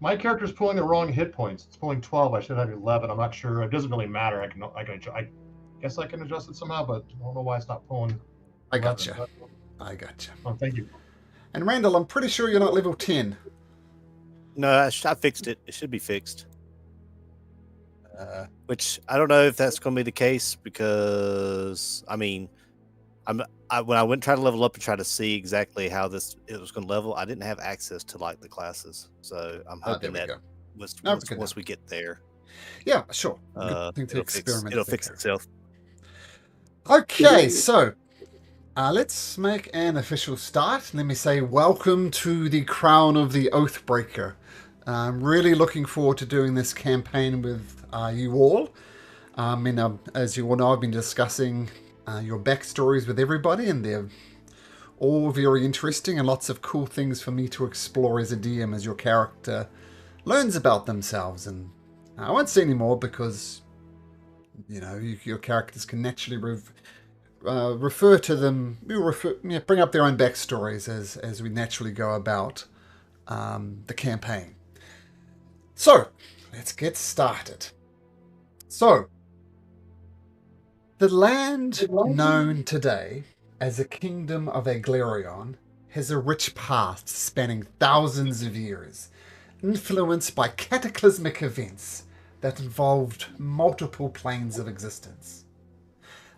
My character's pulling the wrong hit points. It's pulling 12. I should have 11. I'm not sure. It doesn't really matter. I guess I can adjust it somehow, but I don't know why it's not pulling I 11. gotcha. I gotcha. Oh, thank you. And Randall, I'm pretty sure you're not level 10. No, I fixed it. It should be fixed. Which I don't know if that's going to be the case because I mean, when I went try to level up and try to see exactly how it was going to level, I didn't have access to like the classes, so I'm hoping that once we get there, yeah, sure, it'll fix itself. Okay, so let's make an official start. Let me say welcome to the Crown of the Oathbreaker. I'm really looking forward to doing this campaign with you all. As you all know, I've been discussing your backstories with everybody, and they're all very interesting and lots of cool things for me to explore as a DM as your character learns about themselves. And I won't say any more because, you know, your characters can naturally refer to them, bring up their own backstories as we naturally go about the campaign. So, let's get started. So, the land known today as the Kingdom of Aglarion has a rich past spanning thousands of years, influenced by cataclysmic events that involved multiple planes of existence.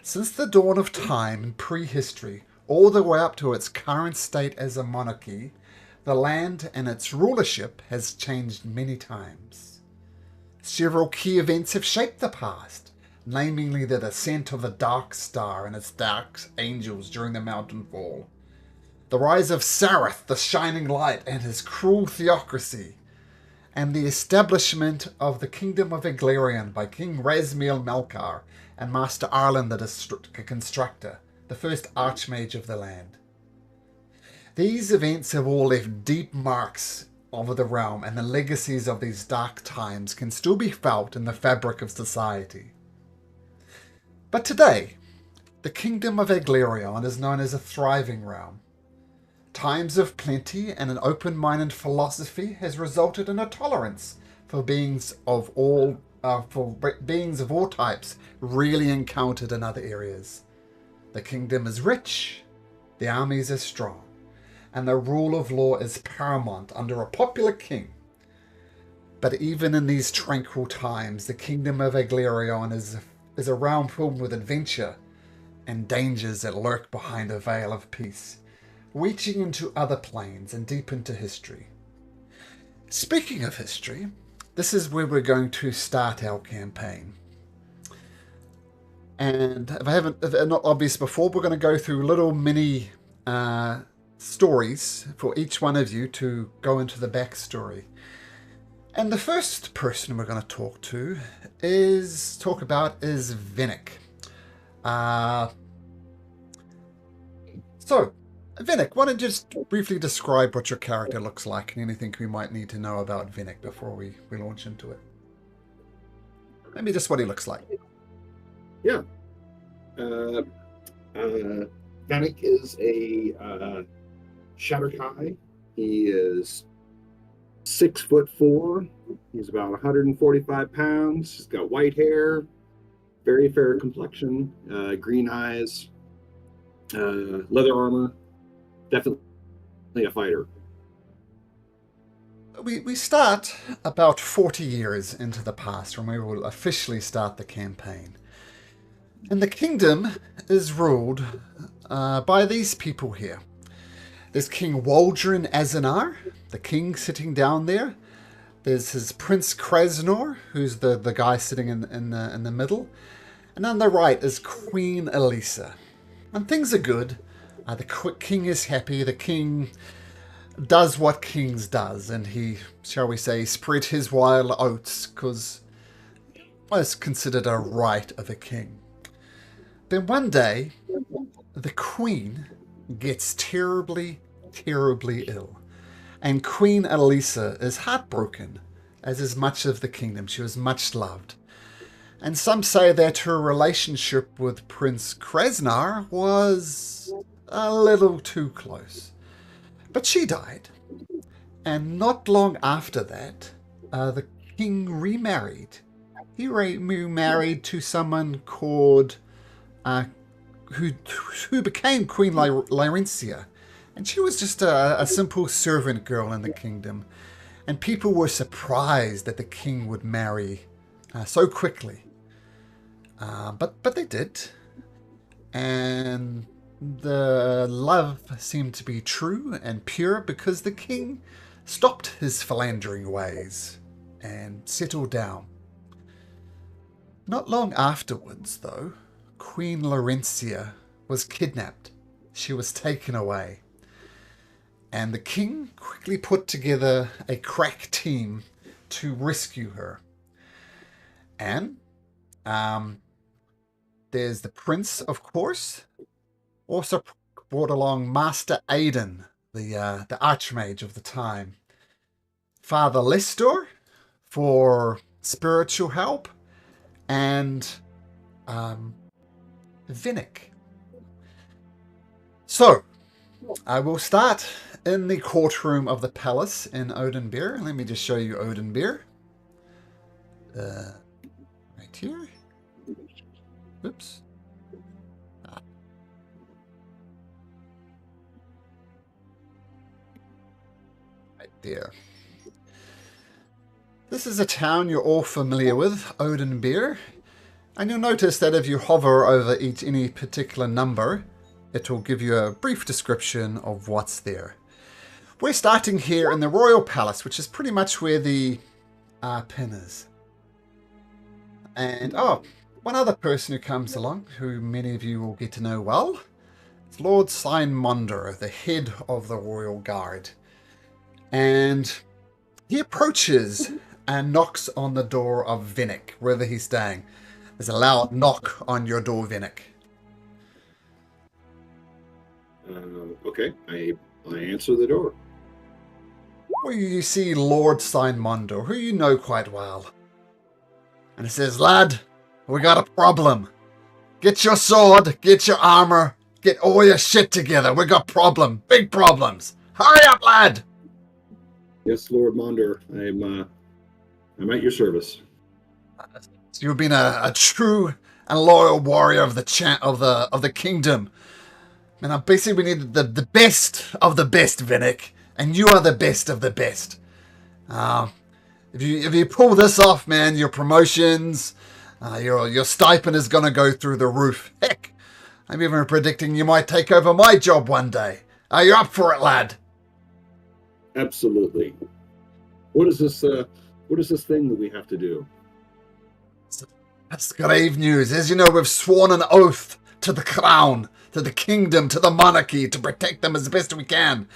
Since the dawn of time in prehistory, all the way up to its current state as a monarchy, the land and its rulership has changed many times. Several key events have shaped the past, namely the descent of the Dark Star and its dark angels during the Mountain Fall, the rise of Sareth, the Shining Light, and his cruel theocracy, and the establishment of the Kingdom of Aglarion by King Razmiel Melkar and Master Arlen the Constructor, the first Archmage of the land. These events have all left deep marks over the realm, and the legacies of these dark times can still be felt in the fabric of society. But today, the Kingdom of Aglarion is known as a thriving realm. Times of plenty and an open-minded philosophy has resulted in a tolerance for beings of all types rarely encountered in other areas. The kingdom is rich, the armies are strong, and the rule of law is paramount under a popular king. But even in these tranquil times, the Kingdom of Aglarion is a realm filled with adventure and dangers that lurk behind a veil of peace, reaching into other planes and deep into history. Speaking of history, this is where we're going to start our campaign. And if not obvious before, we're going to go through little mini stories for each one of you to go into the backstory. And the first person we're going to talk about is Vinnick. So, Vinnick, why don't you just briefly describe what your character looks like and anything we might need to know about Vinnick before we launch into it? Maybe just what he looks like. Yeah. Vinnick is a Shatterkai. He is 6'4". He's about 145 pounds. He's got white hair, very fair complexion, green eyes, leather armor. Definitely a fighter. We start about 40 years into the past when we will officially start the campaign. And the kingdom is ruled by these people here. There's King Waldron Azanar, the king sitting down there. There's his Prince Krasnor, who's the guy sitting in the middle. And on the right is Queen Elisa. And things are good. The king is happy. The king does what kings does. And he, shall we say, spread his wild oats because it's considered a right of a king. Then one day, the queen gets terribly, terribly ill. And Queen Elisa is heartbroken, as is much of the kingdom. She was much loved. And some say that her relationship with Prince Krasnar was a little too close. But she died. And not long after that, the king remarried. He remarried to someone called who became Queen Lyrencia, and she was just a simple servant girl in the kingdom. And people were surprised that the king would marry so quickly, but they did, and the love seemed to be true and pure because the king stopped his philandering ways and settled down. Not long afterwards, though, Queen Laurentia was kidnapped. She was taken away. And the king quickly put together a crack team to rescue her. And there's the prince, of course. Also brought along Master Aiden, the archmage of the time. Father Lestor for spiritual help. And Vinnick. So, I will start in the courtroom of the palace in Oathbreaker. Let me just show you Oathbreaker. Right here. Oops. Right there. This is a town you're all familiar with, Oathbreaker. And you'll notice that if you hover over any particular number, it will give you a brief description of what's there. We're starting here in the Royal Palace, which is pretty much where the pin is. And, one other person who comes along, who many of you will get to know well, is Lord Signmonder, the head of the Royal Guard. And he approaches and knocks on the door of Vinnick, wherever he's staying. There's a loud knock on your door, Vinnick. Okay, I answer the door. Well, you see Lord Signmonder, who you know quite well. And he says, "Lad, we got a problem. Get your sword, get your armor, get all your shit together. We got big problems. Hurry up, lad!" Yes, Lord Monder, I'm at your service. So you've been a true and loyal warrior of the kingdom. And basically we need the best of the best, Vinnick, and you are the best of the best. If you pull this off, man, your promotions, your stipend is gonna go through the roof. Heck, I'm even predicting you might take over my job one day. Are you up for it, lad? Absolutely. What is this thing that we have to do? That's grave news. As you know, we've sworn an oath to the crown, to the kingdom, to the monarchy, to protect them as best we can.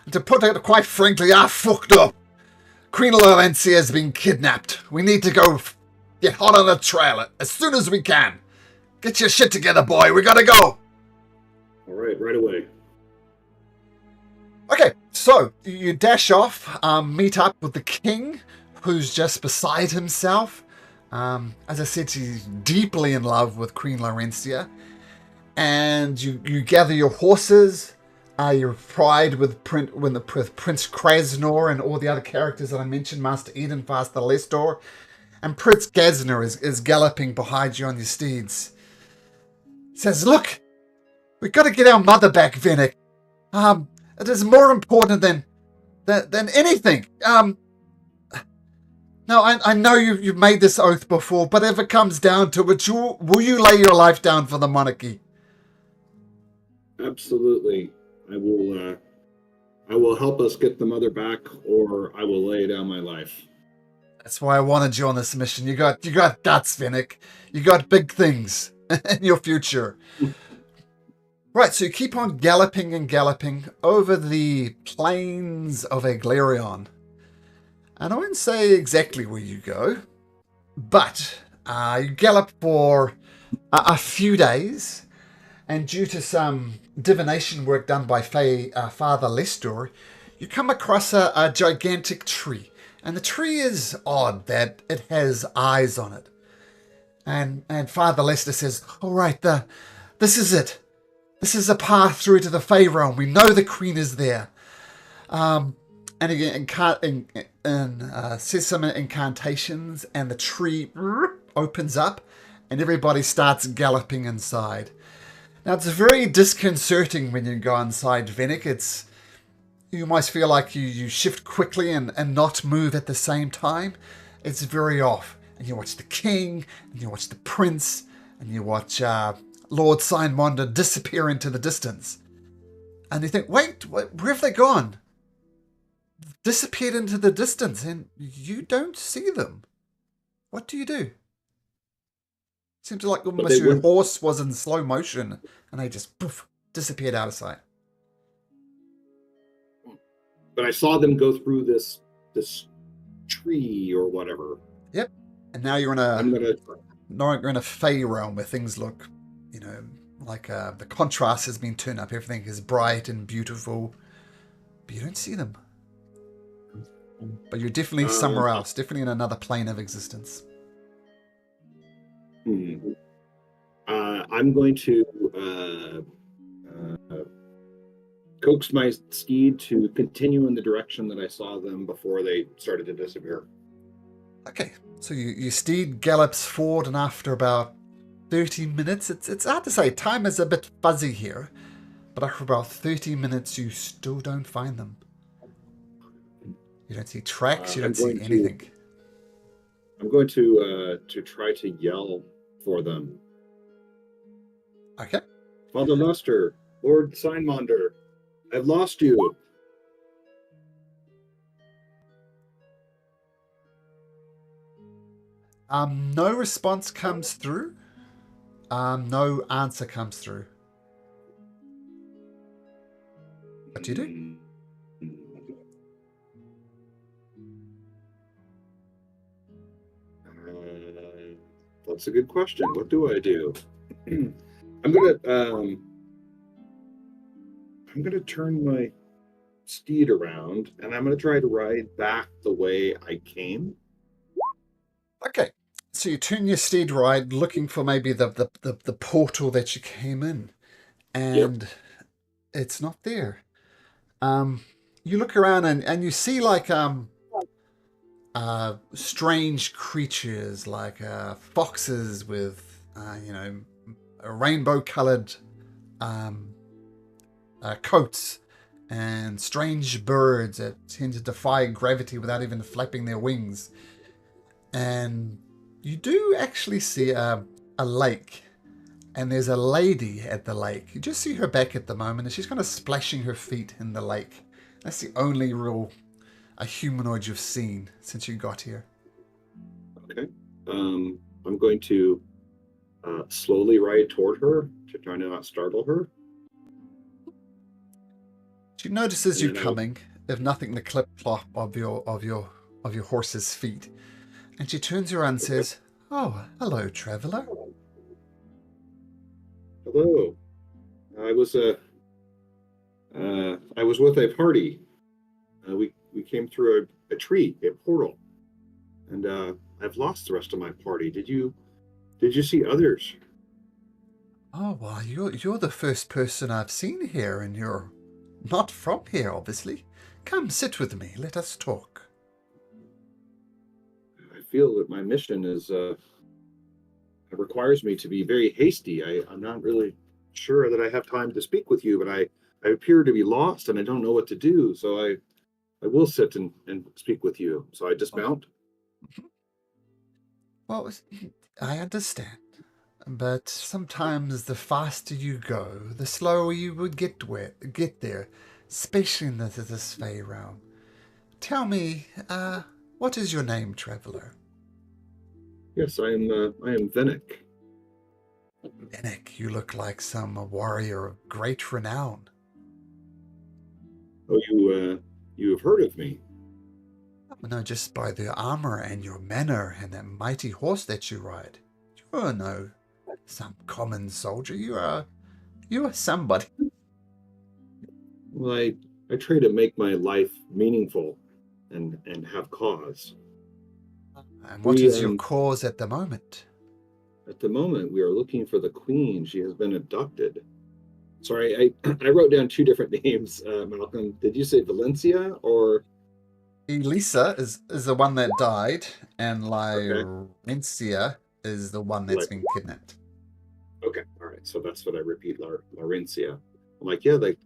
And to put it quite frankly, I fucked up. Queen Laurencia has been kidnapped. We need to go get hot on the trail as soon as we can. Get your shit together, boy. We gotta go. All right away. Okay, so you dash off, meet up with the king, who's just beside himself. As I said, he's deeply in love with Queen Laurencia. And you gather your horses, your pride with Prince Krasnor and all the other characters that I mentioned, Master Eden, Master Lestor. And Prince Gaznor is galloping behind you on your steeds. He says, "Look, we've got to get our mother back, Vinnick. It is more important than anything. Now, I know you've made this oath before, but if it comes down to it, will you lay your life down for the monarchy?" Absolutely. I will help us get the mother back, or I will lay down my life. That's why I wanted you on this mission. You got guts, Vinnick. You got big things in your future. Right, so you keep on galloping and galloping over the plains of Aglarion. And I won't say exactly where you go, but you gallop for a few days, and due to some divination work done by Father Lestor, you come across a gigantic tree. And the tree is odd that it has eyes on it. And Father Lestor says, "All right, this is it. This is a path through to the Fae realm. We know the Queen is there." And again, and says some incantations, and the tree opens up, and everybody starts galloping inside. Now, it's very disconcerting when you go inside Venick. You almost feel like you shift quickly and not move at the same time. It's very off. And you watch the king, and you watch the prince, and you watch Lord Signmonder disappear into the distance. And you think, wait, where have they gone? Disappeared into the distance, and you don't see them. What do you do? Seems like almost your horse was in slow motion, and they just poof, disappeared out of sight. But I saw them go through this tree or whatever. Yep. And now you're in a fey realm where things look, like the contrast has been turned up. Everything is bright and beautiful, but you don't see them. But you're definitely somewhere else, definitely in another plane of existence. I'm going to coax my steed to continue in the direction that I saw them before they started to disappear. Okay, so your steed gallops forward, and after about 30 minutes, it's hard to say, time is a bit fuzzy here, but after about 30 minutes, you still don't find them. You don't see tracks, you don't see anything. I'm going to try to yell for them. Okay. Father Luster, Lord Signmonder, I've lost you. No response comes through. No answer comes through. What do you do? That's a good question. What do I do? I'm gonna turn my steed around, and I'm gonna try to ride back the way I came. Okay, so you turn your steed right, looking for maybe the portal that you came in, and it's not there. You look around and you see like strange creatures like foxes with rainbow-colored coats, and strange birds that tend to defy gravity without even flapping their wings. And you do actually see a lake, and there's a lady at the lake. You just see her back at the moment, and she's kind of splashing her feet in the lake. That's the only real humanoid you've seen since you got here. Okay. I'm going to slowly ride toward her to try to not startle her. She notices you coming, if nothing the clip-clop of your horse's feet. And she turns around and says, "Oh, hello, traveler." Hello. I was with a party. We came through a tree, a portal, and I've lost the rest of my party. Did you see others? Oh, well, you're the first person I've seen here, and you're not from here, obviously. Come, sit with me. Let us talk. I feel that my mission is it requires me to be very hasty. I'm not really sure that I have time to speak with you, but I appear to be lost and I don't know what to do. So I will sit and speak with you. So I dismount. Well, I understand. But sometimes the faster you go, the slower you would get there, especially in this Fey realm. Tell me, what is your name, traveler? Yes, I am Venick. Venick, you look like some warrior of great renown. Oh, you have heard of me? No, just by the armor and your manner and that mighty horse that you ride. You are no some common soldier. You are somebody. Well, I try to make my life meaningful and have cause. And what is your cause at the moment? At the moment, we are looking for the queen. She has been abducted. Sorry, I wrote down two different names, Malcolm. Did you say Valencia or Elisa is the one that died, and Okay. Lyrencia is the one that's been kidnapped. Okay, all right. So that's what I repeat, Laurencia. I'm like, yeah, like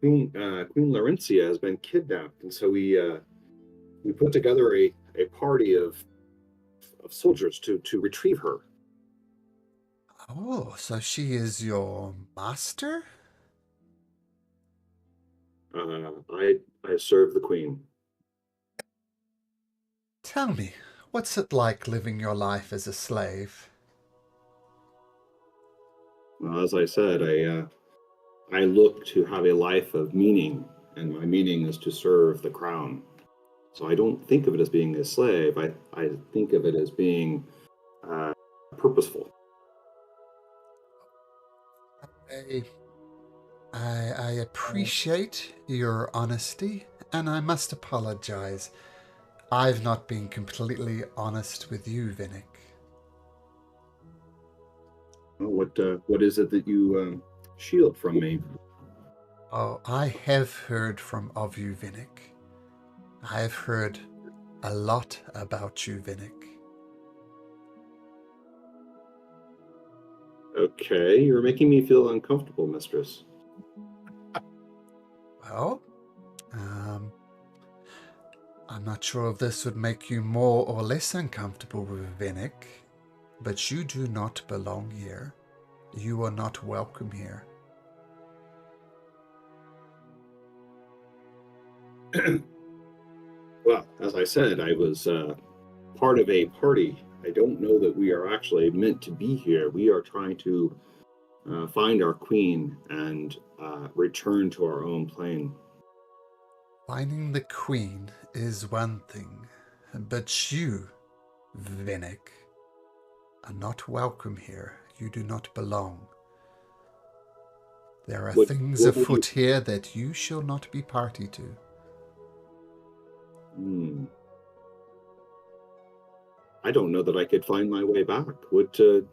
Queen Laurencia has been kidnapped, and so we put together a party of soldiers to retrieve her. Oh, so she is your master? I serve the queen. Tell me, what's it like living your life as a slave? Well, as I said, I look to have a life of meaning, and my meaning is to serve the crown. So I don't think of it as being a slave. I think of it as being uh, purposeful. I, I appreciate your honesty, and I must apologize. I've not been completely honest with you, Vinnick. What is it that you shield from me? Oh, I have heard of you, Vinnick. I have heard a lot about you, Vinnick. Okay, you're making me feel uncomfortable, mistress. Well, I'm not sure if this would make you more or less uncomfortable with Vinnick, but you do not belong here. You are not welcome here. Well, as I said, I was part of a party. I don't know that we are actually meant to be here. We are trying to find our queen and return to our own plane. Finding the queen is one thing, but you, Vinnick, are not welcome here. You do not belong. There are things afoot here that you shall not be party to. I don't know that I could find my way back. What do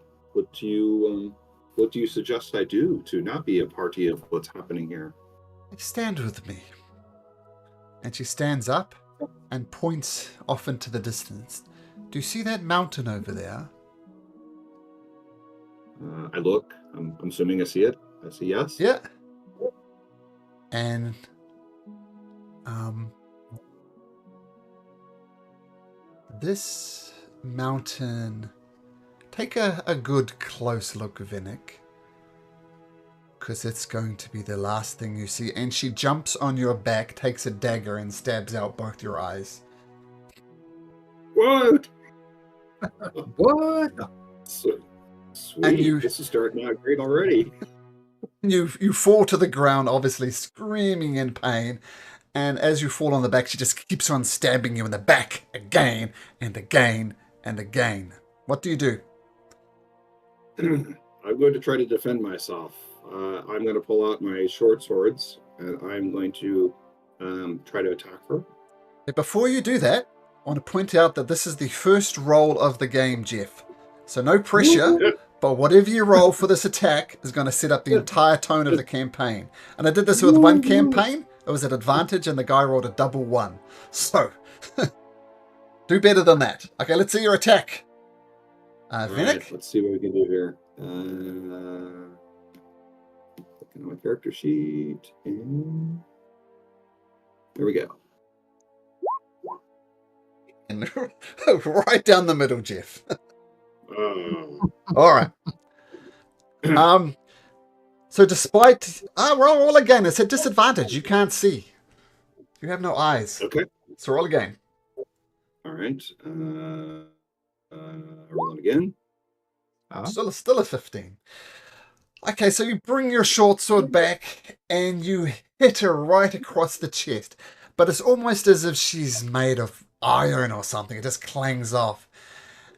you suggest I do to not be a party of what's happening here? Stand with me. And she stands up and points off into the distance. Do you see that mountain over there? I look. I'm assuming I see it. I see yes. Yeah. And this mountain, take a good close look, Vinnick, because it's going to be the last thing you see. And she jumps on your back, takes a dagger, and stabs out both your eyes. What? What? Sweet. And This is starting out great already. You fall to the ground, obviously screaming in pain. And as you fall on the back, she just keeps on stabbing you in the back again and again and again. What do you do? I'm going to try to defend myself. I'm going to pull out my short swords and I'm going to try to attack her. But before you do that, I want to point out that this is the first roll of the game, Jeff. So no pressure, but whatever you roll for this attack is going to set up the entire tone of the campaign. And I did this with one campaign. It was at advantage and the guy rolled a double 1. So, do better than that. Okay, let's see your attack. Vinnick? Right, let's see what we can do here. Looking at my character sheet. And there we go. And right down the middle, Jeff. All right. So despite... roll again. It's a disadvantage. You can't see. You have no eyes. Okay. So roll again. All right. Roll it again. Still a 15. Okay, so you bring your short sword back and you hit her right across the chest. But it's almost as if she's made of iron or something. It just clangs off.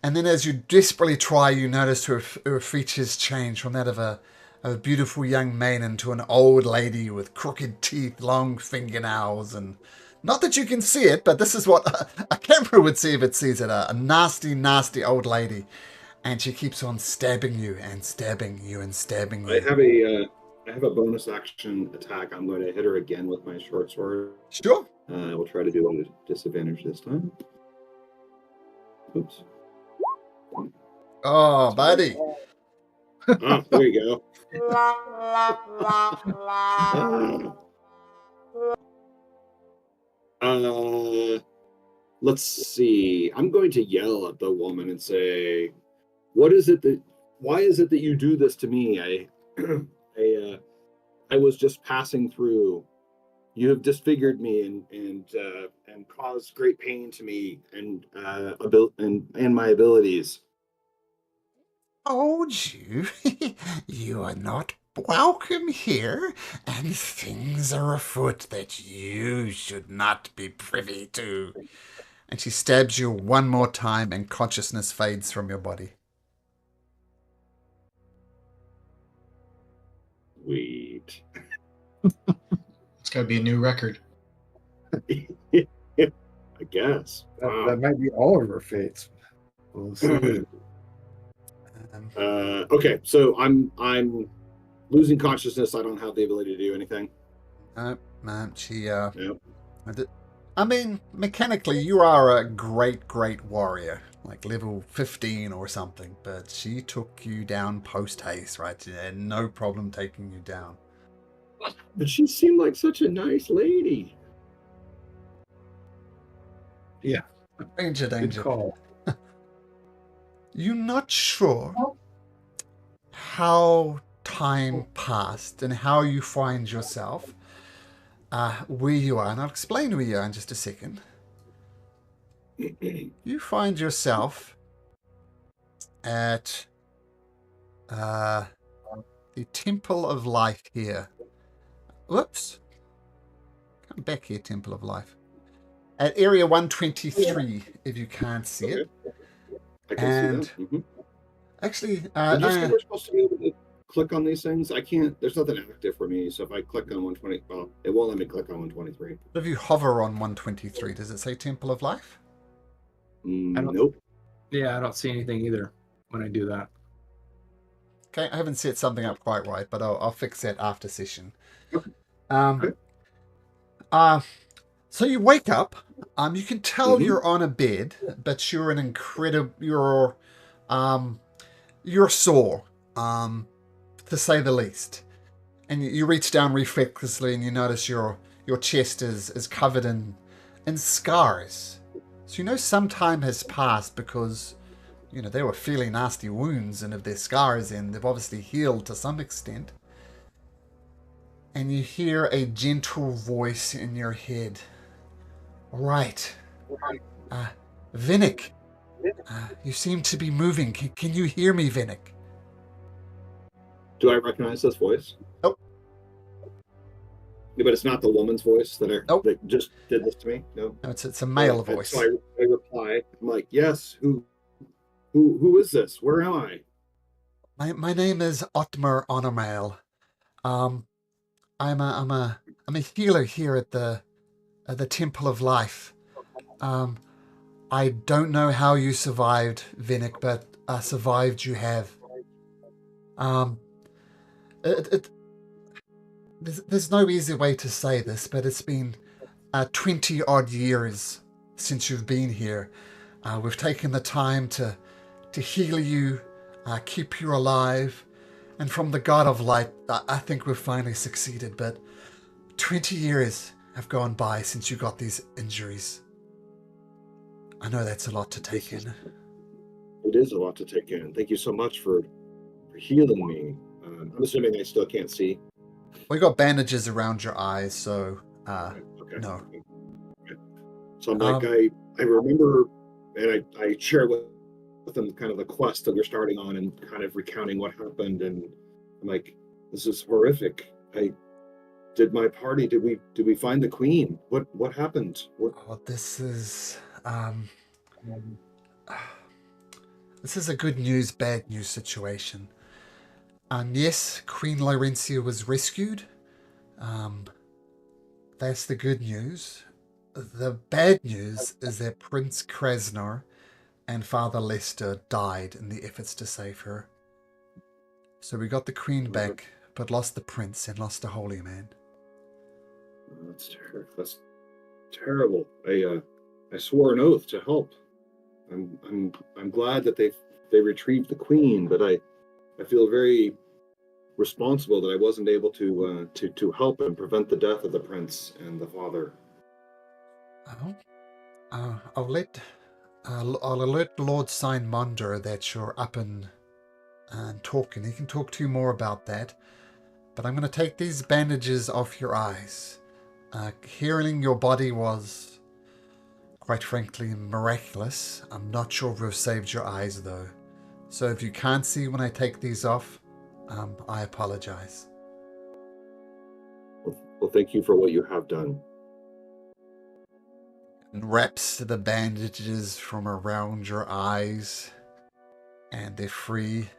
And then as you desperately try, you notice her features change from that of a beautiful young maiden to an old lady with crooked teeth, long fingernails, and not that you can see it, but this is what a camera would see if it sees it, a nasty, nasty old lady. And she keeps on stabbing you and stabbing you and stabbing you. I have a bonus action attack. I'm going to hit her again with my short sword. Sure. We'll try to do it at disadvantage this time. Oops. Oh, buddy. Ah, there you go. Let's see. I'm going to yell at the woman and say, "What is it that? Why is it that you do this to me? I was just passing through. You have disfigured me and caused great pain to me and my abilities." Told you, you are not welcome here, and things are afoot that you should not be privy to. And she stabs you one more time, and consciousness fades from your body. Sweet. It's got to be a new record. I guess. Wow. That might be all of our fates. We'll see. Okay, so I'm losing consciousness. I don't have the ability to do anything. Man, she Yep. I mean, mechanically, you are a great warrior, like level 15 or something, but she took you down post-haste, right? She had no problem taking you down. But she seemed like such a nice lady. Yeah. Danger. Good call. You're not sure how time passed and how you find yourself where you are, and I'll explain where you are in just a second. You find yourself at the Temple of Life here. Whoops. Come back here, Temple of Life. At Area 123, if you can't see it. I can And see that. Mm-hmm. actually, Did you say we're supposed to be able to click on these things? I can't. There's nothing active for me. So if I click on 120, well, it won't let me click on 123. if you hover on 123, does it say Temple of Life? Nope. Yeah, I don't see anything either when I do that. Okay, I haven't set something up quite right, but I'll fix that after session. Okay. So you wake up. You can tell Mhm. you're on a bed, but you're an incredible. You're sore, to say the least. And you reach down reflexively, and you notice your chest is covered in scars. So you know some time has passed because they were fairly nasty wounds, and if they're scars, then they've obviously healed to some extent. And you hear a gentle voice in your head. Right. Vinnick, you seem to be moving. Can you hear me, Vinnick? Do I recognize this voice? Nope. Yeah, but it's not the woman's voice that Nope. that just did this to me. No. No, it's a male And voice. So I reply. I'm like, yes. Who is this? Where am I? My name is Ottmar Onormail. I'm a healer here at the Temple of Life. I don't know how you survived, Vinnick, but survived you have. There's no easy way to say this, but it's been 20 odd years since you've been here. We've taken the time to heal you, keep you alive, and from the God of Light, I think we've finally succeeded, but 20 years have gone by since you got these injuries. I know that's a lot to take in. It is a lot to take in. Thank you so much for healing me. I'm assuming I still can't see. We got bandages around your eyes, so Okay. no. Okay. So I'm like, I remember, and I share with them kind of the quest that we're starting on and kind of recounting what happened. And I'm like, this is horrific. I did my party. Did we find the queen? What happened? Oh, this is a good news, bad news situation. Yes, Queen Laurentia was rescued. That's the good news. The bad news is that Prince Krasnor and Father Lester died in the efforts to save her. So we got the queen back, but lost the prince and lost a holy man. That's terrible. I swore an oath to help. I'm glad that they retrieved the queen, but I feel very responsible that I wasn't able to help and prevent the death of the prince and the father. Oh, I'll alert Lord Signmonder that you're up and talking. He can talk to you more about that. But I'm going to take these bandages off your eyes. Healing your body was, quite frankly, miraculous. I'm not sure if we've saved your eyes, though. So if you can't see when I take these off, I apologize. Well, thank you for what you have done. And wraps the bandages from around your eyes, and they're free.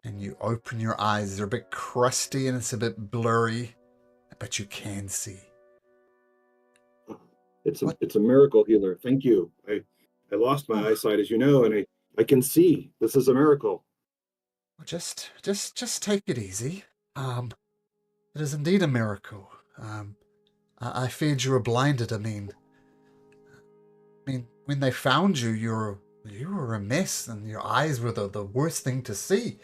And you open your eyes. They're a bit crusty and it's a bit blurry, but you can see. It's a miracle, healer. Thank you. I lost my eyesight, as you know, and I can see. This is a miracle. Just take it easy. It is indeed a miracle. I feared you were blinded. I mean, when they found you, you were a mess, and your eyes were the worst thing to see.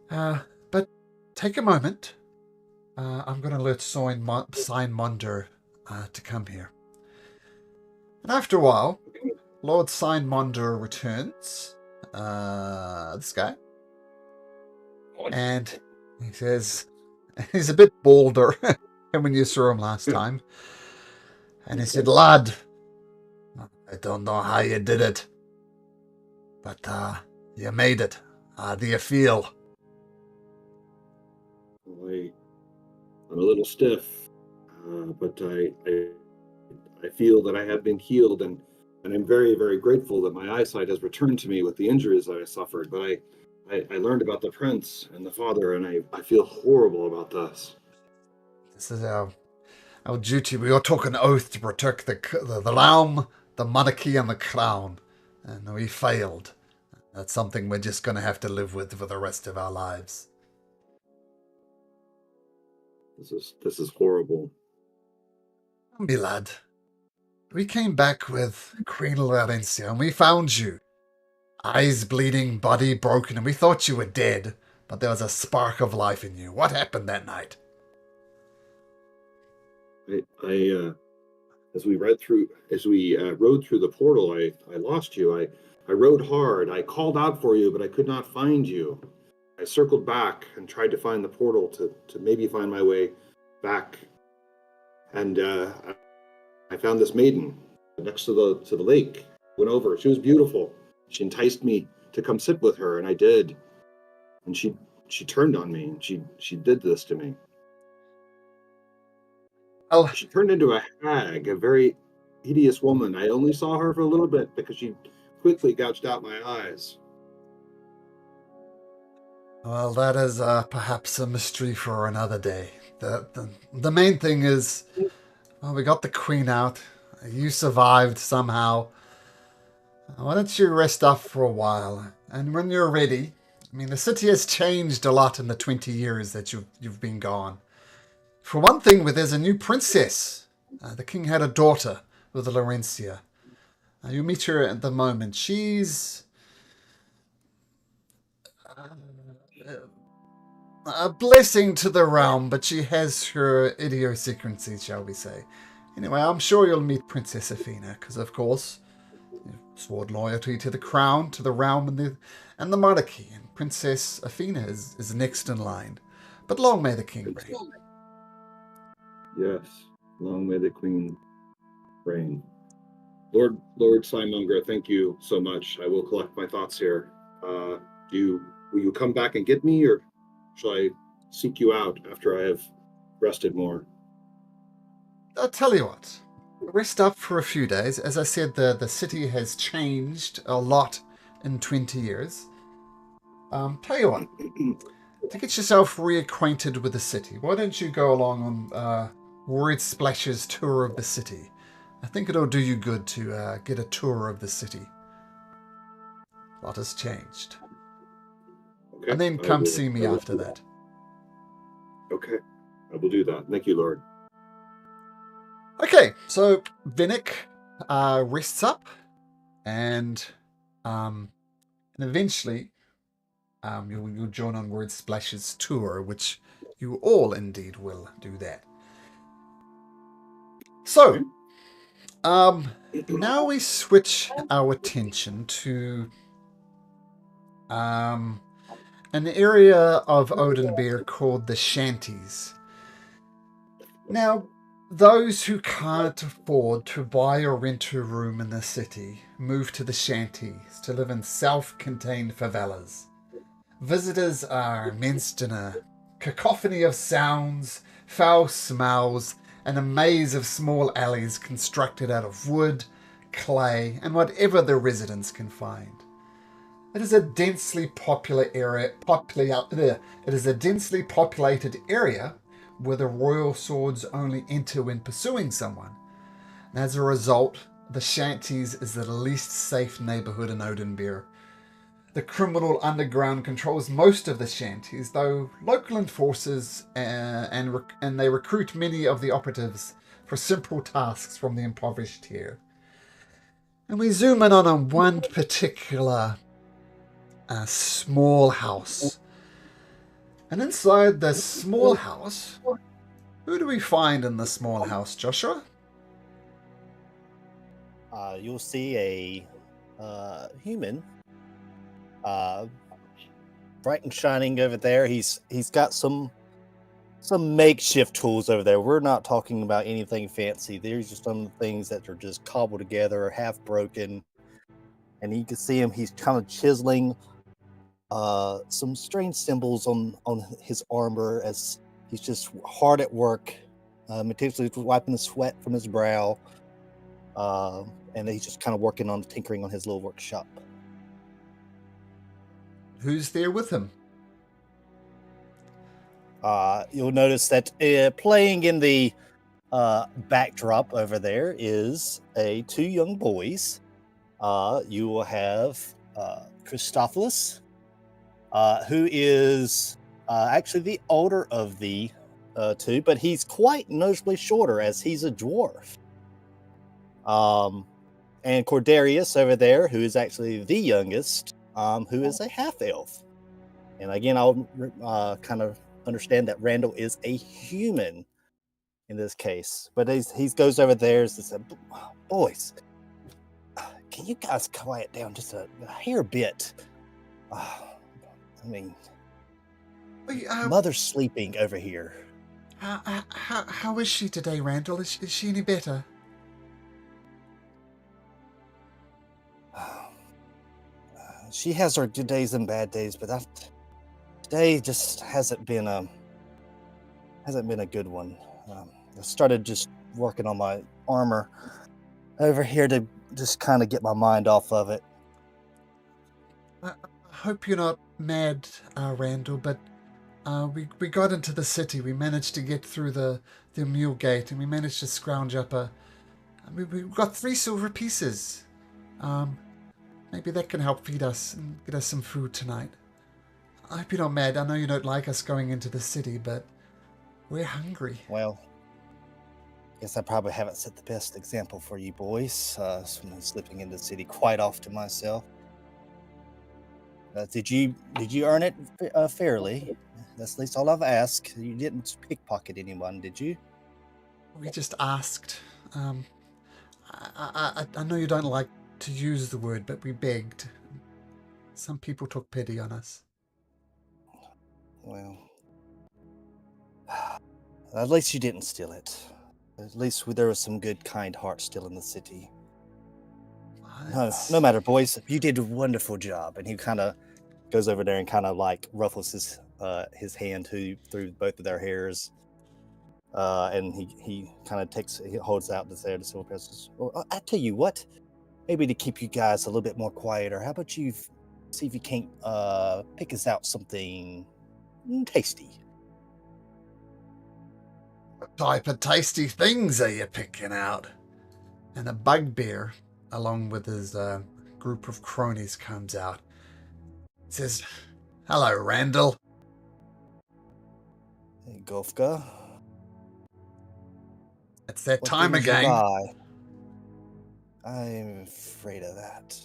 But take a moment. I'm going to alert Signmonder to come here. And after a while, Lord Signmonder returns. This guy. And he says, he's a bit bolder than when you saw him last time. And he said, lad, I don't know how you did it, but you made it. How do you feel? I'm a little stiff, but I feel that I have been healed, and I'm very, very grateful that my eyesight has returned to me with the injuries that I suffered. But I learned about the prince and the father, and I feel horrible about this. This is our duty. We are taking an oath to protect the realm, the monarchy, and the crown, and we failed. That's something we're just going to have to live with for the rest of our lives. This is horrible. Me lad, we came back with Queen Laurencia, and we found you. Eyes bleeding, body broken, and we thought you were dead, but there was a spark of life in you. What happened that night? As we rode through the portal, I lost you. I rode hard. I called out for you, but I could not find you. I circled back and tried to find the portal to maybe find my way back. And I found this maiden next to the lake. Went over. She was beautiful. She enticed me to come sit with her, and I did. And she turned on me, and she did this to me. Oh, She turned into a hag, a very hideous woman. I only saw her for a little bit because she quickly gouged out my eyes. well, that is perhaps a mystery for another day. The main thing is, well, we got the queen out. You survived somehow. Why don't you rest up for a while? And when you're ready, I mean, the city has changed a lot in the 20 years that you've been gone. For one thing, there's a new princess. The king had a daughter with Laurencia. You meet her at the moment. She's a blessing to the realm, but she has her idiosyncrasies, shall we say. Anyway, I'm sure you'll meet Princess Athena, because of course, you've sworn loyalty to the crown, to the realm, and the monarchy. And Princess Athena is next in line. But long may the king reign. Yes, long may the queen reign. Lord Simongra, thank you so much. I will collect my thoughts here. Will you come back and get me, or shall I seek you out after I have rested more? I'll tell you what. Rest up for a few days. As I said, the city has changed a lot in 20 years. Tell you what. To get yourself reacquainted with the city, why don't you go along on Word Splash's tour of the city? I think it'll do you good to get a tour of the city. A lot has changed. Okay. And then come see me after that. Okay. I will do that. Thank you, Lord. Okay, Okay, so Vinnick rests up, and eventually you'll join on Word Splash's tour, which you all indeed will do that. So, now we switch our attention to an area of Oathbreaker called the Shanties. Now, those who can't afford to buy or rent a room in the city move to the Shanties to live in self-contained favelas. Visitors are immersed in a cacophony of sounds, foul smells, and a maze of small alleys constructed out of wood, clay, and whatever the residents can find. It is a densely populated area where the royal swords only enter when pursuing someone. And as a result, the Shanties is the least safe neighborhood in Oathbreaker. The criminal underground controls most of the Shanties, though local enforcers and they recruit many of the operatives for simple tasks from the impoverished here. And we zoom in on one particular small house. And inside the small house, who do we find in the small house, Joshua? You'll see a human, bright and shining over there. He's got some makeshift tools over there. We're not talking about anything fancy. There's just some things that are just cobbled together or half broken. And you can see him. He's kind of chiseling some strange symbols on his armor as he's just hard at work, meticulously wiping the sweat from his brow. And he's just kind of working on tinkering on his little workshop. Who's there with him? You'll notice that playing in the backdrop over there is two young boys. You will have Christophilus, who is actually the older of the two, but he's quite noticeably shorter as he's a dwarf. And Cordarius over there, who is actually the youngest, who is a half-elf. And again, I'll kind of understand that Randall is a human in this case. But he goes over there and says, boys, can you guys quiet down just a hair bit? I mean, Mother's sleeping over here. How is she today, Randall? Is she any better? She has her good days and bad days, but today just hasn't been a good one. I started just working on my armor over here to just kind of get my mind off of it. I hope you're not mad, Randall, but we got into the city. We managed to get through the mule gate, and we managed to scrounge up we got 3 silver pieces. Maybe that can help feed us and get us some food tonight. I hope you're not mad. I know you don't like us going into the city, but we're hungry. Well, guess I probably haven't set the best example for you boys. Slipping into the city quite off to myself. Did you earn it fairly? That's at least all I've asked. You didn't pickpocket anyone, did you? We just asked. I know you don't like to use the word, but we begged. Some people took pity on us. Well, at least you didn't steal it. At least there was some good, kind hearts still in the city. No matter, boys. You did a wonderful job. And he kind of goes over there and kind of like ruffles his hand through both of their hairs. And he kind of holds out the silver pencils. Well, I tell you what, maybe to keep you guys a little bit more quieter, how about you see if you can't pick us out something tasty? What type of tasty things are you picking out? And a bugbear, along with his group of cronies, comes out. He says, "Hello, Randall." Hey, Gofka. It's that What time brings you again. by? I'm afraid of that.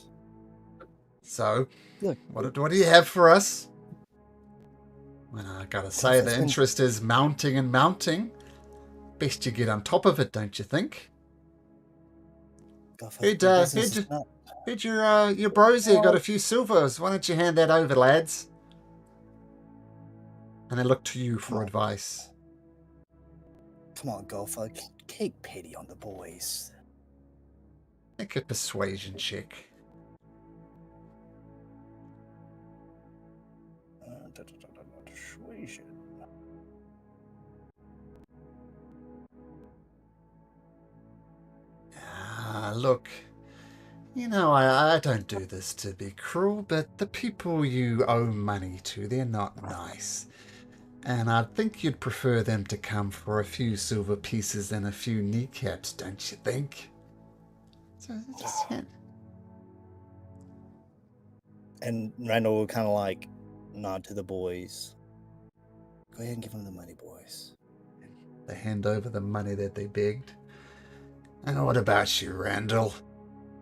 So, Look, what do you have for us? Well, I gotta say, it's the been- interest is mounting and mounting. Best you get on top of it, don't you think? Who'd your bros here got a few silvers? Why don't you hand that over, lads? And they look to you for advice. Come on, Gopher. Take pity on the boys. Make a persuasion check. Persuasion. Look, you know, I don't do this to be cruel, but the people you owe money to, they're not nice. And I think you'd prefer them to come for a few silver pieces than a few kneecaps, don't you think? So just, yeah. And Randall will kind of like nod to the boys. Go ahead and give them the money, boys. They hand over the money that they begged. And what about you, Randall?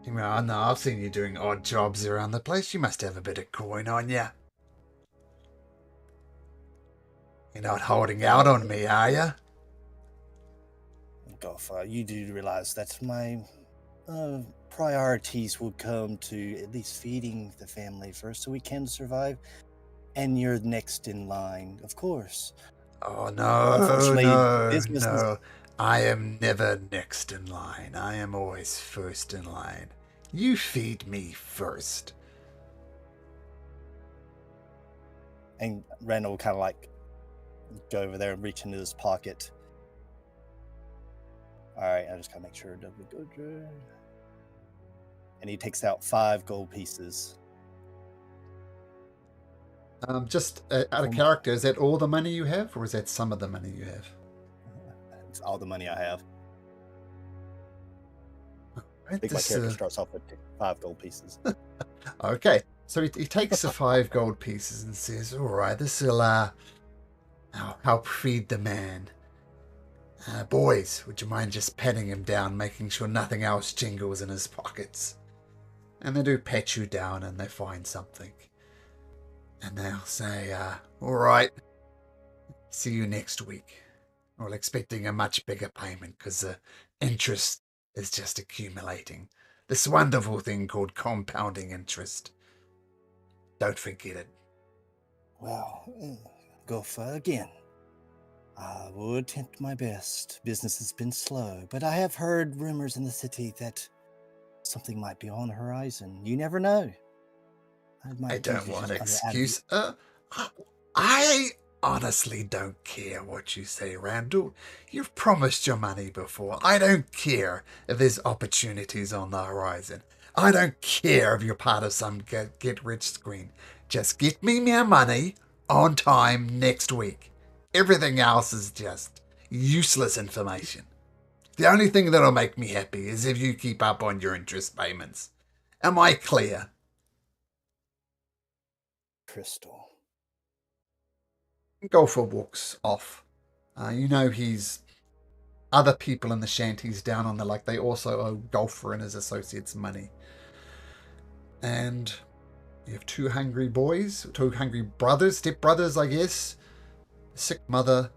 You know, I know I've seen you doing odd jobs around the place. You must have a bit of coin on you. You're not holding out on me, are you? Gopher, you do realize that my priorities will come to at least feeding the family first so we can survive. And you're next in line, of course. Oh, no, Unfortunately, business is- no. I am never next in line. I am always first in line. You feed me first. And Randall will kind of like go over there and reach into his pocket. All right, I just gotta make sure. And he takes out 5 gold pieces. Just out of character, is that all the money you have, or is that some of the money you have? It's all the money I have. Right, I think my character starts off with 5 gold pieces. Okay, so he takes the 5 gold pieces and says, "All right, this will help feed the man. Boys, would you mind just patting him down, making sure nothing else jingles in his pockets?" And they do pat you down, and they find something, and they'll say, "All right, see you next week." Well, expecting a much bigger payment because the interest is just accumulating. This wonderful thing called compounding interest. Don't forget it. Well, Gopher, again, I will attempt my best. Business has been slow, but I have heard rumors in the city that something might be on the horizon. You never know. I don't want an excuse. I honestly don't care what you say, Randall. You've promised your money before. I don't care if there's opportunities on the horizon. I don't care if you're part of some get-rich scheme. Just get me my money on time next week. Everything else is just useless information. The only thing that'll make me happy is if you keep up on your interest payments. Am I clear? Crystal. Gopher walks off. You know he's other people in the shanties down on the lake. They also owe Gopher and his associates money. And you have 2 hungry boys, 2 hungry brothers, stepbrothers, I guess. A sick mother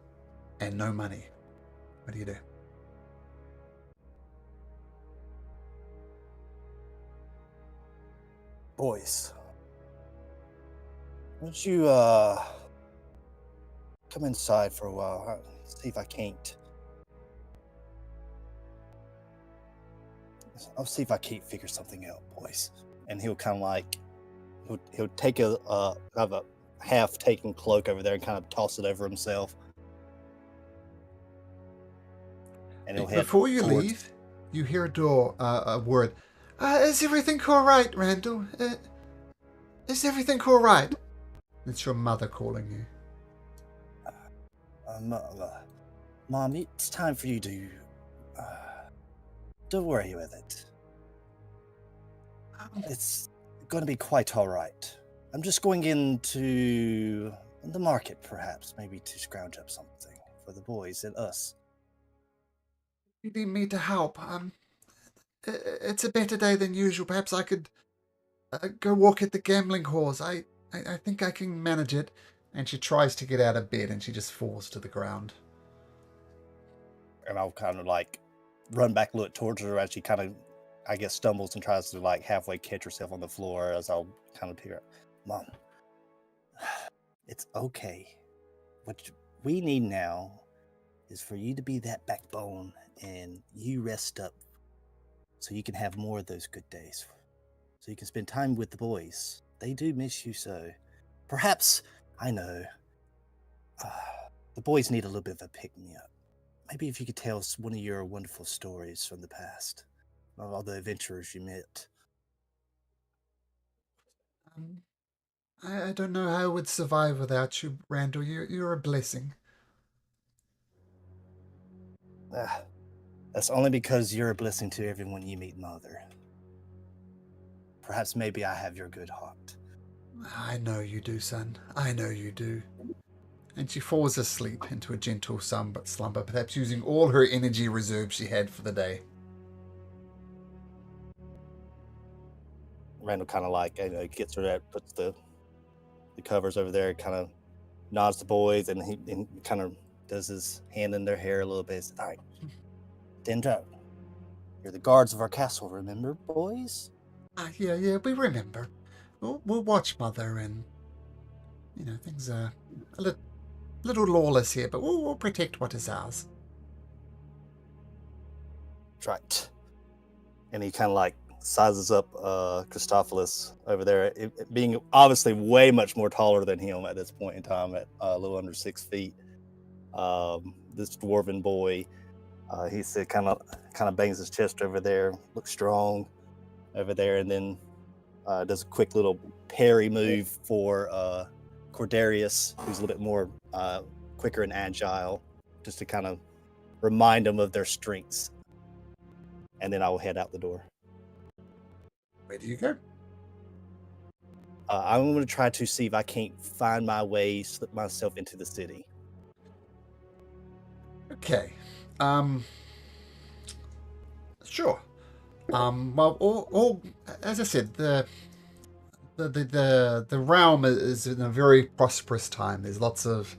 and no money. What do you do? Boys, won't you come inside for a while? See if I can't. I'll see if I can't figure something out, boys. And he'll kind of like he'll take have a half-taken cloak over there and kind of toss it over himself. And he'll head Before you towards- leave, you hear a word. Is everything all right, Randall? Is everything all right? It's your mother calling you. Mom, it's time for you to... don't worry with it. It's going to be quite all right. I'm just going into the market, perhaps, maybe to scrounge up something for the boys and us. You need me to help. It's a better day than usual. Perhaps I could go walk at the gambling halls. I think I can manage it. And she tries to get out of bed and she just falls to the ground. And I'll kind of like run back a little towards her as she kind of, I guess, stumbles and tries to like halfway catch herself on the floor as I'll kind of hear, Mom, it's okay. What we need now is for you to be that backbone and you rest up so you can have more of those good days. So you can spend time with the boys. They do miss you so. Perhaps, I know, the boys need a little bit of a pick-me-up. Maybe if you could tell us one of your wonderful stories from the past, of all the adventurers you met. I don't know how I would survive without you, Randall. You're a blessing. That's only because you're a blessing to everyone you meet, Mother. Perhaps maybe I have your good heart. I know you do, son. I know you do. And she falls asleep into a gentle slumber, perhaps using all her energy reserves she had for the day. Randall kind of like gets her that, puts the covers over there, kind of nods to boys, and he kind of does his hand in their hair a little bit. Says, all right, Dendro, you're the guards of our castle, remember, boys? Yeah, we remember. We'll watch Mother, and things are a little lawless here, but we'll protect what is ours. Right. And he kind of like sizes up Christophilus over there, it being obviously way much more taller than him at this point in time, at a little under 6 feet. This dwarven boy, he said, kind of bangs his chest over there, looks strong over there, and then does a quick little parry move for Cordarius, who's a little bit more quicker and agile, just to kind of remind them of their strengths. And then I will head out the door. Where do you go? I'm going to try to see if I can't find my way, slip myself into the city. Okay. Sure. Well, all as I said, the realm is in a very prosperous time. There's lots of,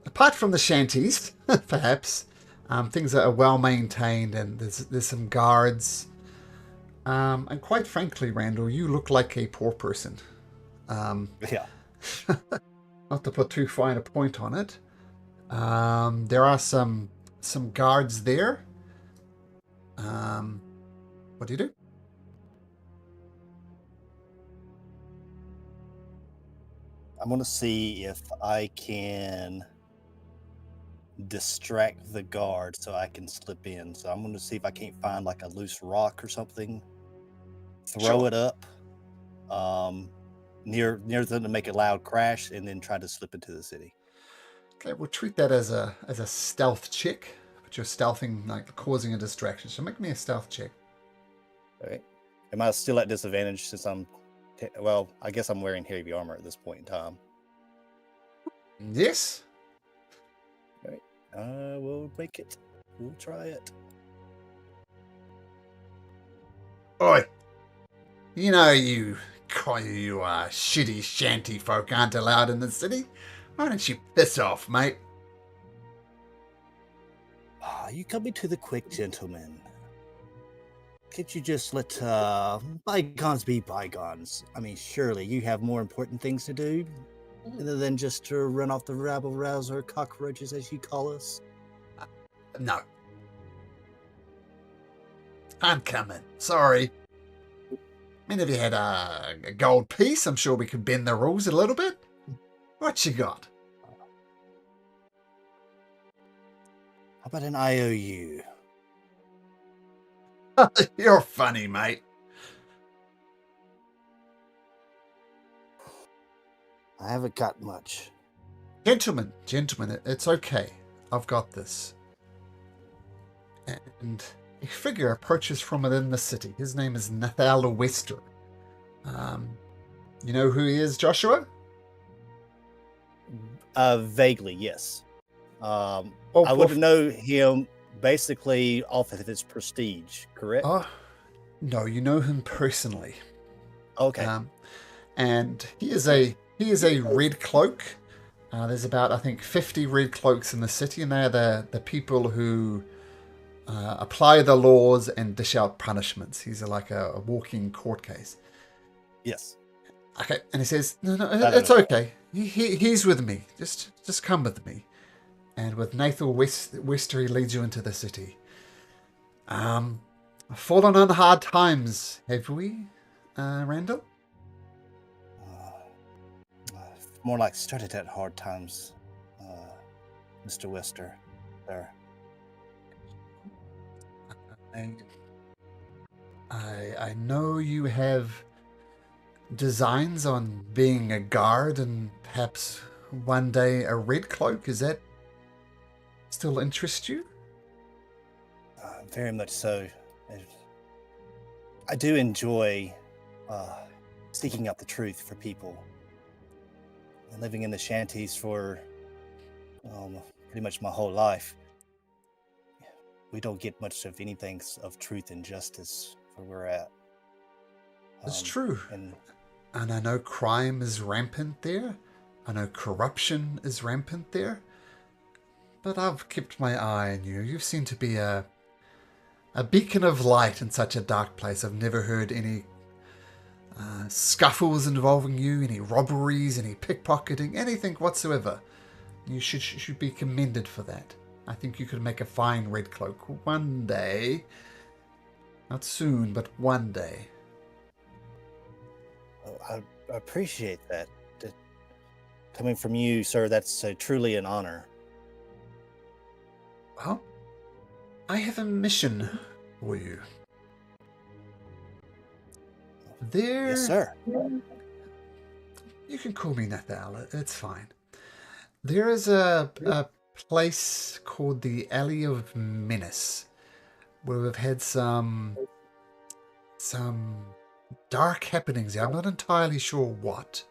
apart from the shanties, perhaps, things that are well maintained, and there's some guards. And quite frankly, Randall, you look like a poor person. Yeah. Not to put too fine a point on it. There are some guards there. What do you do? I'm going to see if I can distract the guard so I can slip in. So I'm going to see if I can't find like a loose rock or something, throw it up near them to make a loud crash, and then try to slip into the city. Okay, we'll treat that as a stealth check, but you're stealthing, like causing a distraction. So make me a stealth check. All right. Am I still at disadvantage since well, I guess I'm wearing heavy armor at this point in time. Yes. All right. We'll make it. We'll try it. Oi. You shitty shanty folk aren't allowed in the city. Why don't you piss off, mate? You coming to the quick, gentlemen. Can't you just let bygones be bygones? I mean, surely you have more important things to do than just to run off the rabble-rouser cockroaches, as you call us? No. I'm coming. Sorry. I mean, if you had a gold piece, I'm sure we could bend the rules a little bit. What you got? How about an IOU? You're funny, mate. I haven't got much. Gentlemen, it's okay. I've got this. And a figure approaches from within the city. His name is Nathal Wester. You know who he is, Joshua? Vaguely, yes. I wouldn't know him basically off of his prestige, correct? Oh, no, you know him personally. Okay. And he is a red cloak. There's about, I think, 50 red cloaks in the city, and they're the people who apply the laws and dish out punishments. He's like a walking court case. Yes. Okay, and he says, no, No. it's okay. He's with me. Just come with me. And with Nathan Wester, he leads you into the city. Fallen on hard times, have we, Randall? More like started at hard times, Mr. Wester. There. I know you have designs on being a guard and perhaps one day a red cloak. Is that still interest you? Very much so. I do enjoy seeking out the truth for people. And living in the shanties for pretty much my whole life, we don't get much of anything of truth and justice where we're at. It's true. And I know crime is rampant there. I know corruption is rampant there. But I've kept my eye on you. You seem to be a beacon of light in such a dark place. I've never heard any scuffles involving you, any robberies, any pickpocketing, anything whatsoever. You should be commended for that. I think you could make a fine red cloak one day. Not soon, but one day. I appreciate that. Coming from you, sir, that's truly an honor. Well, I have a mission for you. There... Yes, sir. You can call me Nathal, it's fine. There is a place called the Alley of Menace, where we've had some dark happenings. I'm not entirely sure what.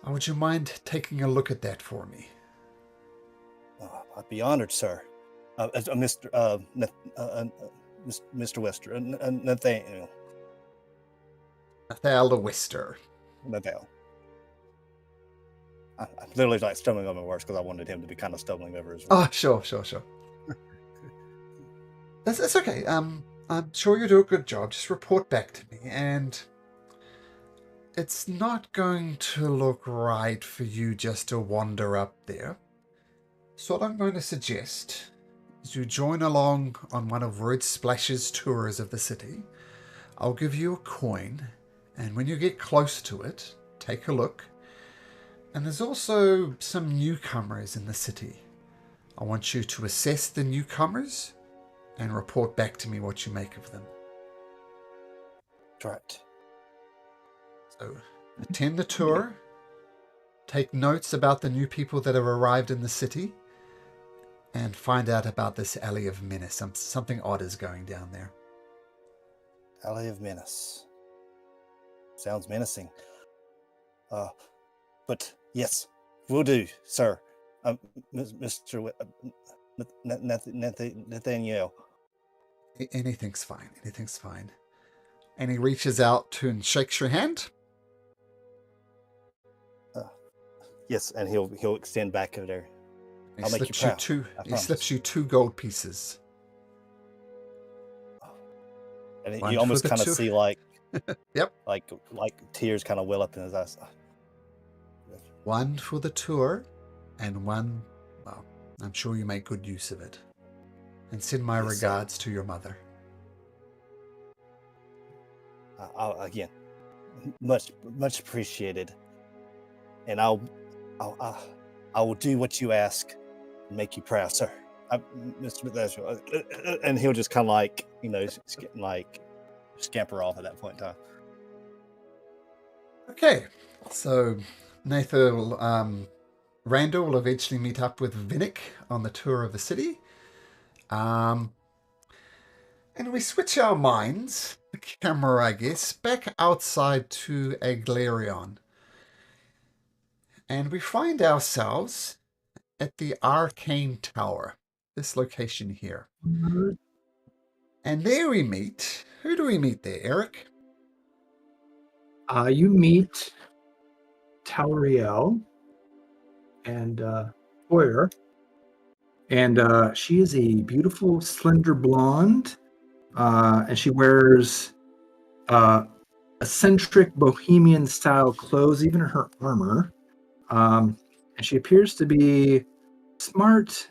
Would you mind taking a look at that for me? I'd be honored, sir. Mr. Wester, Nathaniel. Nathal Wester. Nathaniel. I'm literally like stumbling over my words because I wanted him to be kind of stumbling over as well. Oh, sure. That's okay. I'm sure you do a good job. Just report back to me, and it's not going to look right for you just to wander up there. So what I'm going to suggest is you join along on one of Road Splash's tours of the city. I'll give you a coin, and when you get close to it, take a look. And there's also some newcomers in the city. I want you to assess the newcomers and report back to me what you make of them. Correct. So, attend the tour, take notes about the new people that have arrived in the city, and find out about this Alley of Menace. Something odd is going down there. Alley of Menace. Sounds menacing. But yes, will do, sir. Mr. Nathaniel. Anything's fine. And he reaches out to and shakes your hand. Yes, and he'll extend back over there. I'll make you proud. He slips you 2 gold pieces. And One you almost for the kind of two. see like, Yep. like tears kind of well up in his eyes. One for the tour, and one, well, I'm sure you make good use of it. And send my Yes, sir. regards to your mother. Again, much appreciated. And I will do what you ask and make you proud, sir. Mr. Nathaniel. And he'll just kind of like, scamper off at that point in time. Okay, so Randall will eventually meet up with Vinnick on the tour of the city. And we switch our minds, the camera, I guess, back outside to Aglarion. And we find ourselves at the Arcane Tower. this location here. And there we meet. Who do we meet there, Eric? You meet Tauriel and Hoyer. And she is a beautiful, slender blonde. And she wears eccentric bohemian style clothes, even her armor. And she appears to be smart,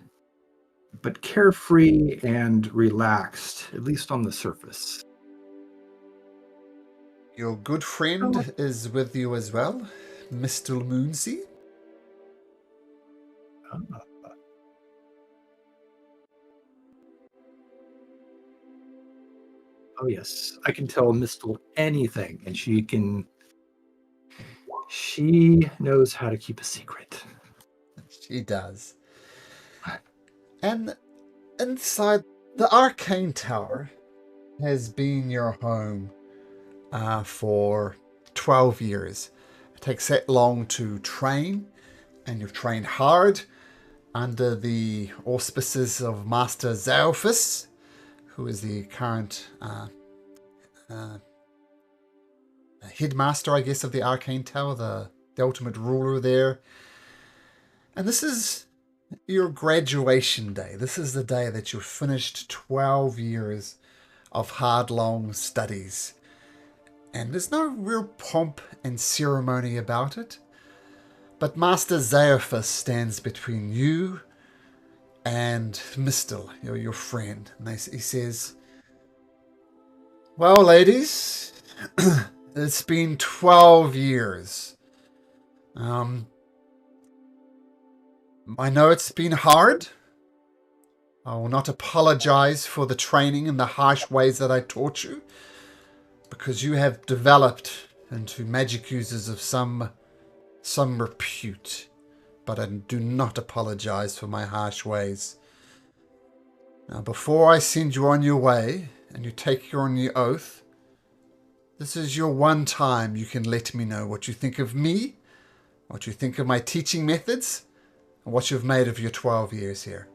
but carefree and relaxed, at least on the surface. Your good friend is with you as well, Mr. Moonsea. Oh yes, I can tell Mistle anything, and she knows how to keep a secret. She does. And inside, the Arcane Tower has been your home for 12 years. It takes that long to train, and you've trained hard under the auspices of Master Zalphus, who is the current headmaster, I guess, of the Arcane Tower, the ultimate ruler there. And this is your graduation day. This is the day that you've finished 12 years of hard, long studies. And there's no real pomp and ceremony about it. But Master Zalphus stands between you and Mistle, your friend. And he says, well, ladies, it's been 12 years. I know it's been hard. I will not apologize for the training and the harsh ways that I taught you, because you have developed into magic users of some repute. But I do not apologize for my harsh ways. Now, before I send you on your way and you take your oath, this is your one time you can let me know what you think of me, what you think of my teaching methods, and what you've made of your 12 years here.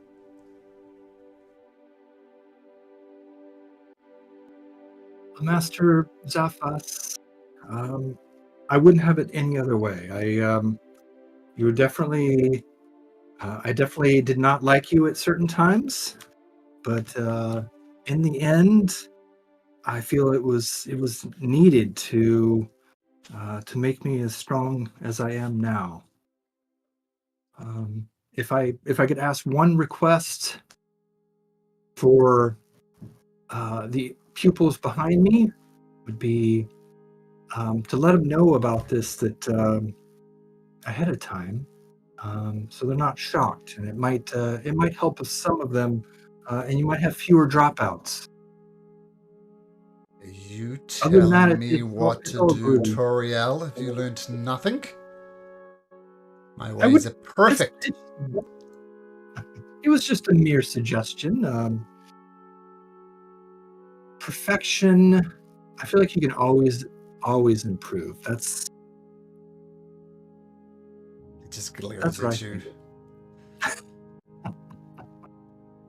Master Zafas, I wouldn't have it any other way. You were definitely, I definitely did not like you at certain times, but in the end, I feel it was needed to make me as strong as I am now. If I could ask one request for the pupils behind me, would be to let them know about this ahead of time, so they're not shocked, and it might help with some of them, and you might have fewer dropouts. Are you Other than telling that, me what to do, Toriel, if you learnt nothing? My ways are perfect. It was just a mere suggestion. Perfection, I feel like you can always improve. That's It just glares that's at right. you.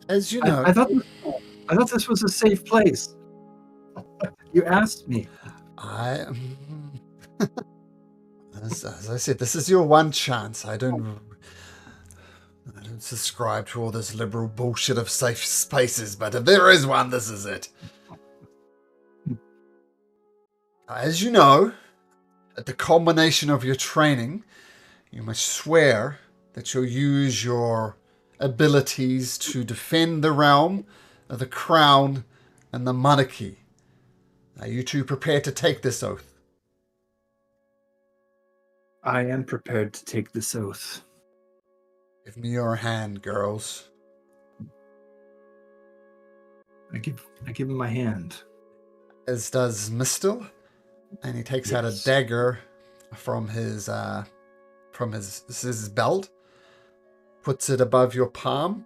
As you know, I thought this was a safe place. You asked me. As I said, this is your one chance. I don't subscribe to all this liberal bullshit of safe spaces, but if there is one, this is it. As you know, at the culmination of your training, you must swear that you'll use your abilities to defend the realm, the crown, and the monarchy. Are you two prepared to take this oath? I am prepared to take this oath. Give me your hand, girls. I give him my hand. As does Mistle, and he takes out a dagger from his belt, puts it above your palm,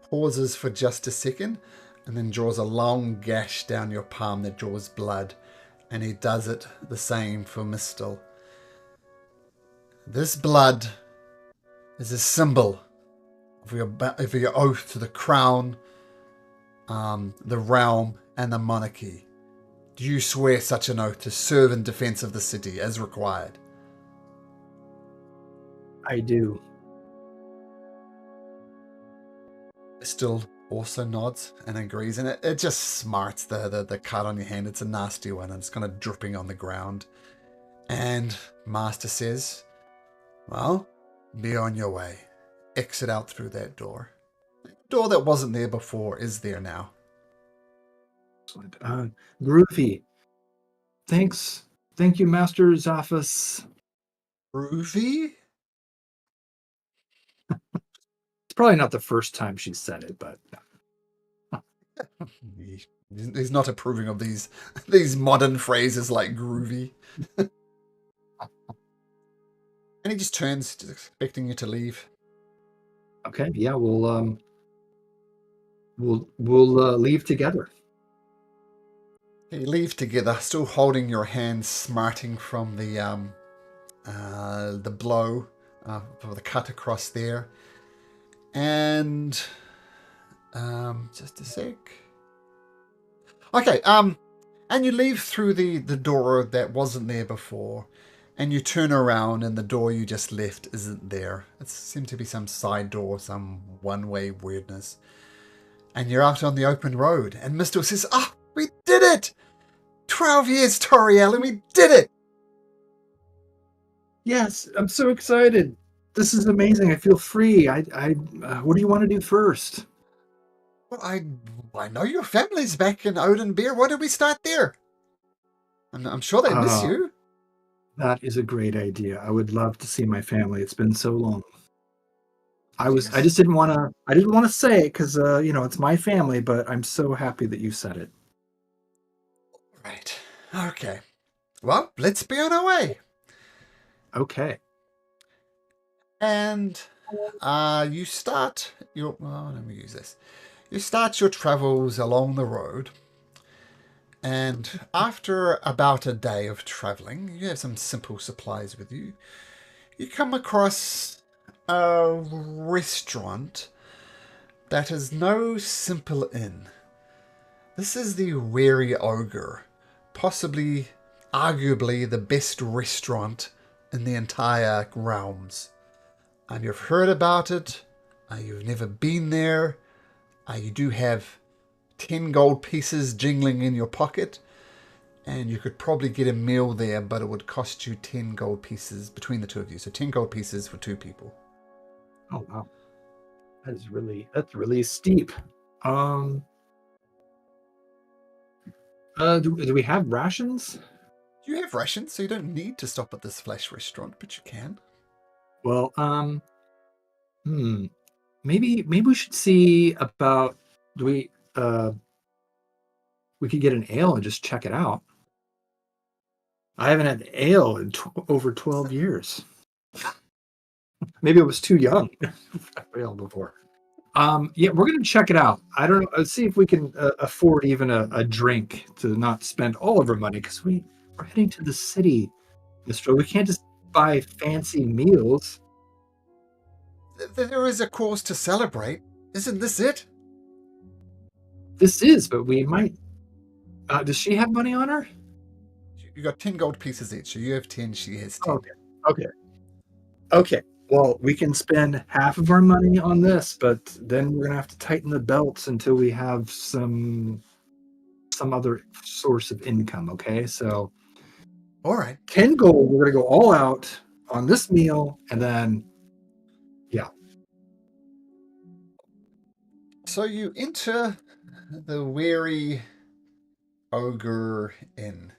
pauses for just a second, and then draws a long gash down your palm that draws blood. And he does it the same for Mistle. This blood is a symbol of your oath to the crown, the realm, and the monarchy. Do you swear such an oath to serve in defense of the city as required? I do. Still also nods and agrees, and it just smarts the cut on your hand. It's a nasty one, and it's kind of dripping on the ground. And Master says, well, be on your way. Exit out through that door. The door that wasn't there before is there now. Excellent. Groovy. Thanks. Thank you, Master Zaphis. Groovy? It's probably not the first time she said it, but He's not approving of these modern phrases like groovy. And he just turns, just expecting you to leave. okay. Yeah, we'll leave together. You leave together, still holding your hand, smarting from the blow, for the cut across there. And just a sec. Okay, and you leave through the door that wasn't there before, and you turn around, and the door you just left isn't there. It seemed to be some side door, some one-way weirdness. And you're out on the open road, and Mistel says, "Ah, we did it! 12 years, Toriel, and we did it!" Yes, I'm so excited. This is amazing. I feel free. What do you want to do first? Well, I know your family's back in Oathbreaker. Why don't we start there? I'm sure they miss you. That is a great idea. I would love to see my family. It's been so long. I Yes. just didn't want to say it because it's my family, but I'm so happy that you said it. Right. Okay. Well, let's be on our way. Okay. And you start your... Well, let me use this. You start your travels along the road. And after about a day of traveling, you have some simple supplies with you. You come across a restaurant that is no simple inn. This is the Weary Ogre, possibly, arguably, the best restaurant in the entire realms. And you've heard about it, you've never been there, you do have 10 gold pieces jingling in your pocket, and you could probably get a meal there, but it would cost you 10 gold pieces between the two of you. So 10 gold pieces for 2 people. Oh wow, that's really steep. Do we have rations? You have rations, so you don't need to stop at this flesh restaurant, but you can. Well, maybe we should see about we could get an ale and just check it out. I haven't had ale in over 12 years. Maybe it was too young for ale before. Yeah, we're gonna check it out. I don't know. Let's see if we can afford even a drink to not spend all of our money because we're heading to the city, Mister. We can't just buy fancy meals. There is a cause to celebrate. Isn't this it? This is, but we might. Does she have money on her? You got 10 gold pieces each, so you have 10, she has 10. Okay. Well, we can spend half of our money on this, but then we're gonna have to tighten the belts until we have some other source of income. Okay, so All right. 10 gold. We're gonna go all out on this meal, and then yeah. So you enter the Weary Ogre Inn.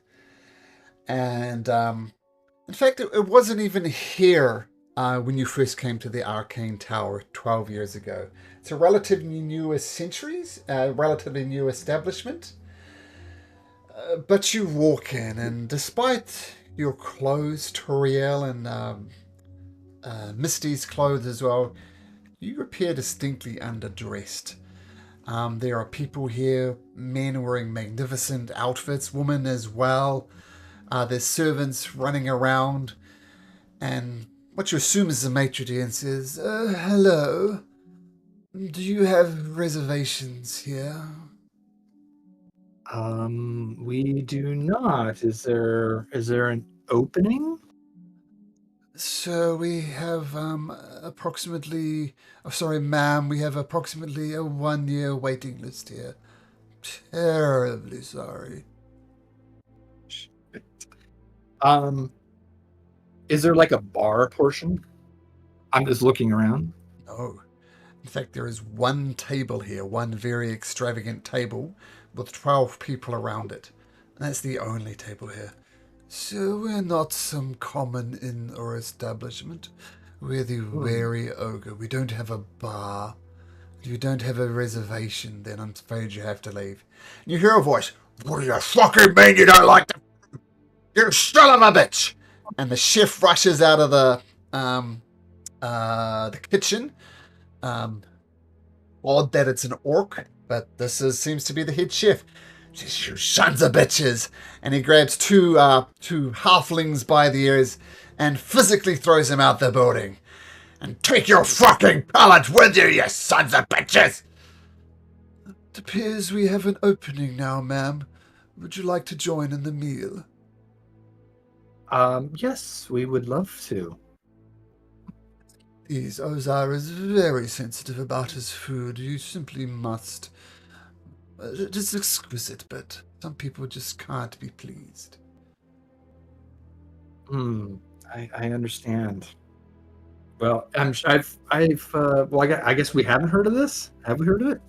And in fact, it wasn't even here when you first came to the Arcane Tower 12 years ago. It's a relatively new relatively new establishment. But you walk in, and despite your clothes, Toriel, and Misty's clothes as well, you appear distinctly underdressed. There are people here, men wearing magnificent outfits, women as well. There's servants running around, and what you assume is the maitre d' says, "Hello, Do you have reservations here? We do not. Is there an opening? So we have approximately. Oh, sorry, ma'am. We have approximately a 1-year waiting list here. Terribly sorry. Um, is there like a bar portion? I'm just looking around. No. In fact, there is one table here, one very extravagant table with 12 people around it. And that's the only table here. So we're not some common inn or establishment. We're the Wary Ogre. We don't have a bar. If you don't have a reservation, then I'm afraid you have to leave. And you hear a voice. What do you fucking mean you don't like the... You son of a bitch! And the chef rushes out of the kitchen. Odd that it's an orc, but seems to be the head chef. Says, you sons of bitches! And he grabs two halflings by the ears and physically throws them out the building. And take your fucking pallet with you, you sons of bitches! It appears we have an opening now, ma'am. Would you like to join in the meal? Yes, we would love to. Please, Ozar is very sensitive about his food. You simply must. It's exquisite, but some people just can't be pleased. I understand. Well, I guess we haven't heard of this. Have we heard of it?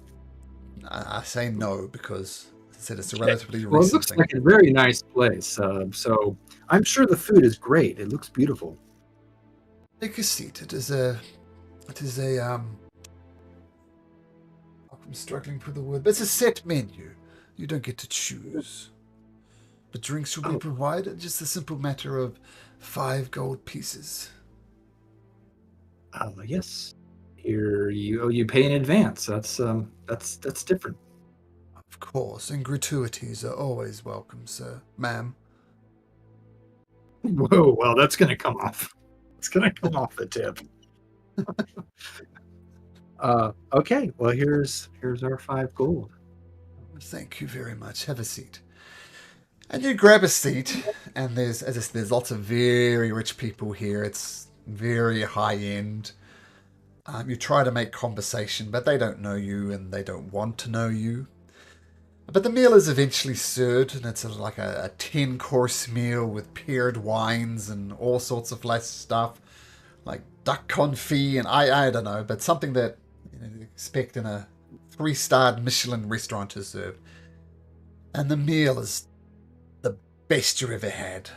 I say no because I said it's a relatively Well, it recent looks thing. like a very nice place. So I'm sure the food is great. It looks beautiful. Take a seat. It is I'm struggling for the word, but it's a set menu. You don't get to choose. But drinks will be provided. Just a simple matter of 5 gold pieces. Yes. Here you pay in advance. That's different. Of course, and gratuities are always welcome, sir. Ma'am. Whoa, well, that's gonna come off. It's gonna come off the tip. Okay. Well, here's our 5 gold. Thank you very much. Have a seat. And you grab a seat, and there's lots of very rich people here. It's very high end. You try to make conversation, but they don't know you, and they don't want to know you. But the meal is eventually served, and it's like a 10-course meal with paired wines and all sorts of less stuff, like duck confit, and I don't know, but something that you expect in a 3-starred Michelin restaurant is served. And the meal is the best you ever had.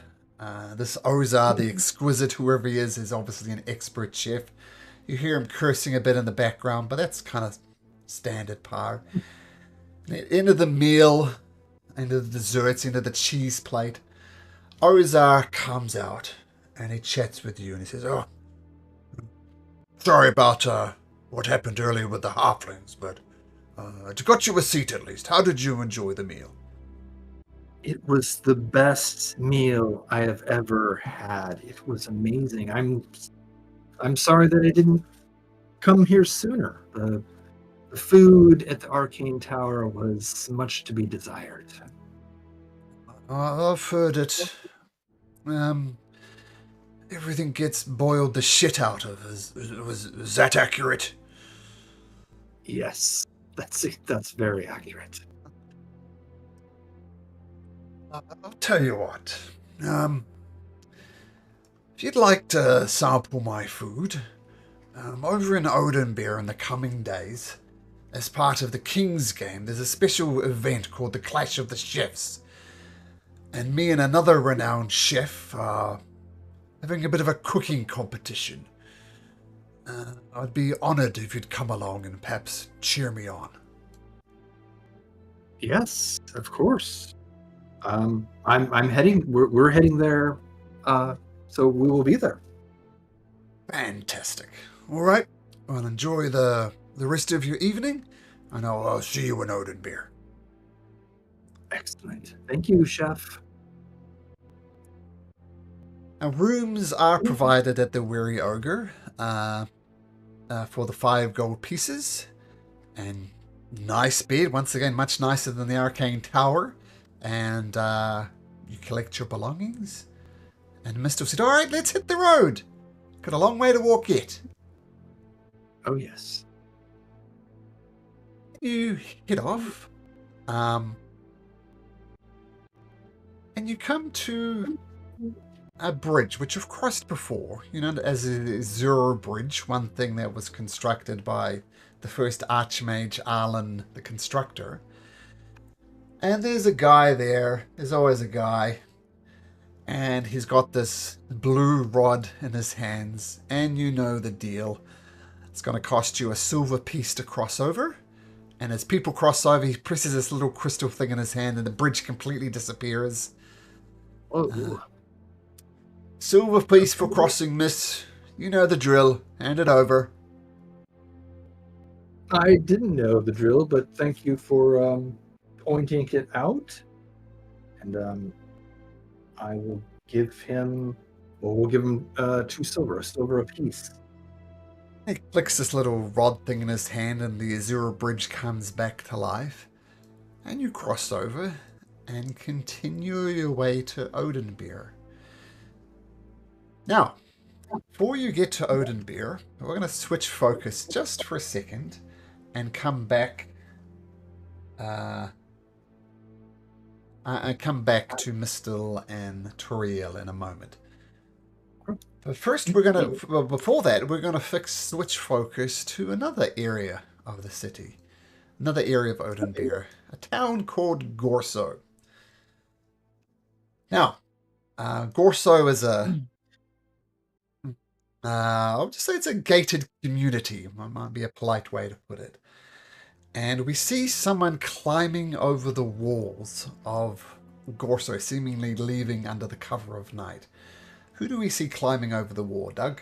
This Ozar, the exquisite, whoever he is obviously an expert chef. You hear him cursing a bit in the background, but that's kind of standard par. At the end of the meal, end of the desserts, end of the cheese plate, Ozar comes out and he chats with you and he says, "Oh, sorry about what happened earlier with the halflings, but I got you a seat at least. How did you enjoy the meal?" It was the best meal I have ever had. It was amazing. I'm sorry that I didn't come here sooner. The food at the Arcane Tower was much to be desired. I've heard it. Everything gets boiled the shit out of. Was that accurate? Yes, that's very accurate. I'll tell you what. If you'd like to sample my food, over in Oathbreaker in the coming days, as part of the King's Game, there's a special event called the Clash of the Chefs. And me and another renowned chef are having a bit of a cooking competition. I'd be honored if you'd come along and perhaps cheer me on. Yes, of course. I'm heading. We're heading there. So we will be there. Fantastic. All right. Well, enjoy the rest of your evening, and I'll see you in Oathbreaker. Excellent. Thank you, Chef. Now, rooms are provided at the Weary Ogre for the 5 gold pieces. And nice bed, once again, much nicer than the Arcane Tower. And you collect your belongings. And Mistel said, all right, let's hit the road. Got a long way to walk yet. Oh, yes. You hit off. And you come to a bridge, which you've crossed before. You know, as a Zero Bridge, one thing that was constructed by the first Archmage, Arlen, the Constructor. And there's a guy there. There's always a guy. And he's got this blue rod in his hands. And you know the deal. It's going to cost you a silver piece to cross over. And as people cross over, he presses this little crystal thing in his hand and the bridge completely disappears. Oh, Silver piece for crossing, miss. You know the drill. Hand it over. I didn't know the drill, but thank you for pointing it out. And I will give him, we'll give him 2 silver, a silver apiece. He flicks this little rod thing in his hand and the Azura Bridge comes back to life. And you cross over and continue your way to Odenbeer. Now, before you get to Odenbeer, we're going to switch focus just for a second and come back to Mistel and Toriel in a moment. But first, before that, we're going to switch focus to another area of the city. Another area of Odenbeer. A town called Gorso. Now, Gorso is I'll just say it's a gated community. That might be a polite way to put it. And we see someone climbing over the walls of Gorso, seemingly leaving under the cover of night. Who do we see climbing over the wall, Doug?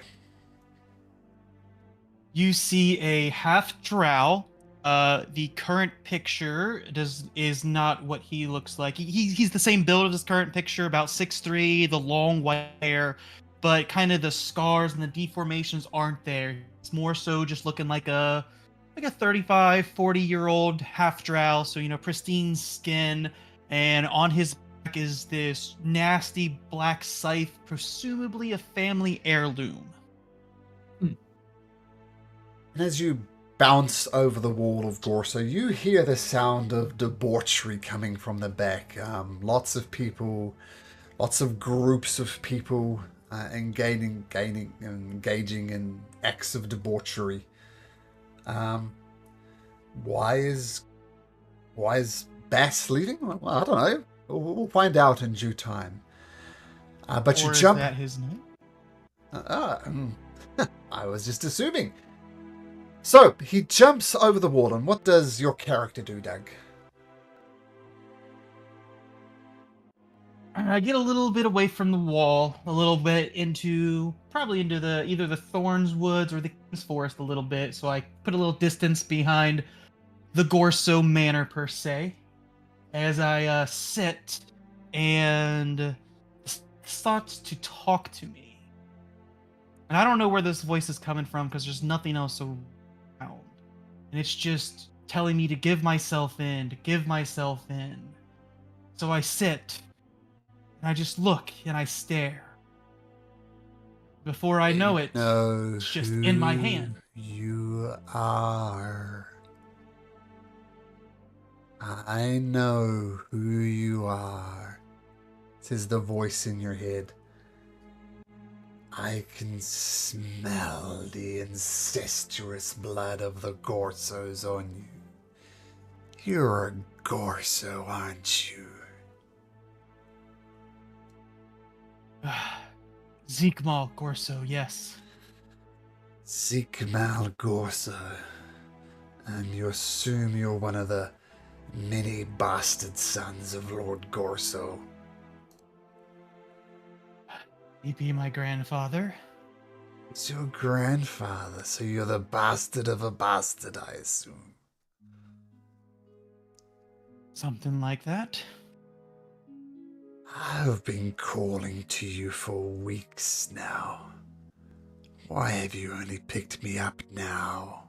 You see a half drow. The current picture is not what he looks like. He's the same build as this current picture, about 6'3", the long white hair, but kind of the scars and the deformations aren't there. It's more so just looking like a 35, 40-year-old half drow, so pristine skin, and on his back is this nasty black scythe, presumably a family heirloom. And as you bounce over the wall of Gorso, you hear the sound of debauchery coming from the back. Lots of people, lots of groups of people engaging in acts of debauchery. Why is Bass leaving? Well, I don't know. We'll find out in due time. But or you jump. Is that his name? I was just assuming. So he jumps over the wall, and what does your character do, Doug? I get a little bit away from the wall, a little bit probably into either the Thorns Woods or the King's Forest a little bit, so I put a little distance behind the Gorso Manor per se, as I sit and starts to talk to me. And I don't know where this voice is coming from because there's nothing else around. And it's just telling me to give myself in, So I sit, and I just look, and I stare. Before I know it, it's just in my hand. You are. I know who you are, says the voice in your head. I can smell the incestuous blood of the Gorsos on you. You're a Gorso, aren't you? Zeekmal Gorso, yes. Zeekmal Gorso. And you assume you're one of the many bastard sons of Lord Gorso. He be my grandfather. It's your grandfather, so you're the bastard of a bastard, I assume. Something like that. I've been calling to you for weeks now. Why have you only picked me up now?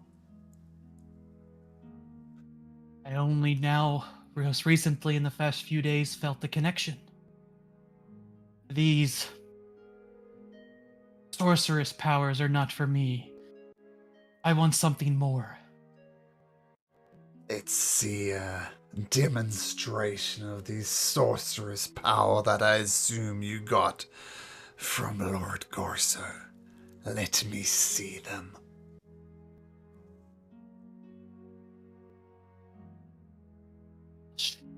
I only now, most recently in the past few days, felt the connection. These sorceress powers are not for me. I want something more. It's the demonstration of the sorceress power that I assume you got from Lord Gorso. Let me see them.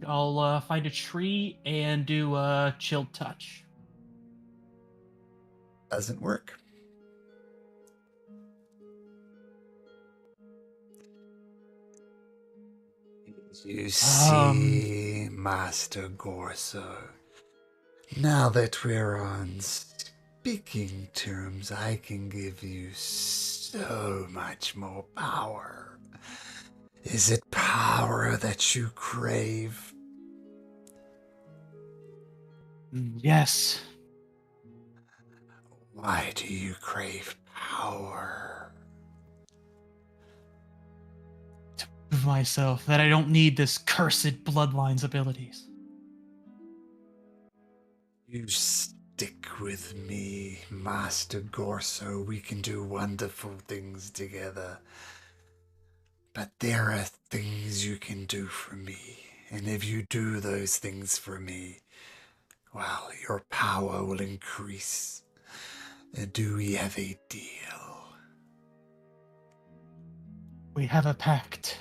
I'll find a tree and do a chilled touch. Doesn't work. You see, Master Gorso, now that we're on speaking terms, I can give you so much more power. Is it power that you crave? Yes. Why do you crave power? To prove myself that I don't need this cursed bloodline's abilities. You stick with me, Master Gorso. We can do wonderful things together. But there are things you can do for me. And if you do those things for me, well, your power will increase. Do we have a deal? We have a pact.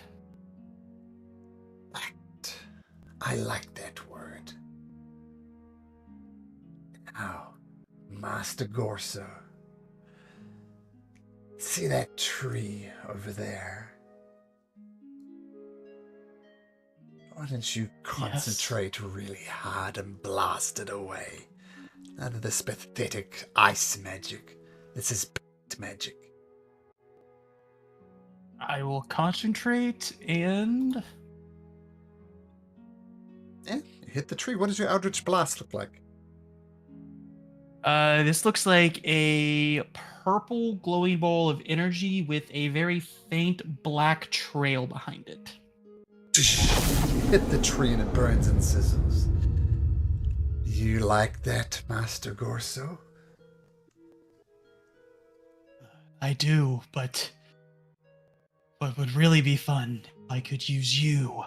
Pact. I like that word. Now, Master Gorso, see that tree over there? Why don't you concentrate really hard and blast it away? None of this pathetic ice magic. This is magic. I will concentrate and... Yeah, you hit the tree. What does your Eldritch Blast look like? This looks like a purple glowing ball of energy with a very faint black trail behind it. Hit the tree and it burns and sizzles. You like that, Master Gorso? I do, but what would really be fun if I could use you.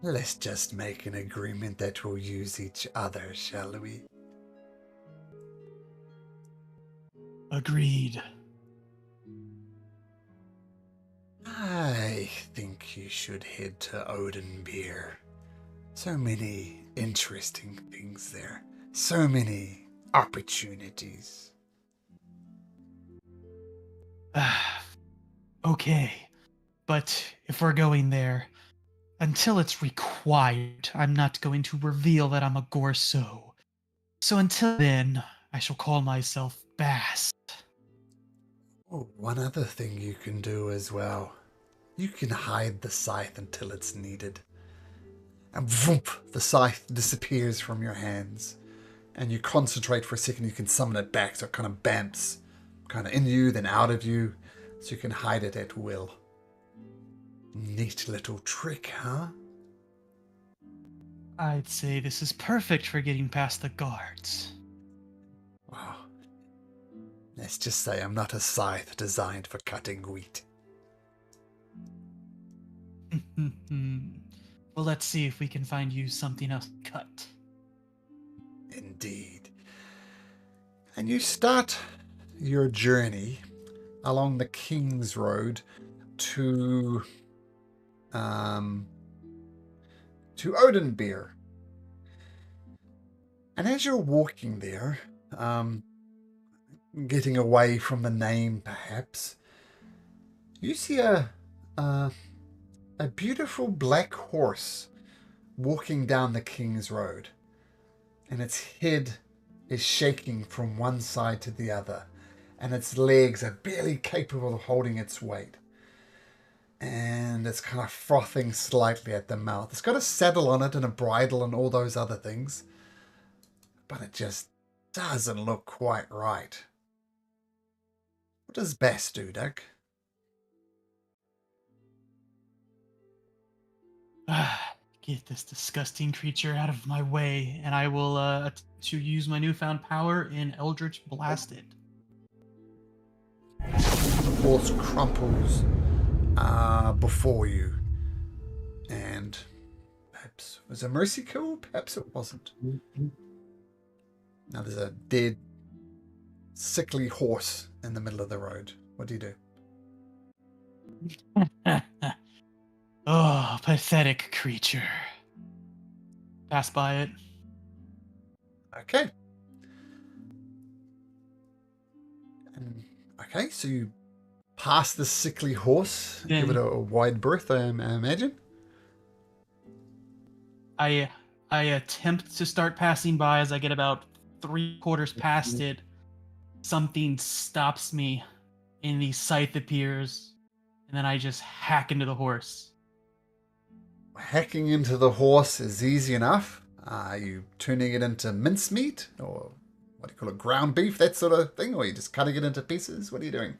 Let's just make an agreement that we'll use each other, shall we? Agreed. I think you should head to Oathbreaker. So many interesting things there. So many opportunities. Okay, but if we're going there, until it's required, I'm not going to reveal that I'm a Gorso. So until then, I shall call myself Bast. Oh, one other thing you can do as well. You can hide the scythe until it's needed. And voomp, the scythe disappears from your hands. And you concentrate for a second, you can summon it back, so it kind of bamps. Kind of in you, then out of you. So you can hide it at will. Neat little trick, huh? I'd say this is perfect for getting past the guards. Wow. Let's just say I'm not a scythe designed for cutting wheat. Well, let's see if we can find you something else to cut. Indeed. And you start your journey along the King's Road to Oathbreaker. And as you're walking there, getting away from the name perhaps, you see a beautiful black horse walking down the King's Road. And its head is shaking from one side to the other. And its legs are barely capable of holding its weight. And it's kind of frothing slightly at the mouth. It's got a saddle on it and a bridle and all those other things. But it just doesn't look quite right. What does Bast do, Doug? Get this disgusting creature out of my way, and I will to use my newfound power in Eldritch Blast it. The horse crumples before you, and perhaps it was a mercy kill, perhaps it wasn't. Now there's a dead, sickly horse in the middle of the road. What do you do? Oh, pathetic creature. Pass by it. Okay. Okay, so you pass the sickly horse, give it a wide berth, I imagine. I attempt to start passing by. As I get about 3/4 past it, something stops me, and the scythe appears, and then I just hack into the horse. Hacking into the horse is easy enough. Are you turning it into mincemeat, or what do you call it, ground beef, that sort of thing? Or are you just cutting it into pieces? What are you doing?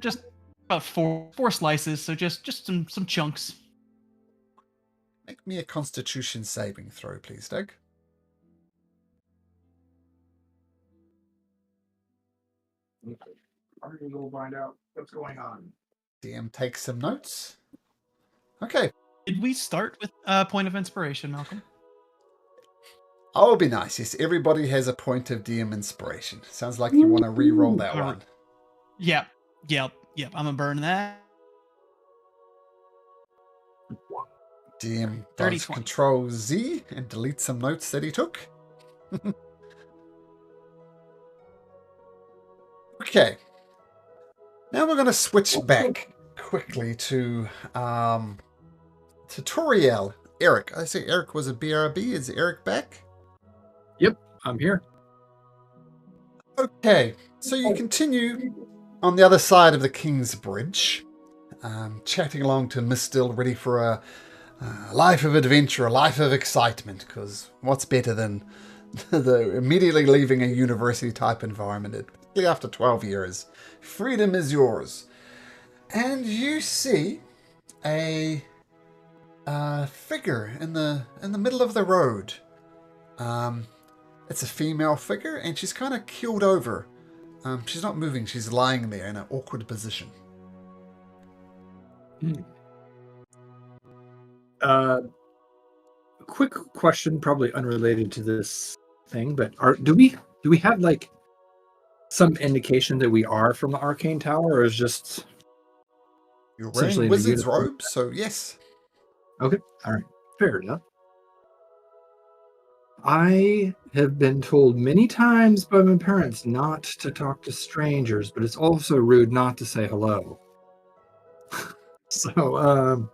Just about four slices, so just some chunks. Make me a Constitution saving throw, please, Doug. I'm gonna go find out what's going on. DM takes some notes. Okay. Did we start with point of inspiration, Malcolm? Oh, be nice. Yes, everybody has a point of DM inspiration. Sounds like you want to re-roll that one. Yep. I'm gonna burn that. DM 30, does 20. Control Z and delete some notes that he took. Okay. Now we're going to switch back quickly to Toriel. Eric. I say Eric was a BRB. Is Eric back? Yep, I'm here. Okay. So you continue on the other side of the King's Bridge, chatting along to Miss Dill, ready for a life of adventure, a life of excitement, because what's better than immediately leaving a university-type environment, particularly after 12 years. Freedom is yours. And you see a figure in the middle of the road. It's a female figure, and she's kind of keeled over. She's not moving. She's lying there in an awkward position. Quick question, probably unrelated to this thing, but do we have like some indication that we are from the Arcane Tower, or is just You're essentially wearing in the wizard's uniform? robes, so yes. Okay, all right, fair enough. I have been told many times by my parents not to talk to strangers, but it's also rude not to say hello. So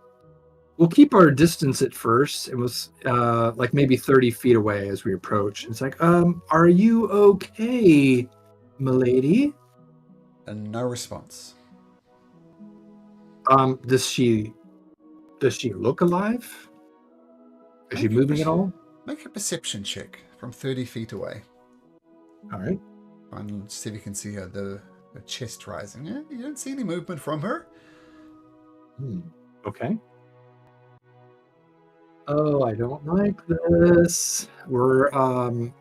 we'll keep our distance at first. It was like maybe 30 feet away as we approach. It's like, are you okay, milady? And no response. Does she look alive? Is she moving at all? Make a perception check from 30 feet away. All right. And see if you can see her, the chest rising. Yeah, you don't see any movement from her. Okay. Oh, I don't like this. We're and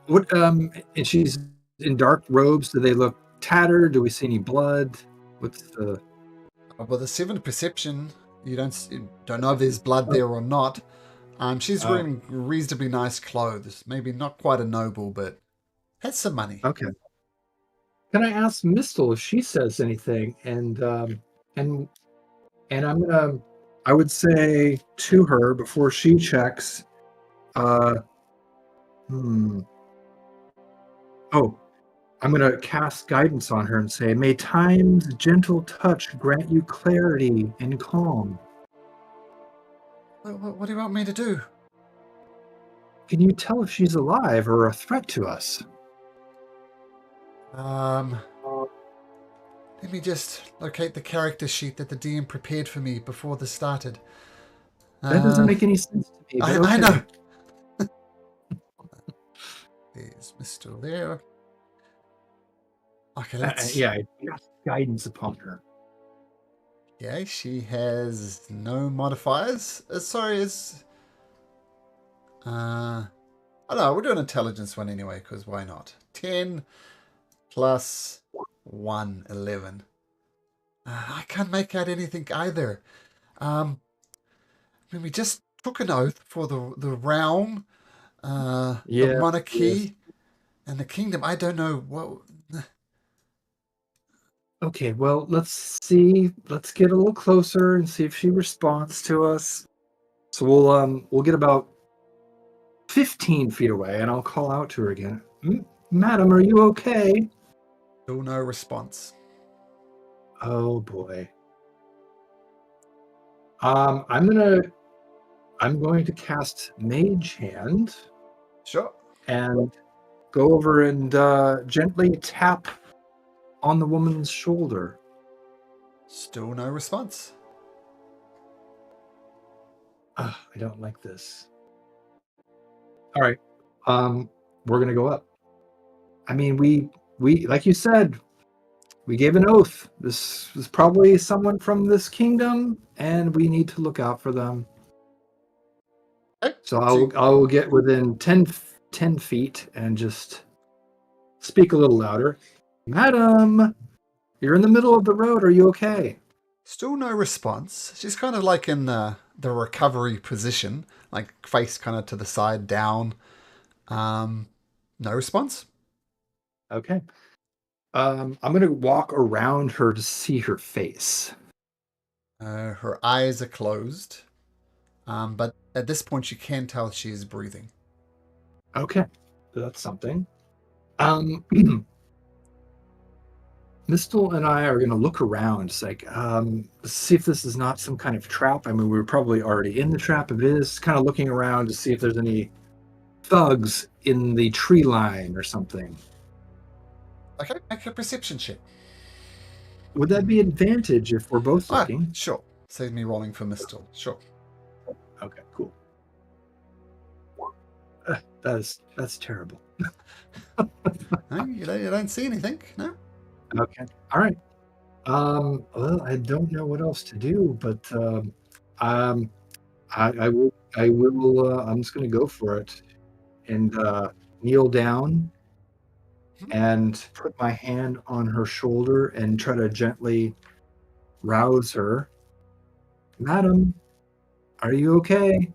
she's in dark robes. Do they look tattered? Do we see any blood? What's the Well, the 7 perception, you don't know if there's blood there or not. She's wearing reasonably nice clothes. Maybe not quite a noble, but has some money. Okay. Can I ask Mistel if she says anything? And I would say to her before she checks, Oh, I'm going to cast guidance on her and say, may time's gentle touch grant you clarity and calm. What do you want me to do? Can you tell if she's alive or a threat to us? Let me just locate the character sheet that the DM prepared for me before this started. That doesn't make any sense to me. I know. There's Mr. there. Okay, let's... Yeah, I cast guidance upon her. Yeah, she has no modifiers. Sorry, is I don't know, we'll do an intelligence one anyway, because why not? 10 plus 1, 11. I can't make out anything either. I mean, we just took an oath for the realm, the Yeah. monarchy, and the kingdom. I don't know what. Okay, well, let's see. Let's get a little closer and see if she responds to us. So we'll get about 15 feet away, and I'll call out to her again. Madam, are you okay? Still no response. Oh boy. I'm going to cast Mage Hand Sure. and go over and gently tap on the woman's shoulder. Still no response. I don't like this. All right. We're gonna go up. I mean, we like you said, we gave an oath. This is probably someone from this kingdom, and we need to look out for them. Okay. So I'll get within 10 feet and just speak a little louder. Madam, you're in the middle of the road. Are you okay? Still no response. She's kind of like in the recovery position, like face kind of to the side, down. No response. Okay. I'm gonna walk around her to see her face. Her eyes are closed, but at this point you can tell she is breathing. Okay, that's something. Mistel and I are going to look around. It's like, see if this is not some kind of trap. I mean, we were probably already in the trap. If it is, kind of looking around to see if there's any thugs in the tree line or something. Okay, make a perception check. Would that be advantage if we're both looking? Sure. Save me rolling for Mistel. Sure. Okay, cool. That's terrible. No, you don't see anything, no? Okay. All right. Well, I don't know what else to do, but I will I'm just gonna go for it and kneel down and put my hand on her shoulder and try to gently rouse her. Madam, are you okay?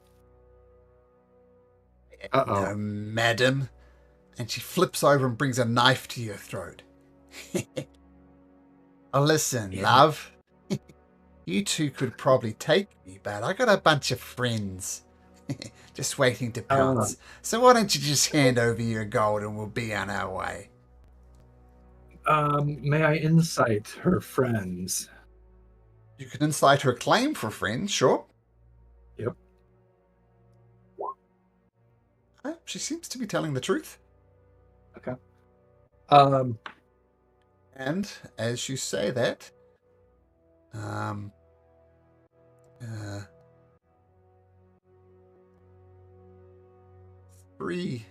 Uh-oh. No, madam. And she flips over and brings a knife to your throat. Oh, listen, Yeah. love. You two could probably take me, but I got a bunch of friends just waiting to pounce. So why don't you just hand over your gold and we'll be on our way? May I incite her friends? You can incite her claim for friends, sure. Yep. She seems to be telling the truth. Okay. And as you say that, 3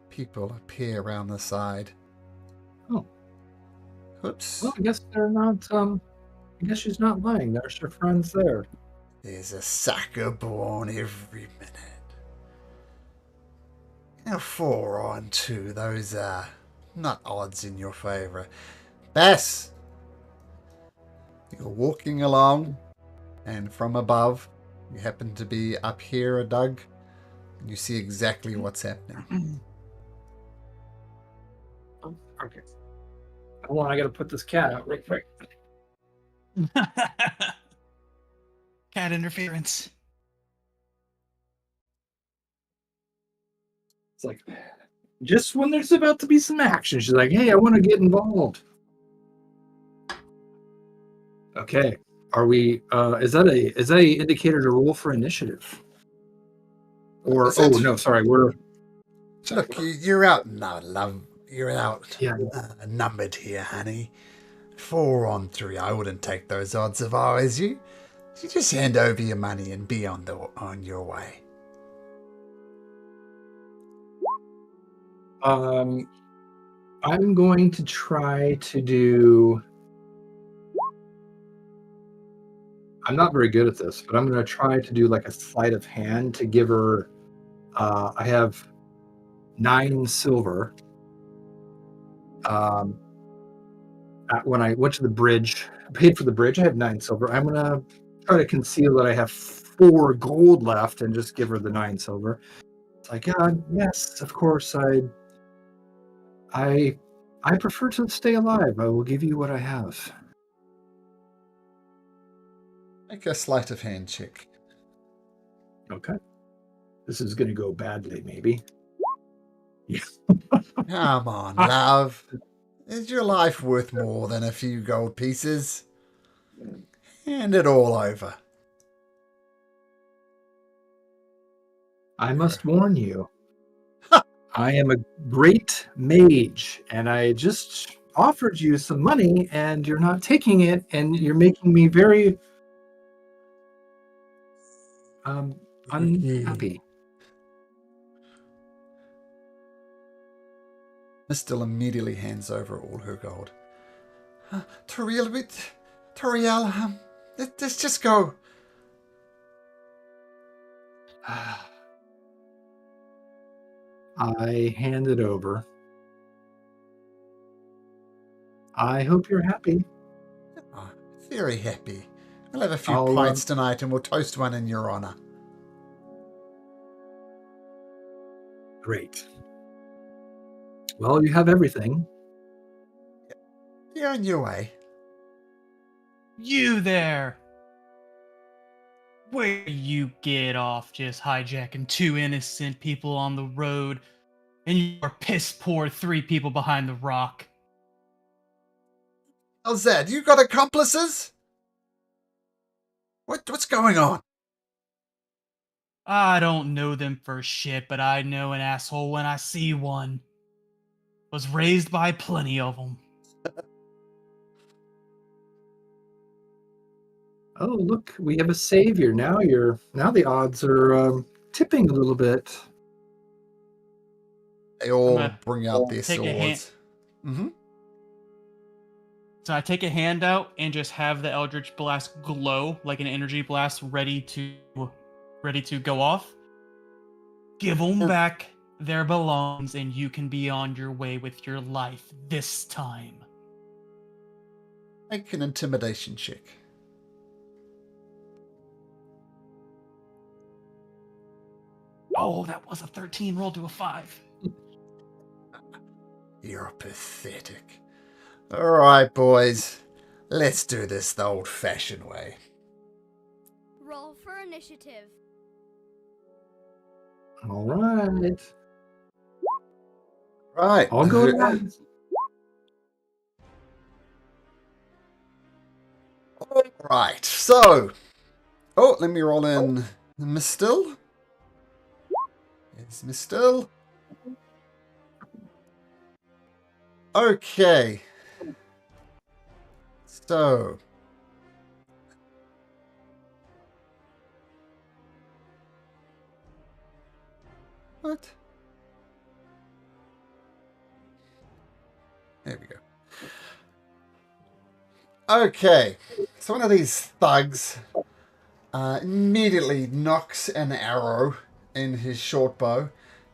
people appear around the side. Oh. Oops. Well, I guess they're not. I guess she's not lying. There's her friends there. There's a sucker born every minute. Now 4 on 2. Those are not odds in your favor. Bass, you're walking along, and from above, you happen to be up here, Doug, and you see exactly what's happening. Okay. Hold on, I gotta put this cat out real quick. Cat interference. It's like, just when there's about to be some action, she's like, hey, I want to get involved. Okay. Are we, is that a indicator to roll for initiative? Or, Is it? no, sorry, we're... Look, you're out now, love. You're out. Yeah. Numbered here, honey. 4 on 3. I wouldn't take those odds if I was you. You just hand over your money and be on your way. I'm going to try to do I'm not very good at this, but I'm going to try to do like a sleight of hand to give her. I have 9 silver. When I went to the bridge, paid for the bridge, I have 9 silver. I'm going to try to conceal that I have 4 gold left and just give her the 9 silver. It's like, yes, of course. I prefer to stay alive. I will give you what I have. Make a sleight of hand check. Okay. This is going to go badly, maybe. Yeah. Come on, love. Is your life worth more than a few gold pieces? Hand it all over. I must warn you. I am a great mage, and I just offered you some money, and you're not taking it, and you're making me very unhappy. Miss Dill immediately hands over all her gold. Toriel, let's just go. I hand it over. I hope you're happy. Oh, very happy. We'll have a few I'll, pints tonight and we'll toast one in your honor. Great. Well, you have everything. You're on your way. You there! Where you get off just hijacking 2 innocent people on the road, and you're piss poor 3 people behind the rock. How's that? You got accomplices? What's going on? I don't know them for shit, but I know an asshole when I see one. Was raised by plenty of them. Oh, look, we have a savior. Now the odds are tipping a little bit. They all gonna bring out their take a hand- swords. Mm-hmm. So I take a hand out and just have the Eldritch Blast glow like an energy blast ready to go off. Give them back their belongings and you can be on your way with your life this time. Make an intimidation check. Oh, that was a 13 roll to a 5. You're pathetic. All right, boys. Let's do this the old-fashioned way. Roll for initiative. All right. Right. I'll go last. All right. So, let me roll in Miss Still. Is Miss Still? Okay. So. What? There we go. Okay. So one of these thugs immediately knocks an arrow in his short bow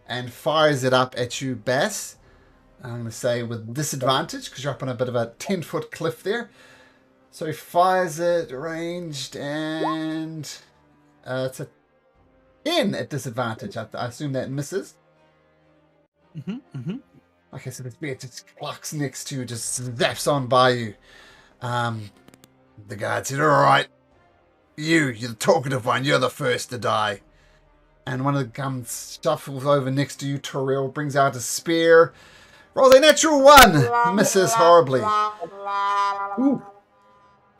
and fires it up at you, Bass. I'm going to say with disadvantage because you're up on a bit of a 10-foot cliff there. So he fires it ranged and it's a 10 at disadvantage. I assume that misses. Okay, so this bear just clucks next to you, just zaps on by you. The guard said, all right, you're the talkative one, you're the first to die. And one of the guns shuffles over next to you, Terrell, brings out a spear. Rolls a natural 1. Misses horribly. Ooh.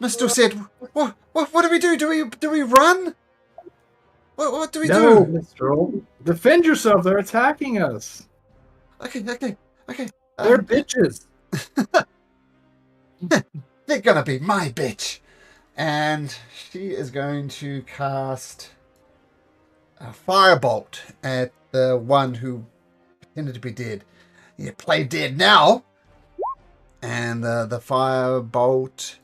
Mr. said, what do we do? Do we run? What do we No, do? Mr. Defend yourself. They're attacking us. Okay. They're bitches. They're gonna be my bitch. And she is going to cast a firebolt at the one who pretended to be dead. You play dead now. And the firebolt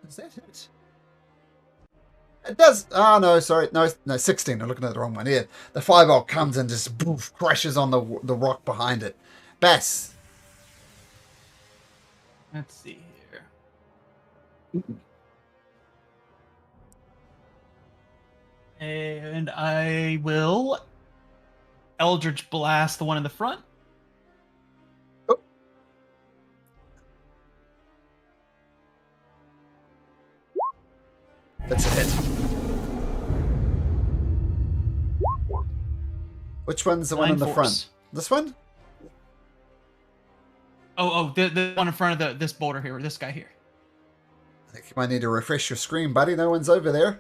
Is that it? It does. Oh, no, sorry. No, 16. I'm looking at the wrong one here. The fireball comes and just boof, crashes on the rock behind it. Bass. Let's see here. And I will Eldritch Blast the one in the front. That's a hit. Which one's the one in the front? This one? The one in front of this boulder here, this guy here. I think you might need to refresh your screen, buddy. No one's over there.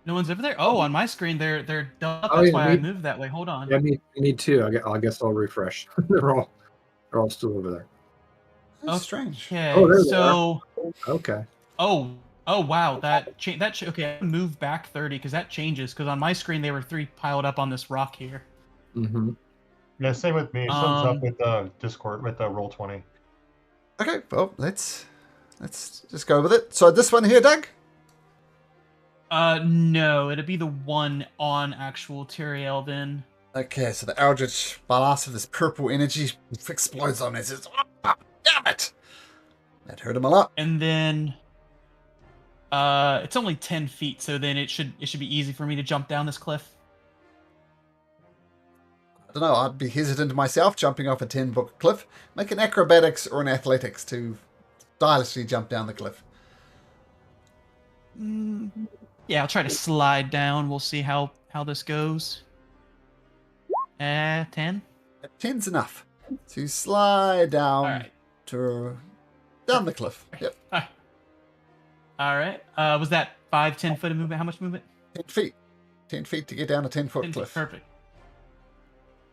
No one's over there? Oh, on my screen, they're done. Oh, That's yeah, why I moved that way. Hold on. Yeah, me too. I guess I'll refresh. they're all still over there. That's strange. Okay, Oh, there they so... Okay. Oh, wow. Okay, I moved back 30 because that changes. Because on my screen, they were 3 piled up on this rock here. Mm-hmm. Yeah, same with me. Something's up with Discord with Roll20. Okay, well, let's just go with it. So this one here, Doug? No, it'd be the one on actual Tyrael then. Okay, so the Eldritch blast of this purple energy explodes on it. It says, oh, damn it! That hurt him a lot. And then it's only 10 feet, so then it should be easy for me to jump down this cliff. I don't know, I'd be hesitant myself jumping off a 10-foot cliff. Make an acrobatics or an athletics to stylishly jump down the cliff. Yeah, I'll try to slide down. We'll see how this goes. 10? 10's enough. So you slide down Alright. down the cliff. Yep. Alright. Was that 5-10 foot of movement? How much movement? 10 feet. 10 feet to get down a 10-foot 10 feet, cliff. perfect.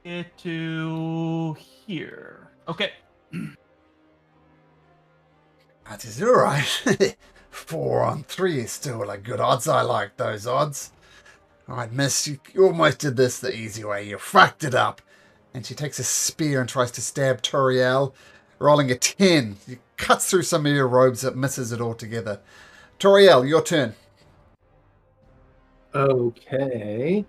Get to here. Okay. That is alright. 4 on 3 is still a good odds. I like those odds. Alright, miss, you almost did this the easy way. You fucked it up. And she takes a spear and tries to stab Toriel, rolling a 10. She cuts through some of your robes that misses it altogether. Toriel, your turn. Okay.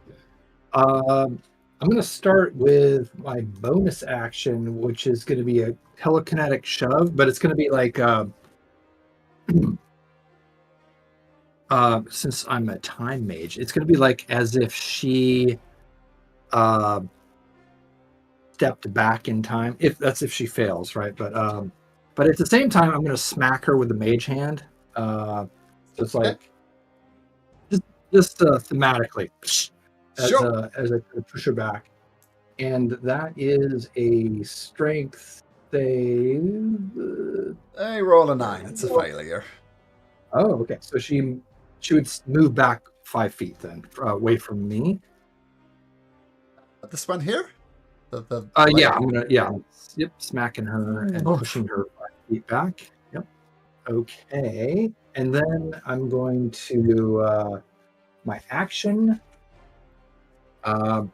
I'm going to start with my bonus action, which is going to be a telekinetic shove, but it's going to be like, since I'm a time mage, it's going to be like as if she stepped back in time. If she fails, right? But at the same time, I'm going to smack her with the mage hand. So it's like just thematically. Sure. As I push her back. And that is a strength save. Hey, roll a 9. It's a failure. Oh, okay. So she would move back 5 feet then, away from me. This one here? Yeah, I'm smacking her and pushing her 5 feet back. Yep. Okay. And then I'm going to my action. I'm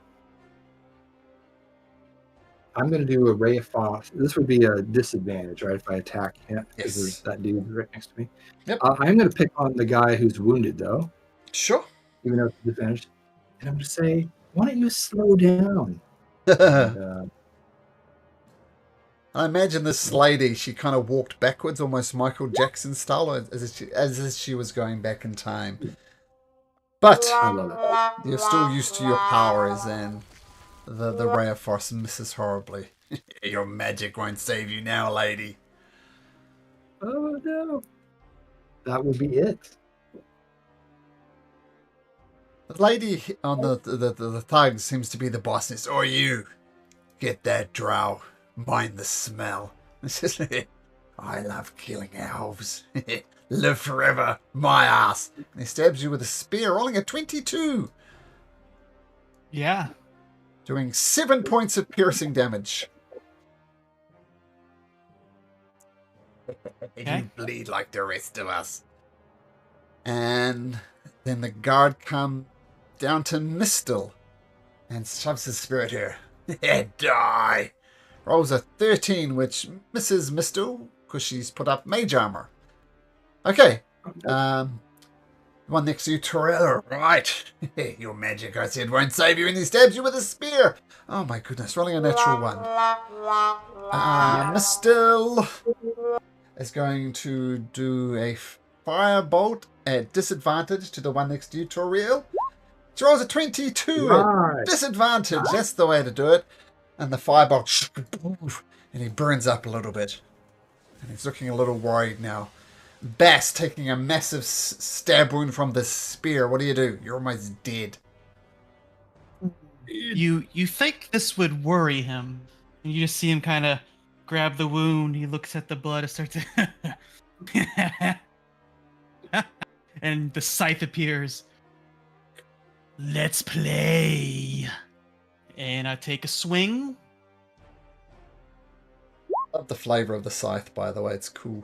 going to do a ray of frost. This would be a disadvantage, right? If I attack him, because there's that dude right next to me. Yep. I'm going to pick on the guy who's wounded, though. Sure. Even though it's disadvantage. And I'm going to say, why don't you slow down? I imagine this lady, she kind of walked backwards, almost Michael Jackson style, as if she was going back in time. But I love it. you're still used to your powers, and the ray of frost misses horribly. Your magic won't save you now, lady. Oh, no. That would be it. The lady on the thug seems to be the boss. It's, or you, get that drow, mind the smell. I love killing elves. Live forever, my ass. And he stabs you with a spear, rolling a 22. Yeah. Doing 7 points of piercing damage. Okay. You bleed like the rest of us. And then the guard comes down to Mistle and shoves his spirit here. Die! Rolls a 13, which misses Mistle because she's put up mage armor. Okay. One next to you, Torell. Right. Your magic, I said, won't save you, and he stabs you with a spear. Oh my goodness, rolling a natural one. Mr. is going to do a firebolt at disadvantage to the one next to you, Torell. She rolls a 22 Right. at disadvantage. That's the way to do it. And the firebolt, and he burns up a little bit. And he's looking a little worried now. Bass taking a massive stab wound from the spear. What do? You're almost dead. You think this would worry him, and you just see him kind of grab the wound. He looks at the blood and starts to and the scythe appears. Let's play. And I take a swing. Love the flavor of the scythe, by the way. It's cool.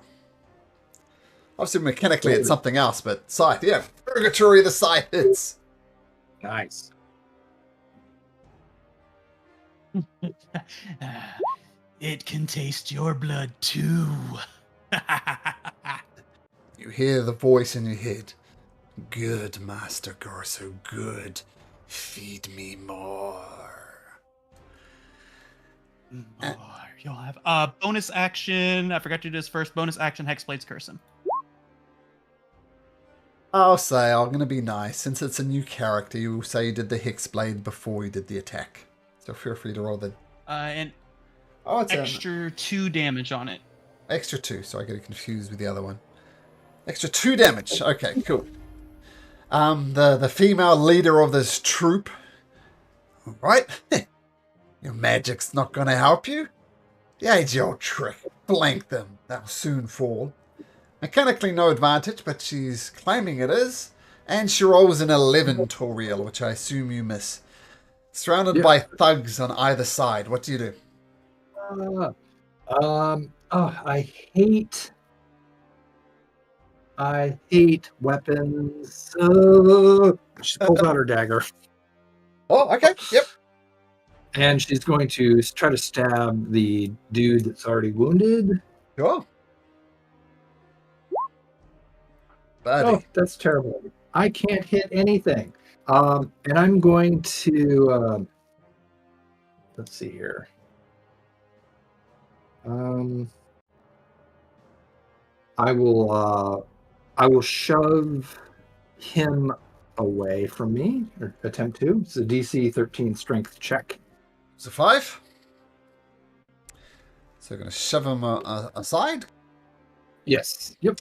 Obviously, mechanically, it's something else, but scythe, yeah. Purgatory, the scythe hits. Nice. It can taste your blood too. You hear the voice in your head. Good, Master Garso, good. Feed me more. You'll have a bonus action. I forgot to do this first. Bonus action, Hexblade's curse him. I'll say, I'm going to be nice. Since it's a new character, you will say you did the Hexblade before you did the attack. So feel free to roll the... And it's extra 2 damage on it. Extra 2, so I get confused with the other one. Extra 2 damage. Okay, cool. The female leader of this troop. Right? Your magic's not going to help you? The age-old trick. Blank them. They'll soon fall. Mechanically no advantage, but she's claiming it is. And she rolls an 11, Toriel, which I assume you miss. Surrounded by thugs on either side. What do you do? I hate weapons. She pulls out her dagger. Oh, okay. Yep. And she's going to try to stab the dude that's already wounded. Sure. Buddy. Oh, that's terrible. I can't hit anything. And I'm going to let's see here. I will shove him away from me, or attempt to. It's a DC 13 strength check. It's a 5. So we're going to shove him aside. Yes. Yep.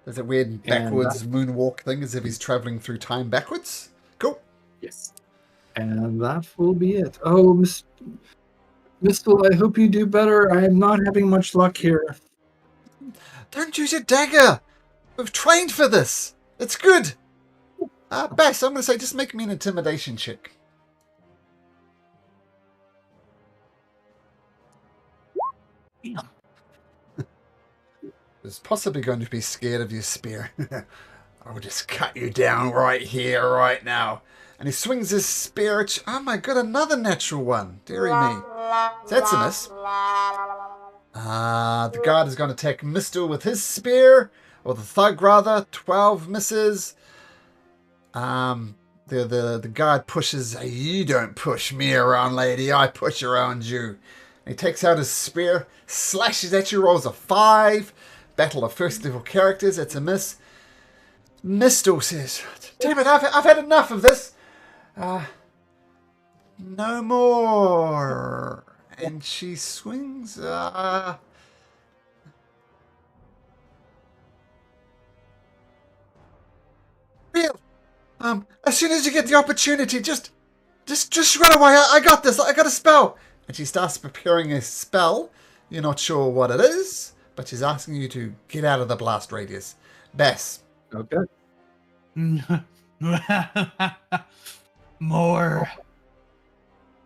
There's a weird backwards moonwalk thing, as if he's traveling through time backwards. Cool. Yes. And that will be it. Oh, Mistle, I hope you do better. I am not having much luck here. Don't use your dagger. We've trained for this. It's good. Bess, I'm going to say just make me an intimidation check. Is possibly going to be scared of your spear. I'll just cut you down right here, right now. And he swings his spear. Oh my god, another natural one. Dearie me. So that's a miss. The guard is going to attack Mistle with his spear. Or the thug, rather. 12 misses. The guard pushes. You don't push me around, lady. I push around you. And he takes out his spear. Slashes at you. Rolls a 5. Battle of first level characters. It's a miss. Mistle says, damn it, I've had enough of this. No more. And she swings. Real. As soon as you get the opportunity, just run away. I got this. I got a spell. And she starts preparing a spell. You're not sure what it is, but she's asking you to get out of the blast radius. Bess. Okay. More.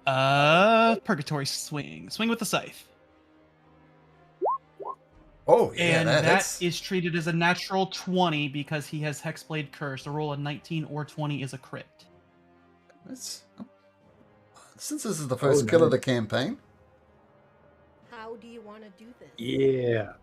Purgatory swing. Swing with the scythe. Oh, yeah. And that is treated as a natural 20 because he has Hexblade Curse. A roll of 19 or 20 is a crit. Since this is the first kill of the campaign. How do you want to do this? Yeah.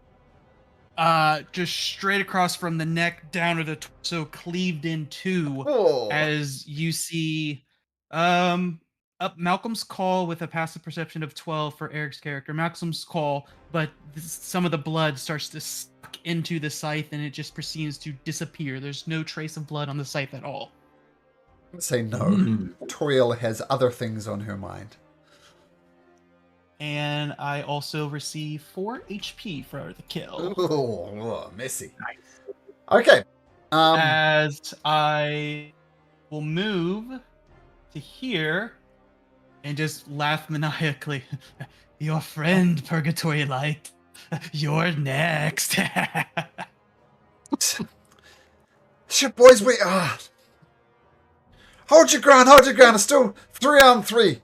just straight across from the neck down to the torso, cleaved in two, Oh. as you see up Malcolm's call with a passive perception of 12 for Eric's character. Malcolm's call, but some of the blood starts to suck into the scythe and it just proceeds to disappear. There's no trace of blood on the scythe at all. Say no. Toriel has other things on her mind. And I also receive 4 HP for the kill. Oh, messy. Nice. Okay. As I will move to here and just laugh maniacally. Your friend, Purgatory Light. You're next. Shit, boys, we hold your ground, hold your ground. It's still 3-on-3.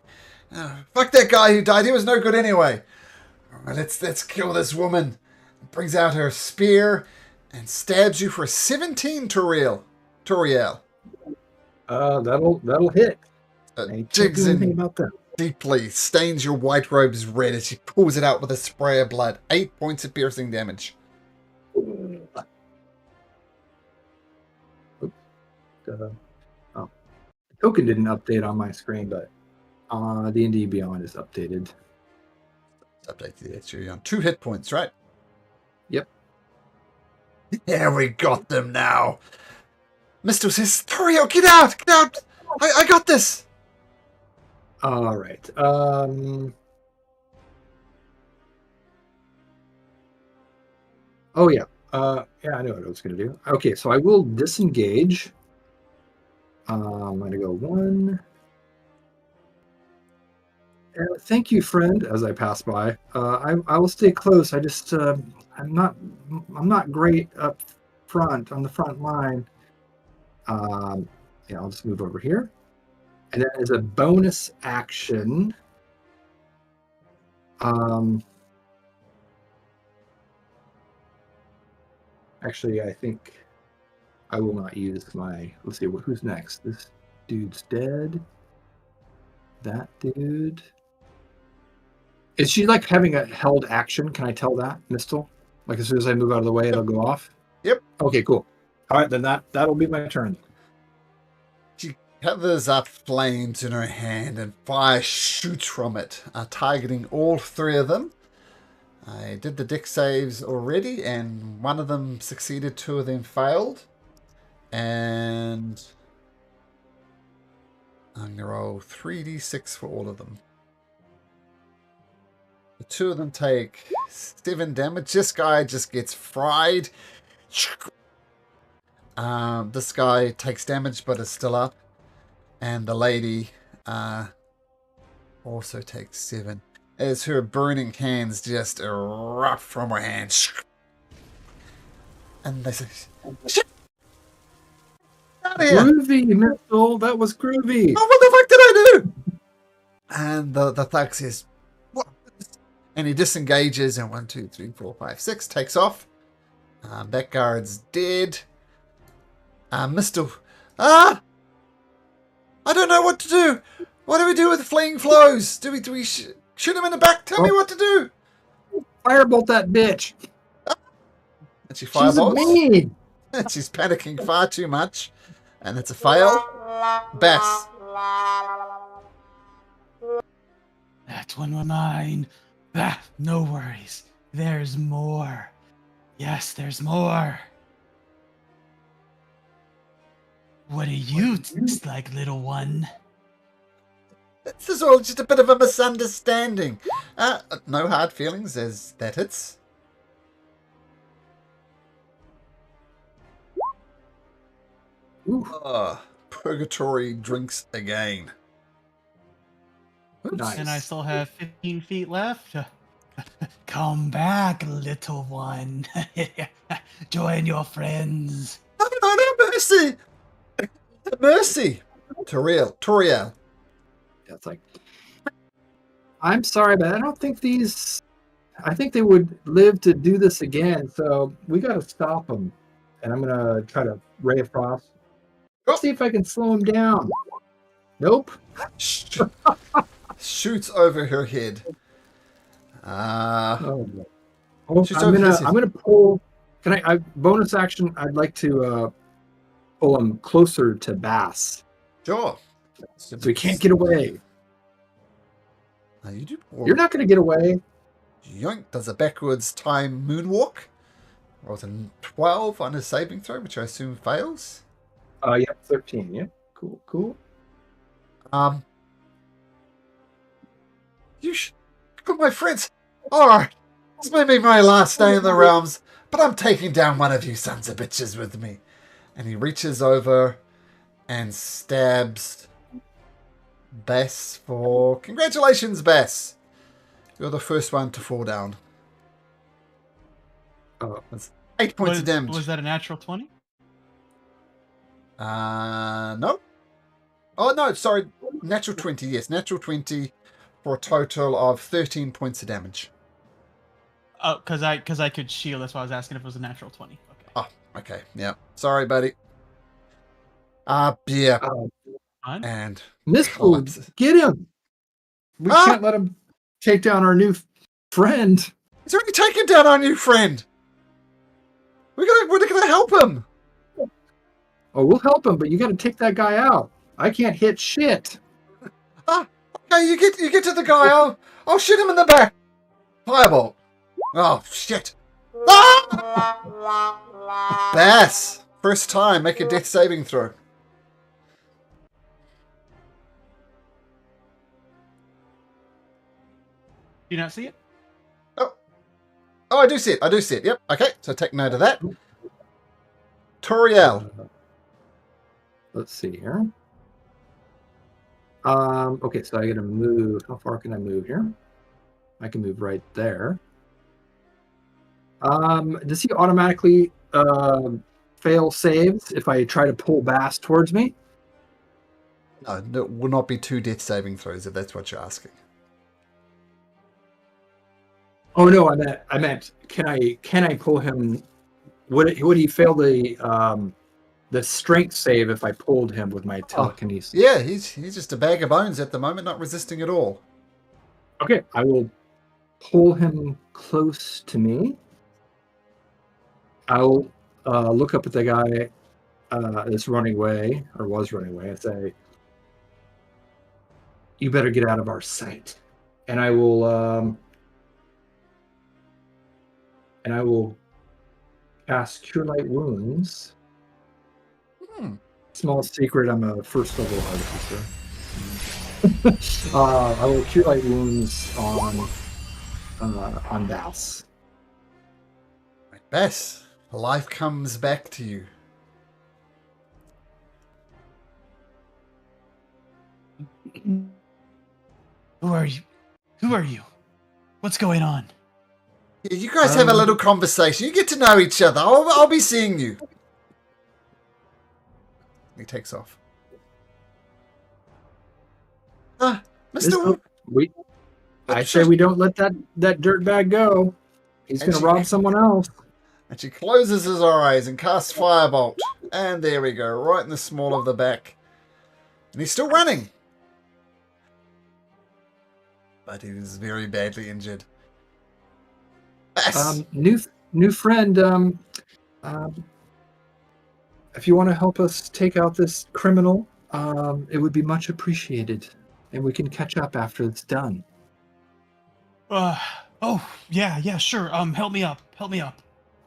Fuck that guy who died. He was no good anyway. All right, let's kill this woman. Brings out her spear and stabs you for 17 Toriel. That'll hit. Digs in about that. deeply, stains your white robes red as she pulls it out with a spray of blood. 8 points of piercing damage. The token didn't update on my screen, but D&D Beyond is updated. It's updated. It's you're on 2 hit points, right? Yep. Yeah, we got them now. Misto says, Toriel, get out! Get out! I got this! All right. Oh, yeah. Yeah, I know what I was going to do. Okay, so I will disengage. I'm going to go 1. Thank you, friend. As I pass by, I will stay close. I just I'm not great up front on the front line. Yeah, I'll just move over here, and then as a bonus action, actually, I think I will not use my. Let's see, who's next? This dude's dead. That dude. Is she like having a held action? Can I tell that, Mistle? Like as soon as I move out of the way, it'll go off? Yep. Okay, cool. All right, then that'll be my turn. She covers up flames in her hand and fire shoots from it, targeting all 3 of them. I did the dex saves already, and 1 of them succeeded, 2 of them failed. And I'm going to roll 3d6 for all of them. The 2 of them take 7 damage. This guy just gets fried. This guy takes damage but is still up. And the lady also takes 7. As her burning hands just erupt from her hands. And they say, "Shit! Out of here!" Groovy, Mistle. That was groovy. Oh, what the fuck did I do? And the thug says, "What?" And he disengages and 1, 2, 3, 4, 5, 6 takes off. That guard's dead. Mr. I don't know what to do. What do we do with fleeing flows? Do we shoot him in the back? Tell me what to do. Firebolt that bitch. And she She's firebolts. mean. And she's panicking far too much. And it's a fail. Bass. That one was mine. No worries. There's more. Yes, there's more. What do you taste like, little one? This is all just a bit of a misunderstanding. No hard feelings as that hits. Purgatory drinks again. Oops. Nice. And I still have 15 feet left. Come back, little one. Join your friends. No, mercy! Mercy! Toriel. It's like, I'm sorry, but I don't think these. I think they would live to do this again. So we got to stop them. And I'm gonna try to ray of frost. See if I can slow him down. Nope. Shoots over her head. I'm Shoots over his head. gonna pull Can I bonus action? I'd like to pull him closer to Bass, Sure. so he can't get away. Now you do. You're not going to get away. Yoink does a backwards time moonwalk. Rolls a 12 on his saving throw, which I assume fails. Yep, 13. Yeah, cool. You got my friends. Alright. This may be my last day in the realms, but I'm taking down one of you sons of bitches with me. And he reaches over and stabs Bess for... Congratulations, Bess! You're the first one to fall down. Oh, That's 8 points of damage. Was that a natural 20? No. Oh, no, sorry. Natural 20, yes. Natural 20 for a total of 13 points of damage. Oh, because I could shield. That's why I was asking if it was a natural 20. Okay. Oh, okay. Yeah. Sorry, buddy. Yeah. Fine. And Missile, collapses. get him. We can't let him take down our new friend. He's already taken down our new friend. We're gonna help him. Oh, we'll help him, but you got to take that guy out. I can't hit shit. Okay, you get to the guy. I'll shoot him in the back. Firebolt. Oh shit. Ah! Bass. First time, make a death saving throw. Do you not see it? Oh, I do see it. Yep. Okay, so take note of that. Toriel. Let's see here. Okay, so I gotta move. How far can I move here? I can move right there. Does he automatically fail saves if I try to pull Bass towards me? No, it will not be 2 death saving throws if that's what you're asking. Oh no, I meant can I pull him? Would he fail the strength save if I pulled him with my telekinesis? Yeah, he's just a bag of bones at the moment, not resisting at all. Okay, I will pull him close to me. I'll look up at the guy that's running away, or was running away, and say, "You better get out of our sight." And I will cast Cure Light Wounds. Small secret, I'm a first level artificer. I will Cure Light Wounds on Bass. Bess, life comes back to you. Who are you? Who are you? What's going on? Yeah, you guys have a little conversation. You get to know each other. I'll be seeing you. He takes off. Mr. I say we don't let that dirtbag go. He's going to rob someone else. And she closes his eyes and casts Firebolt. And there we go, right in the small of the back. And he's still running. But he was very badly injured. Yes. New friend, if you want to help us take out this criminal, it would be much appreciated. And we can catch up after it's done. Oh, yeah, sure. Help me up.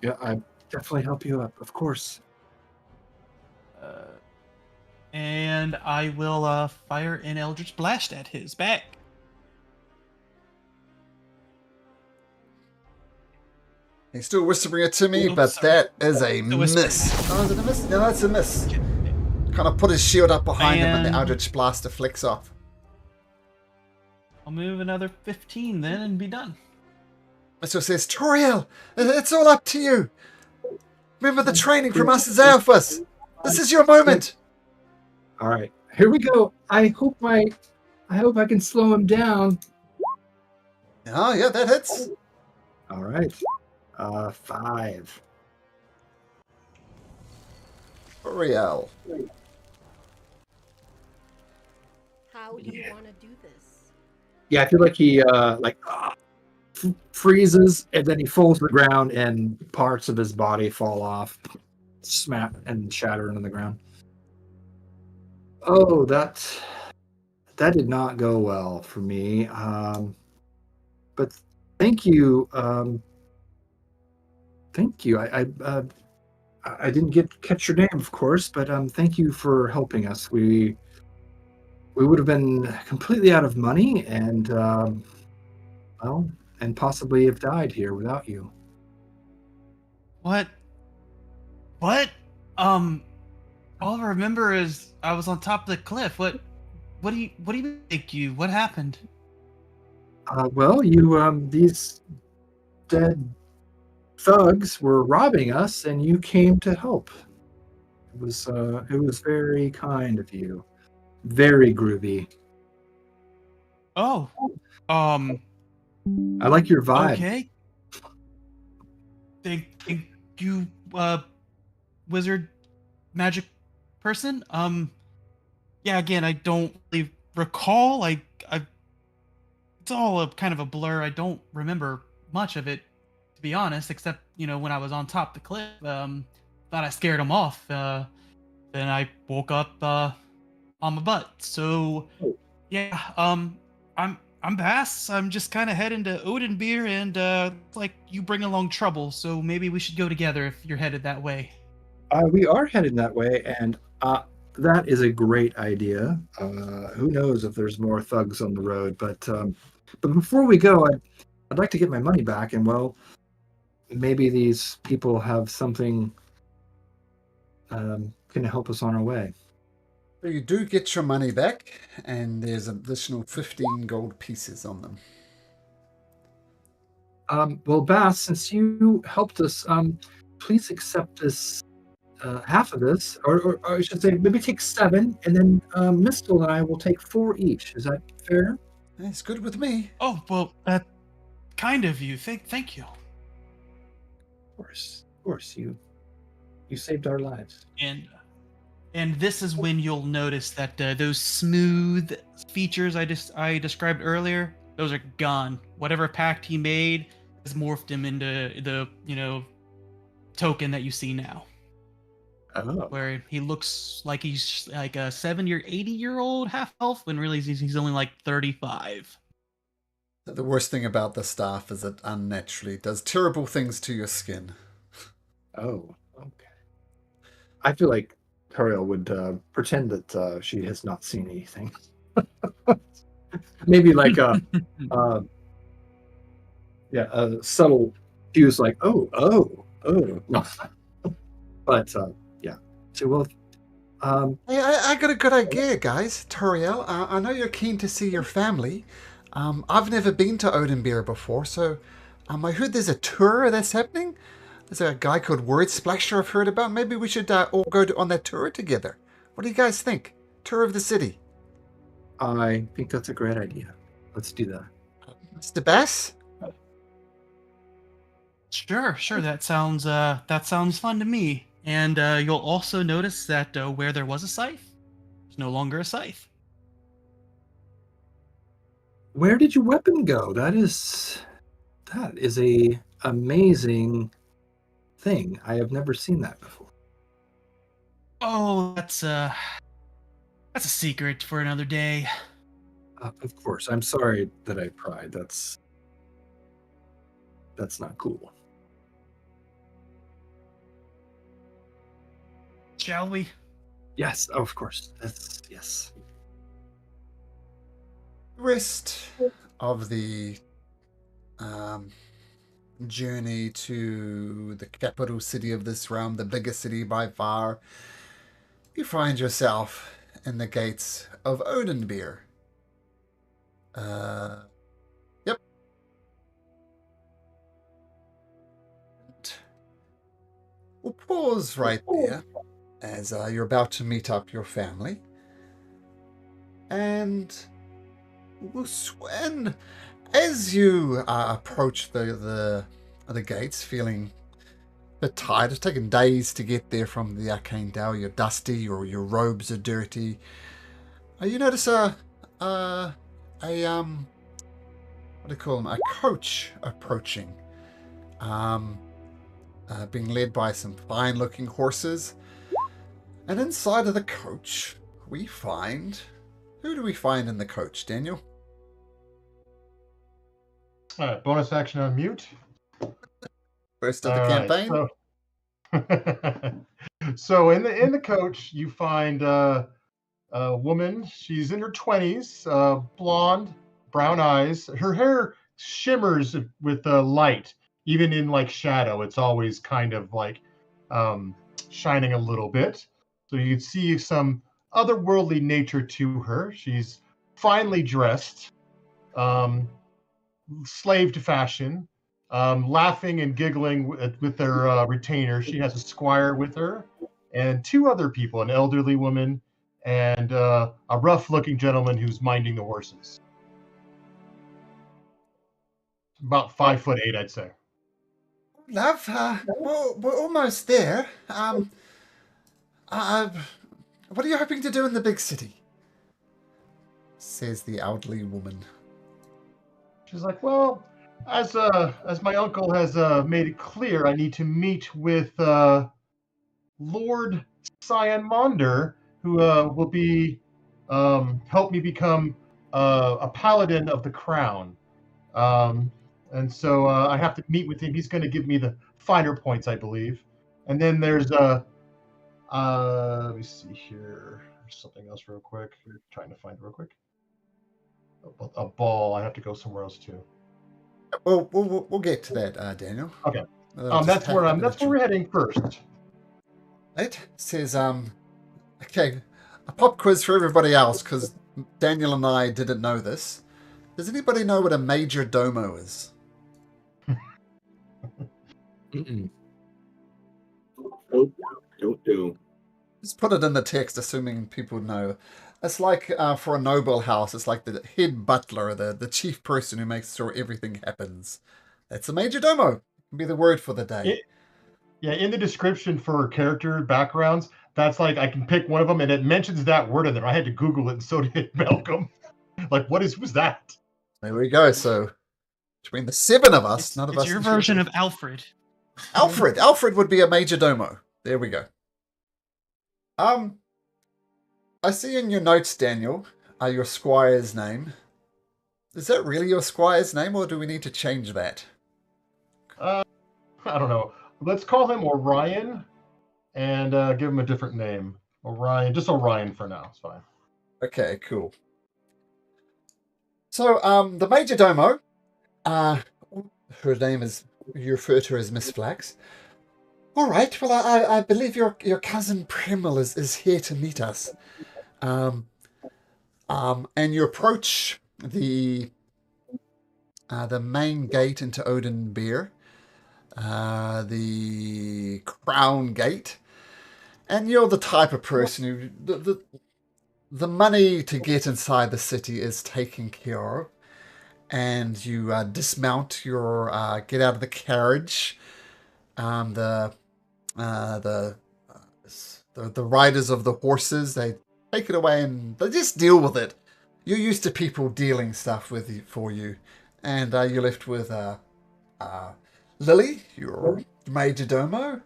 Yeah, I definitely help you up, of course. And I will fire an Eldritch Blast at his back. He's still whispering it to me, but that is a miss. Oh, is it a miss? No, that's a miss. Kind of put his shield up behind him and the Eldritch Blaster flicks off. I'll move another 15 then and be done. Mr. says, Toriel, it's all up to you. Remember the training from us as Alphas. This is your moment. All right, here we go. I hope I can slow him down. Oh, yeah, that hits. All right. 5. Toriel. How do you want to do this? Yeah, I feel like he freezes, and then he falls to the ground, and parts of his body fall off, smack and shatter into the ground. Oh, that did not go well for me. But thank you. Thank you. I didn't catch your name, of course, but thank you for helping us. We would have been completely out of money, and well, and possibly have died here without you. What? All I remember is I was on top of the cliff. What do you think you? What happened? Well, you these dead thugs were robbing us, and you came to help. It was very kind of you. Very groovy. Oh, I like your vibe. okay. Thank you, wizard, magic person. Yeah. Again, I don't really recall. It's all a kind of a blur. I don't remember much of it, to be honest, except when I was on top of the cliff. Thought I scared him off. Then I woke up on my butt. So yeah. I'm Bass. I'm just kind of heading to Oathbreaker, and like you bring along trouble, so maybe we should go together if you're headed that way. We are headed that way, and that is a great idea. Who knows if there's more thugs on the road? But before we go, I'd like to get my money back, and well, maybe these people have something can help us on our way. So you do get your money back, and there's an additional 15 gold pieces on them. Well, Bass, since you helped us, please accept this half of this, or I should say, maybe take 7, and then Mistle and I will take 4 each. Is that fair? That's good with me. Oh well, that kind of you. Thank you. Of course, you saved our lives. And this is when you'll notice that those smooth features I described earlier, those are gone. Whatever pact he made has morphed him into the token that you see now. Oh. Where he looks like he's like a 70 or 80-year-old half elf, when really he's only like 35. The worst thing about the staff is it unnaturally does terrible things to your skin. Oh, okay. I feel like Toriel would pretend that she has not seen anything. Maybe like a subtle cues like oh. But yeah. So well, Hey, I got a good idea, guys. Toriel, I know you're keen to see your family. I've never been to Oathbreaker before, so I heard there's a tour that's happening. There's a guy called Word Splasher I've heard about. Maybe we should all go on that tour together. What do you guys think? Tour of the city. I think that's a great idea. Let's do that. Mr. Bass? Sure. That sounds fun to me. And you'll also notice that where there was a scythe, there's no longer a scythe. Where did your weapon go? That is a amazing thing. I have never seen that before. Oh, that's a secret for another day. Of course. I'm sorry that I pried. That's not cool. Shall we? Yes, of course. Yes. The rest of the journey to the capital city of this realm, the biggest city by far, you find yourself in the gates of Oathbreaker. Yep. We'll pause right there as you're about to meet up your family. And when, as you approach the gates, feeling a bit tired, it's taken days to get there from the Arcane Dale. You're dusty, or your robes are dirty. You notice a what do you call them? A coach approaching. Being led by some fine-looking horses. And inside of the coach, we find... Who do we find in the coach, Daniel? All right, bonus action on mute. First of the campaign? So in the coach, you find a woman. She's in her 20s, blonde, brown eyes. Her hair shimmers with light, even in like shadow. It's always kind of like shining a little bit. So you can see some otherworldly nature to her. She's finely dressed, slave to fashion, laughing and giggling with their retainer. She has a squire with her and two other people, an elderly woman and a rough-looking gentleman who's minding the horses. About 5'8", I'd say. Love, we're almost there. What are you hoping to do in the big city? Says the elderly woman. She's like, well, as my uncle has made it clear, I need to meet with Lord Cyanmonder, who will be help me become a paladin of the crown. And so I have to meet with him. He's going to give me the finer points, I believe. And then there's let me see here. There's something else real quick. We're trying to find it real quick. A ball. I have to go somewhere else too. Well, we'll get to that, Daniel. Okay. That's where we're heading first. It says, okay, a pop quiz for everybody else, because Daniel and I didn't know this. Does anybody know what a major domo is? Nope, don't do. Just put it in the text, assuming people know. It's like, for a noble house, it's like the head butler, the chief person who makes sure everything happens. That's a major domo. Can be the word for the day. In the description for character backgrounds, that's like, I can pick one of them, and it mentions that word in there. I had to Google it, and so did Malcolm. Like, who's that? There we go. So, between the seven of us, none of us... It's your version of Alfred. Alfred would be a major domo. There we go. I see in your notes, Daniel, your squire's name. Is that really your squire's name, or do we need to change that? I don't know. Let's call him Orion, and give him a different name. Orion, just Orion for now. It's fine. Okay, cool. So, the major domo, her name is, you refer to her as Miss Flax. All right, well, I believe your cousin Premel is here to meet us. And you approach the main gate into Odin Beer, the Crown Gate, and you're the type of person who the money to get inside the city is taken care of, and you dismount your get out of the carriage. The riders of the horses, they take it away and they just deal with it. You're used to people dealing stuff for you, and you're left with Lily, your major domo.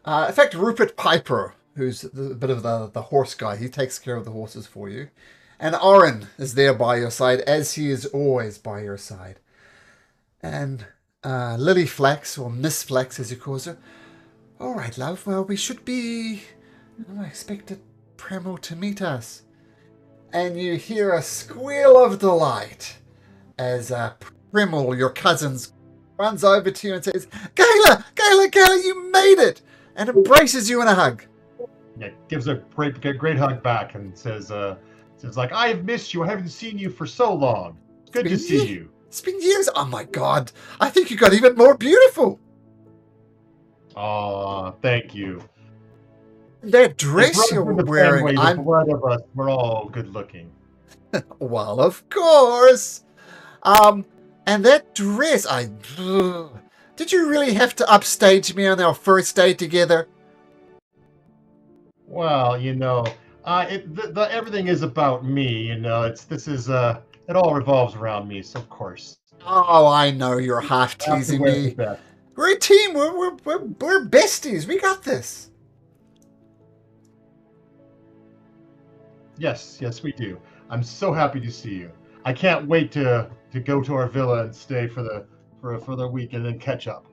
In fact, Rupert Piper, who's a bit of the horse guy, he takes care of the horses for you. And Oren is there by your side, as he is always by your side. And Lily Flax, or Miss Flax as he calls her. All right, love, well, we should be... I expected Premel to meet us. And you hear a squeal of delight as Premel, your cousin, runs over to you and says, Gayla, you made it! And embraces you in a hug. Yeah, gives a great hug back and says like, I've missed you. I haven't seen you for so long. It's good to see you. It's been years. Oh my God. I think you got even more beautiful. Aw, thank you. That dress you're wearing, the blood of us, we're all good looking. Well, of course. And that dress, did you really have to upstage me on our first day together? Well, everything is about me. It all revolves around me. So of course, Oh, I know you're half Have to teasing wear the me. best. We're a team. We're besties. We got this. Yes, we do. I'm so happy to see you. I can't wait to go to our villa and stay for the week and then catch up.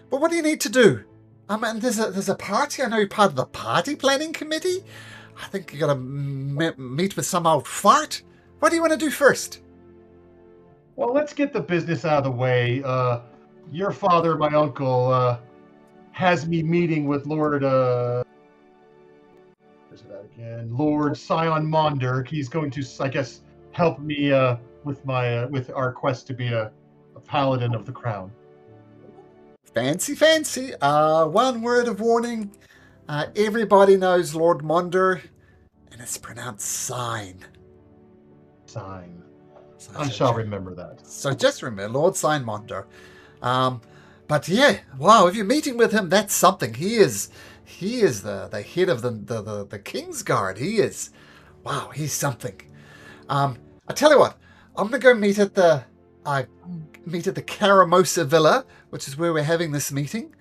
But what do you need to do? I mean, there's a party. I know you're part of the party planning committee. I think you gotta meet with some old fart. What do you want to do first? Well, let's get the business out of the way. Your father, my uncle, has me meeting with Lord. Where's that again? Lord Scion Monder. He's going to, I guess, help me with my with our quest to be a paladin of the crown. Fancy, fancy. One word of warning. Everybody knows Lord Monder, and it's pronounced sign. Sign. So, I shall remember that. So just remember, Lord Sign Monder. But yeah, wow, if you're meeting with him, that's something. He is the head of the King's Guard. He is, wow, he's something. I tell you what, I'm gonna go meet at the Caramosa Villa, which is where we're having this meeting,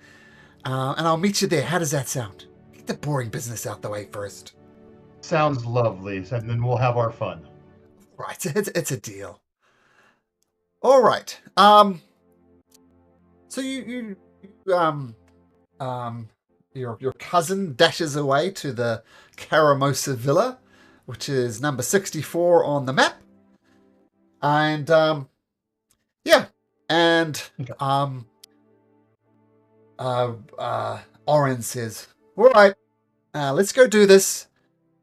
and I'll meet you there. How does that sound? Get the boring business out the way first. Sounds lovely, and then we'll have our fun. Right, it's a deal. All right. So your cousin dashes away to the Caramosa Villa, which is number 64 on the map, and yeah, and Oren says, "All right, let's go do this.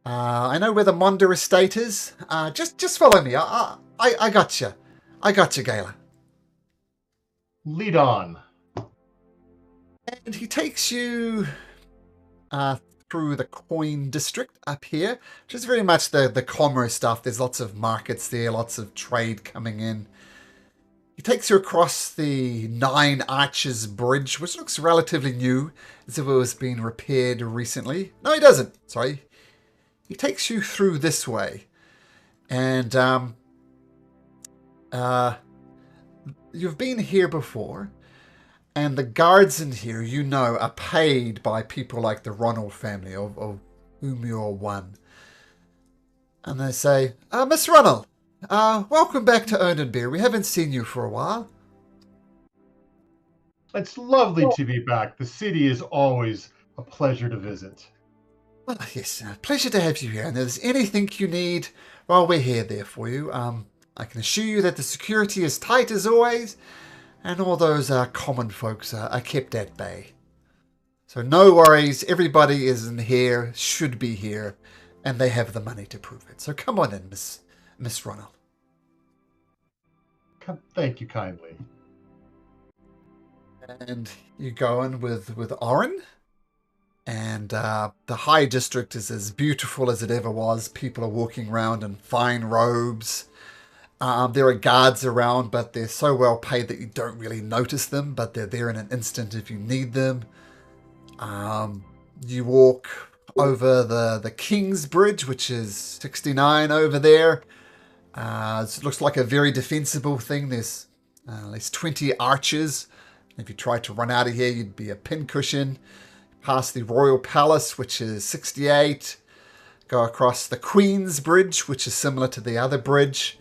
I know where the Monder estate is. Just follow me. I got you. I got you, Gala." Lead on. And he takes you through the coin district up here, which is very much the commerce stuff. There's lots of markets there, lots of trade coming in. He takes you across the Nine Arches Bridge, which looks relatively new, as if it was being repaired recently. No, he doesn't. Sorry. He takes you through this way. And you've been here before. And the guards in here, you know, are paid by people like the Ronald family, of whom you're one. And they say, Miss Ronald, welcome back to Ernenbeer. We haven't seen you for a while. It's lovely to be back. The city is always a pleasure to visit. Well, yes, pleasure to have you here. And if there's anything you need, well, we're here there for you. I can assure you that the security is tight as always, and all those common folks are kept at bay. So no worries, everybody is in here, should be here, and they have the money to prove it. So come on in, Miss Ronald. Thank you kindly. And you go in with Oren, and the High District is as beautiful as it ever was. People are walking around in fine robes. There are guards around, but they're so well paid that you don't really notice them, but they're there in an instant if you need them. You walk over the King's Bridge, which is 69 over there. It looks like a very defensible thing. There's at least 20 archers. If you tried to run out of here, you'd be a pincushion. Past the Royal Palace, which is 68. Go across the Queen's Bridge, which is similar to the other bridge.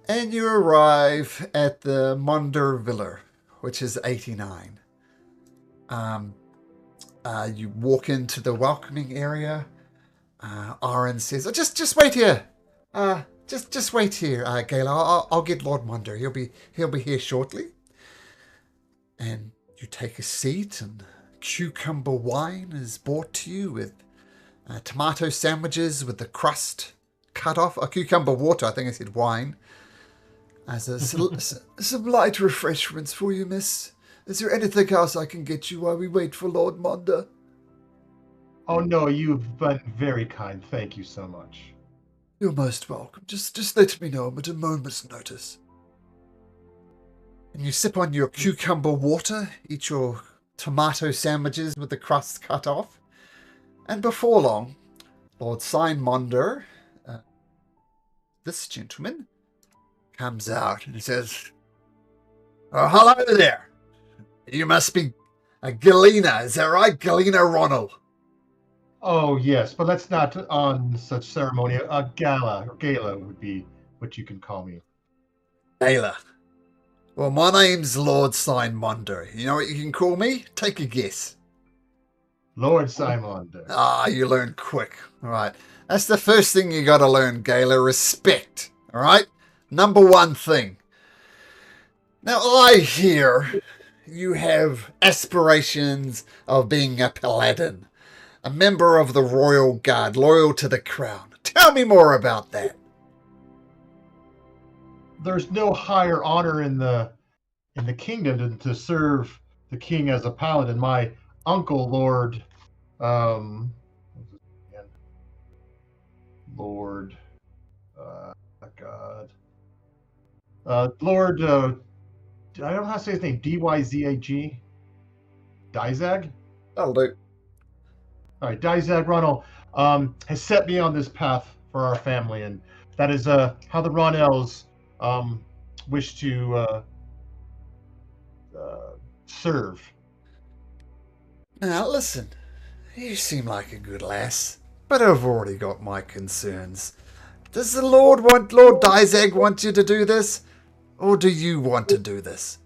And you arrive at the Monder Villa, which is 89. You walk into the welcoming area. Aaron says, just wait here. Just wait here, Gala. I'll get Lord Monder. He'll be here shortly." And you take a seat, and cucumber wine is brought to you with tomato sandwiches with the crust cut off. Cucumber water, I think I said wine. As some light refreshments for you, miss. Is there anything else I can get you while we wait for Lord Monder? Oh no, you've been very kind. Thank you so much. You're most welcome. Just let me know at a moment's notice. And you sip on your cucumber water, eat your tomato sandwiches with the crust cut off, and before long, Lord Sign Monder, this gentleman, comes out and he says, "Oh, hello there. You must be a Galena, is that right? Galena Ronald." Oh, yes, but let's not on such ceremony. A gala, or gala would be what you can call me. Taylor. Well, my name's Lord Simonda. You know what you can call me? Take a guess. Lord Simon. Ah, you learn quick. All right. That's the first thing you got to learn, Gala. Respect. All right? Number one thing. Now, I hear you have aspirations of being a paladin, a member of the royal guard, loyal to the crown. Tell me more about that. There's no higher honor in the kingdom than to serve the king as a paladin. My uncle, Lord, what's his name again? Lord, God, Lord, I don't know how to say his name. Dyzag, Dyzag. That'll do. All right, Dyzag Ronald has set me on this path for our family, and that is how the Ronells wish to serve. Now, listen. You seem like a good lass, but I've already got my concerns. Does the Lord Dyzag want you to do this? Or do you want to do this?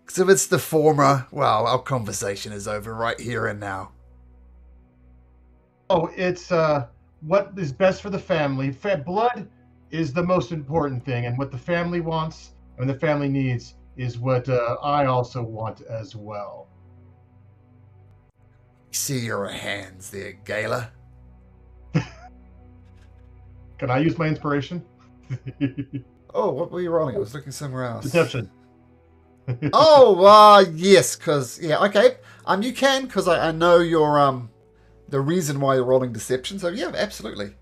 Because if it's the former, well, our conversation is over right here and now. Oh, it's what is best for the family. Blood is the most important thing, and what the family wants and the family needs is what I also want as well. See your hands there, Gala. Can I use my inspiration? Oh, what were you rolling? I was looking somewhere else. Deception. Oh, yes, because, yeah, okay. You can, because I know your, the reason why you're rolling deception, so yeah, absolutely.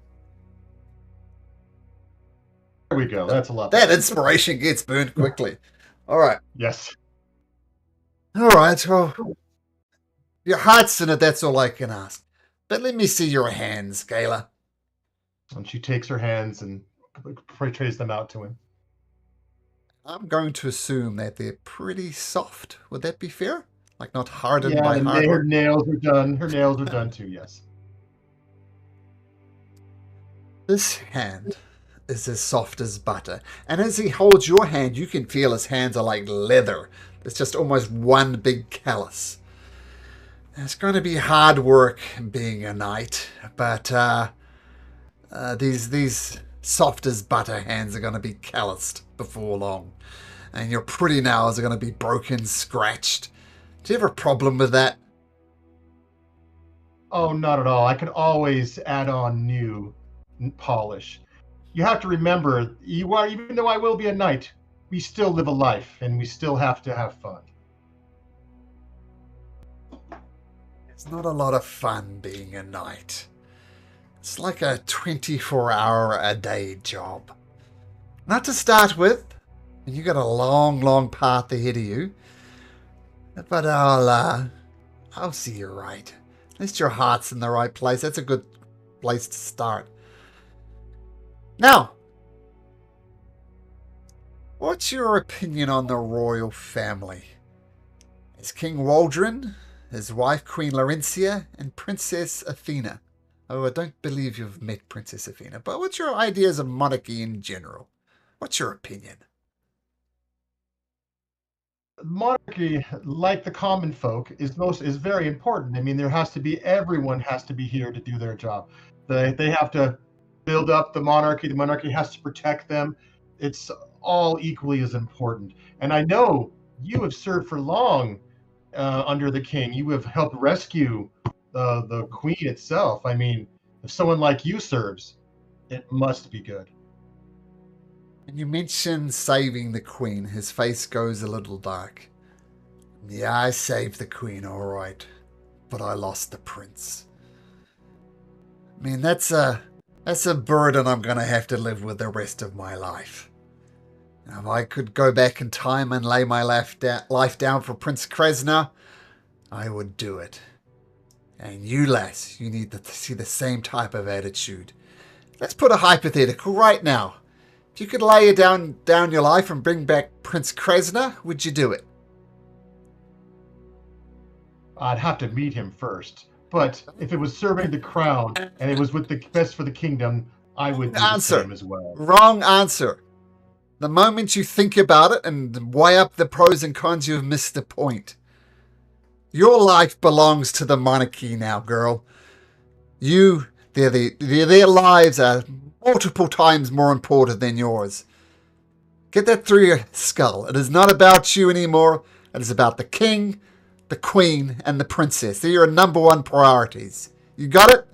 There we go. That's a lot. That inspiration gets burned quickly. All right. Yes. All right, well, your heart's in it, that's all I can ask. But let me see your hands, Gala. And she takes her hands and portrays them out to him. I'm going to assume that they're pretty soft. Would that be fair? Like not hardened Yeah, by and hard her work? nails are done. Her nails are done too, yes. This hand is as soft as butter. And as he holds your hand, you can feel his hands are like leather. It's just almost one big callus. It's going to be hard work being a knight, but these soft as butter hands are going to be calloused before long. And your pretty nails are going to be broken, scratched. Do you have a problem with that? Oh, not at all. I can always add on new polish. You have to remember, you are, even though I will be a knight, we still live a life, and we still have to have fun. It's not a lot of fun being a knight. It's like a 24-hour-a-day job. Not to start with, and you got a long, long path ahead of you. But I'll see you right. At least your heart's in the right place. That's a good place to start. Now, what's your opinion on the royal family? Is King Waldron, his wife Queen Laurentia, and Princess Athena? Oh, I don't believe you've met Princess Athena, but what's your ideas of monarchy in general? What's your opinion? Monarchy, like the common folk, is very important. I mean, everyone has to be here to do their job. They have to build up the monarchy. The monarchy has to protect them. It's all equally as important. And I know you have served for long under the king. You have helped rescue the queen itself. I mean, if someone like you serves, it must be good. When you mention saving the queen, his face goes a little dark. Yeah, I saved the queen, all right, but I lost the prince. I mean, that's a burden I'm going to have to live with the rest of my life. Now, if I could go back in time and lay my life down for Prince Krasner, I would do it. And you, lass, you need to see the same type of attitude. Let's put a hypothetical right now. If you could lay down your life and bring back Prince Kresna, would you do it? I'd have to meet him first. But if it was serving the crown and it was with the best for the kingdom, I would do the same as well. Wrong answer. The moment you think about it and weigh up the pros and cons, you've missed the point. Your life belongs to the monarchy now, girl. Their lives are multiple times more important than yours. Get that through your skull. It is not about you anymore. It is about the king, the queen, and the princess. They're your number one priorities. You got it?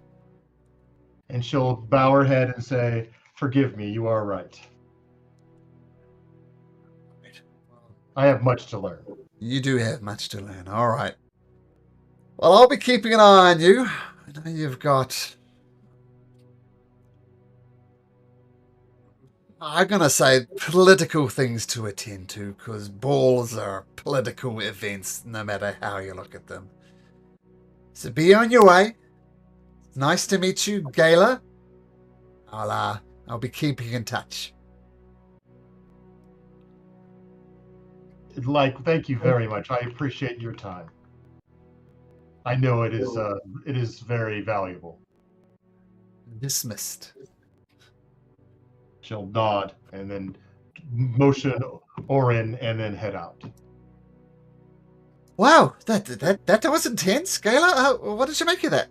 And she'll bow her head and say, "Forgive me, you are right. I have much to learn." You do have much to learn. All right. Well, I'll be keeping an eye on you. I know you've got... I'm going to say political things to attend to, because balls are political events, no matter how you look at them. So be on your way. Nice to meet you, Gala. I'll be keeping in touch. Thank you very much. I appreciate your time. I know it is very valuable. Dismissed. She'll nod and then motion Orin and then head out. Wow, that was intense, Gala. What did you make of that?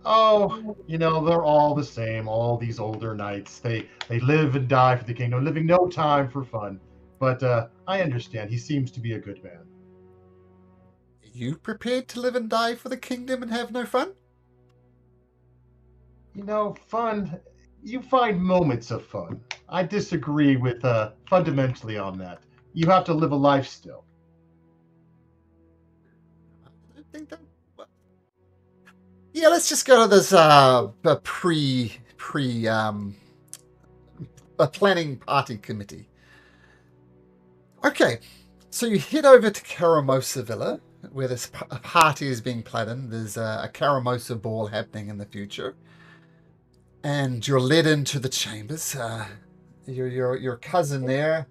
Oh, they're all the same. All these older knights, they live and die for the kingdom, living no time for fun. But I understand. He seems to be a good man. Are you prepared to live and die for the kingdom and have no fun? Fun. You find moments of fun. I disagree with fundamentally on that. You have to live a life still. I don't think that... Yeah, let's just go to this planning party committee. Okay, so you head over to Caramosa Villa, where this party is being planned. There's a Caramosa ball happening in the future. And you're led into the chambers. Your cousin there,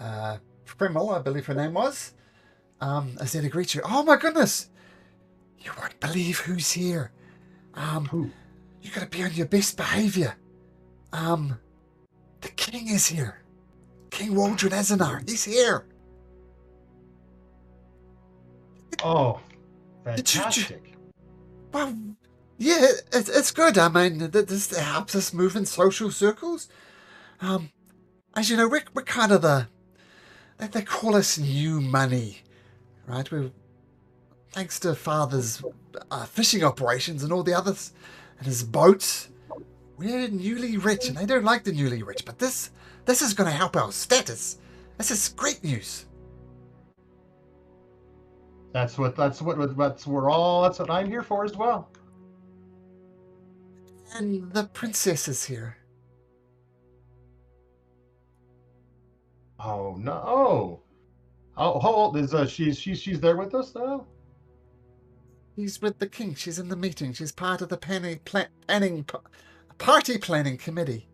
Primel, I believe her name was, is there to greet you. Oh my goodness! You won't believe who's here. Who? You gotta be on your best behavior. The king is here. King Waldron Azanar, he's here. Oh, fantastic. Well, yeah, it's good. I mean, this helps us move in social circles. As you know, we're kind of they call us new money, right? Thanks to Father's fishing operations and all the others, and his boats, we're newly rich, and they don't like the newly rich. But this is going to help our status. This is great news. That's what I'm here for as well. And the princess is here. Oh no! Oh, how old is she's there with us now? He's with the king. She's in the meeting. She's part of the party planning committee.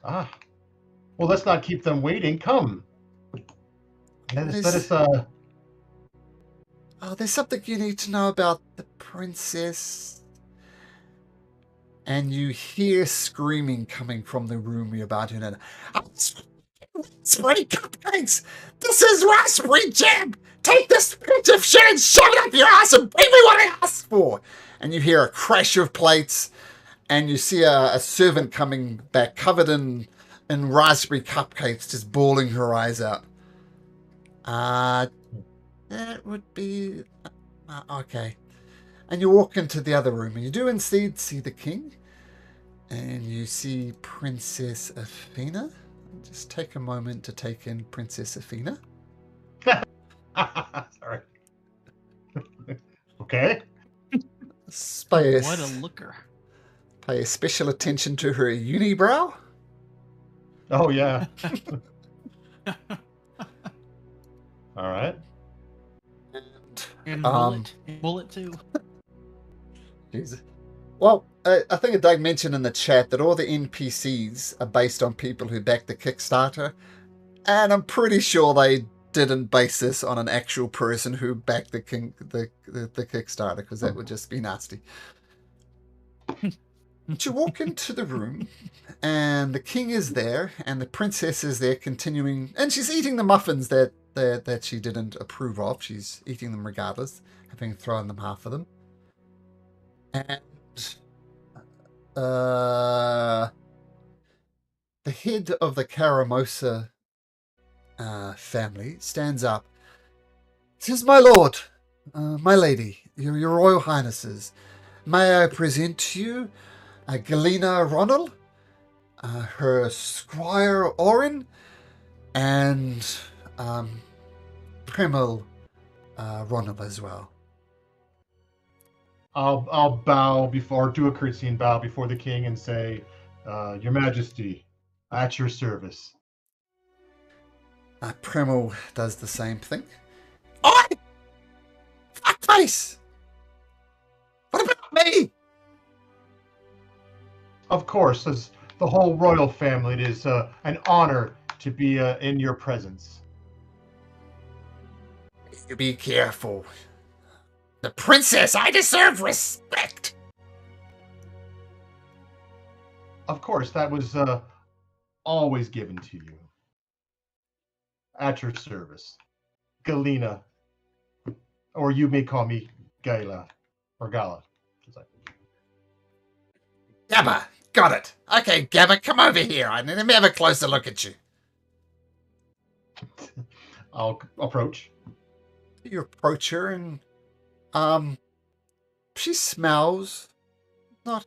Ah, well, let's not keep them waiting. Come. Let us. Oh, there's something you need to know about the princess. And you hear screaming coming from the room you're about to enter. Raspberry cupcakes! This is raspberry jam! Take this pinch of shit and shove it up your ass and bring me what I asked for! And you hear a crash of plates, and you see a servant coming back covered in raspberry cupcakes, just bawling her eyes out. That would be... okay. And you walk into the other room, and you do indeed see the king. And you see Princess Athena. Just take a moment to take in Princess Athena. Sorry. Okay. What a looker. Pay special attention to her unibrow. Oh, yeah. All right. And bullet. Bullet, too. Jesus. Well, I think Doug mentioned in the chat that all the NPCs are based on people who backed the Kickstarter, and I'm pretty sure they didn't base this on an actual person who backed the Kickstarter, because that would just be nasty. You walk into the room, and the king is there, and the princess is there continuing, and she's eating the muffins that she didn't approve of. She's eating them regardless, having thrown them half of them. And the head of the Caramosa family stands up. Says, "My lord, my lady, your royal highnesses, may I present to you Galena Ronald, her squire Orin, and Premel Ronald as well." I'll bow before, do a curtsy and bow before the king and say, Your Majesty, at your service. Premel does the same thing. Oi! Fuckface! What about me? Of course, as the whole royal family, it is an honor to be in your presence. You be careful. The princess, I deserve respect. Of course, that was always given to you. At your service. Galena. Or you may call me Gala. Or Gala. Gabba, got it. Okay, Gabba, come over here. Let me have a closer look at you. I'll approach. You approach her and she smells not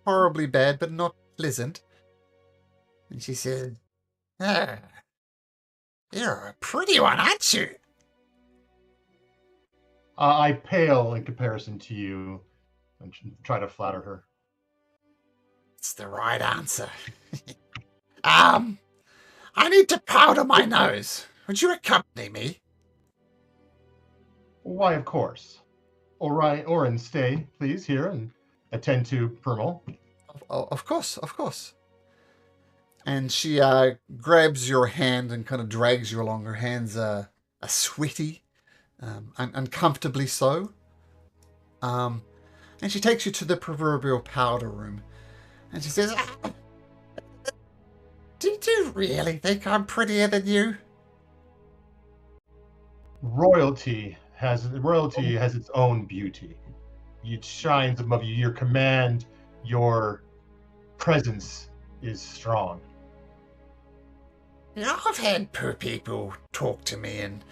horribly bad, but not pleasant. And she said, "Ah, you're a pretty one, aren't you?" I pale in comparison to you, and try to flatter her. It's the right answer. I need to powder my nose. Would you accompany me? Why, of course. Orin, stay, please, here and attend to Permal. Of course, of course. And she grabs your hand and kind of drags you along. Her hands are sweaty, uncomfortably so. And she takes you to the proverbial powder room. And she says, "Do you really think I'm prettier than you?" Royalty has its own beauty. It shines above you. Your command, your presence is strong. You know, I've had poor people talk to me in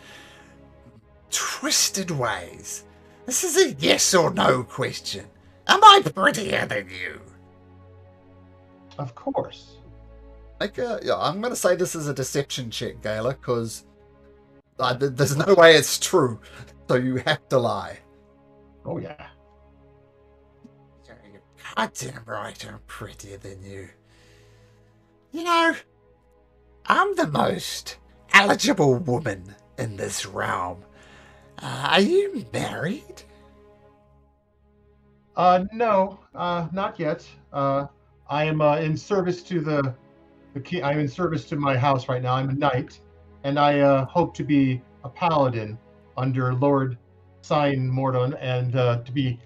twisted ways. This is a yes or no question. Am I prettier than you? Of course. Yeah, I'm going to say this is a deception check, Gala, because there's no way it's true. So you have to lie. Oh, yeah. You're goddamn right I'm prettier than you. You know, I'm the most eligible woman in this realm. Are you married? No, not yet. I am in service to the king. I'm in service to my house right now. I'm a knight, and I hope to be a paladin under Lord Sign Mordon, and to be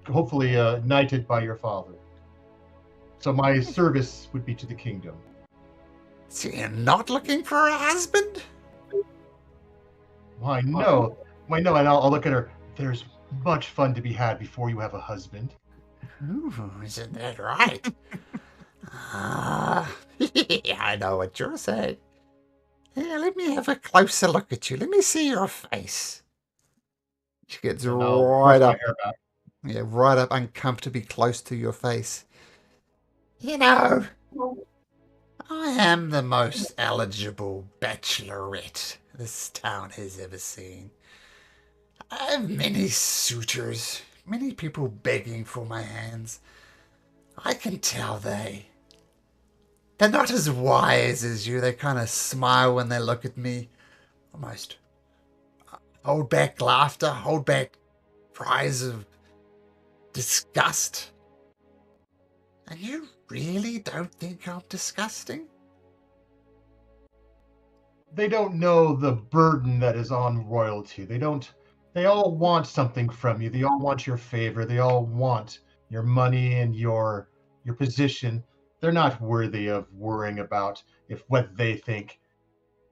hopefully knighted by your father. So my service would be to the kingdom. So you're not looking for a husband? Why no? Why no? And I'll look at her. There's much fun to be had before you have a husband. Ooh, isn't that right? I know what you're saying. Here, let me have a closer look at you. Let me see your face. She gets And I'll right brush my up. hair back. Yeah, right up uncomfortably close to your face. You know, I am the most eligible bachelorette this town has ever seen. I have many suitors, many people begging for my hands. I can tell they're not as wise as you. They kind of smile when they look at me. Almost hold back laughter, hold back cries of disgust. And you really don't think I'm disgusting? They don't know the burden that is on royalty. They all want something from you. They all want your favor. They all want your money and your position. They're not worthy of worrying about if what they think.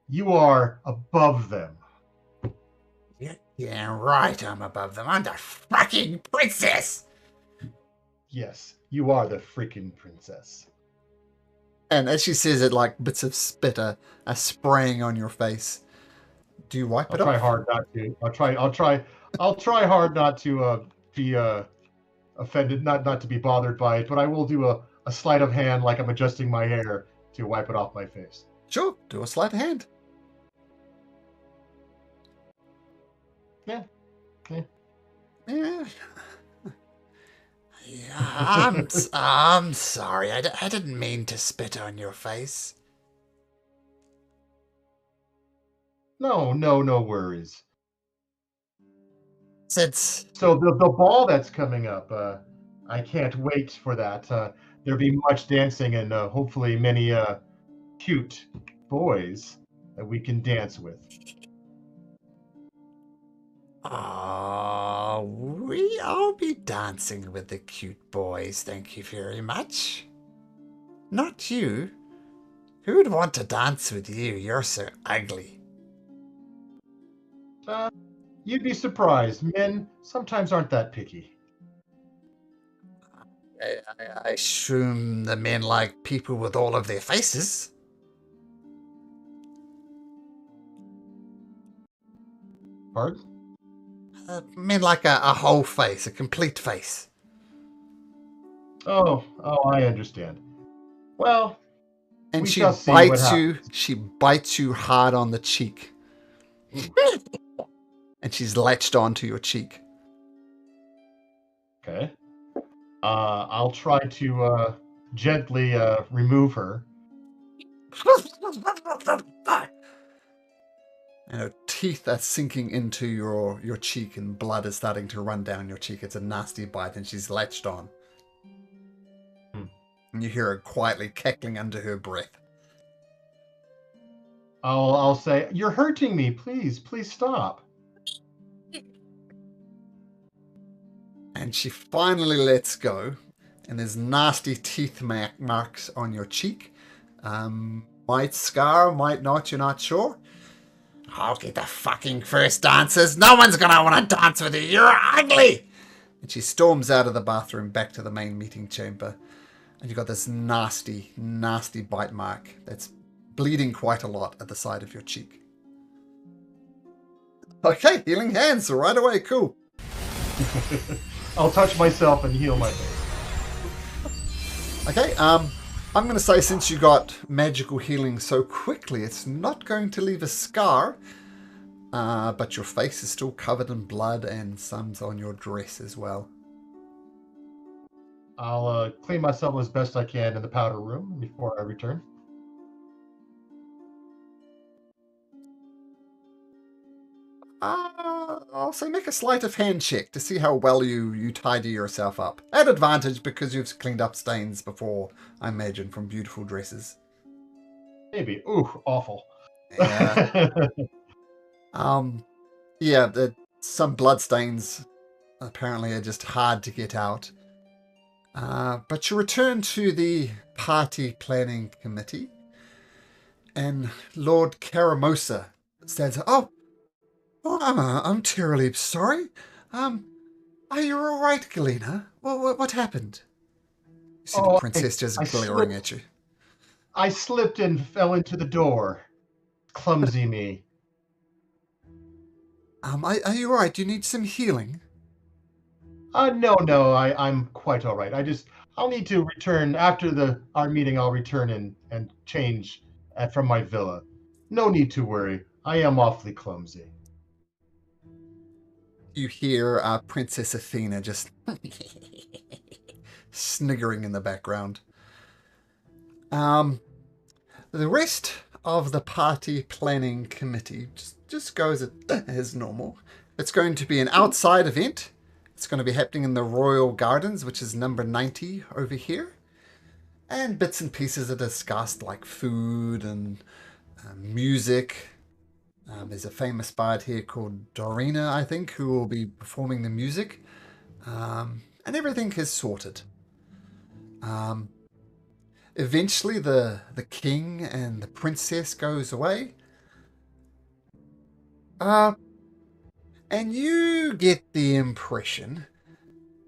You are above them. Yeah, right, I'm above them. I'm the fucking princess! Yes, you are the freaking princess. And as she says it, like bits of spit are spraying on your face. Do you wipe I'll it try off? hard not to. I'll try hard not to be offended, not to be bothered by it, but I will do a sleight of hand like I'm adjusting my hair to wipe it off my face. Sure, do a sleight of hand. Yeah. Yeah. Yeah, I'm sorry. I didn't mean to spit on your face. No worries. Since So the ball that's coming up, I can't wait for that. There'll be much dancing and hopefully many cute boys that we can dance with. I'll be dancing with the cute boys, thank you very much. Not you. Who would want to dance with you? You're so ugly. You'd be surprised. Men sometimes aren't that picky. I assume the men like people with all of their faces. Pardon? Men like a whole face, a complete face. Oh, I understand. Well, And we she shall see what bites you. happens. She bites you hard on the cheek. And she's latched onto your cheek. Okay. I'll try to gently remove her. And her teeth are sinking into your cheek, and blood is starting to run down your cheek. It's a nasty bite, and she's latched on. And you hear her quietly cackling under her breath. I'll say, "You're hurting me. Please stop." And she finally lets go, and there's nasty teeth marks on your cheek. Might scar, might not, you're not sure. I'll get the fucking first dancers. No one's gonna want to dance with you. You're ugly! And she storms out of the bathroom back to the main meeting chamber. And you've got this nasty, nasty bite mark that's bleeding quite a lot at the side of your cheek. Okay, healing hands right away. Cool. I'll touch myself and heal my face. Okay, I'm going to say since you got magical healing so quickly, it's not going to leave a scar. But your face is still covered in blood and some's on your dress as well. I'll clean myself as best I can in the powder room before I return. I'll say make a sleight of hand check to see how well you tidy yourself up. At advantage because you've cleaned up stains before, I imagine, from beautiful dresses. Maybe. Ooh, awful. Yeah. Yeah, some blood stains apparently are just hard to get out. But you return to the party planning committee, and Lord Caramosa says, "Oh, I'm terribly sorry. Are you all right, Galena? What happened?" You see the princess just glaring at you. I slipped and fell into the door. Clumsy me. Are you all right? Do you need some healing? No, I'm quite all right. I'll need to return after our meeting. I'll return and change from my villa. No need to worry. I am awfully clumsy. You hear Princess Athena just sniggering in the background. The rest of the party planning committee just goes as normal. It's going to be an outside event. It's going to be happening in the Royal Gardens, which is number 90 over here. and bits and pieces are discussed, like food and music. There's a famous bard here called Dorina, I think, who will be performing the music. And everything is sorted. Eventually, the king and the princess goes away. And you get the impression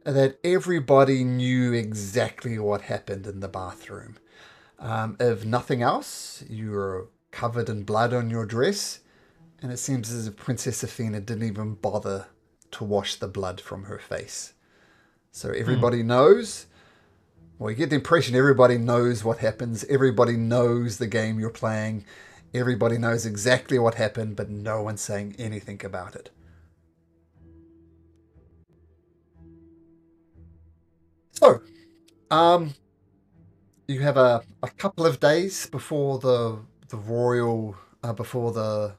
that everybody knew exactly what happened in the bathroom. If nothing else, you were covered in blood on your dress, and it seems as if Princess Athena didn't even bother to wash the blood from her face. So everybody knows. Well, you get the impression everybody knows what happens. Everybody knows the game you're playing. Everybody knows exactly what happened, but no one's saying anything about it. So, you have a couple of days before the royal before the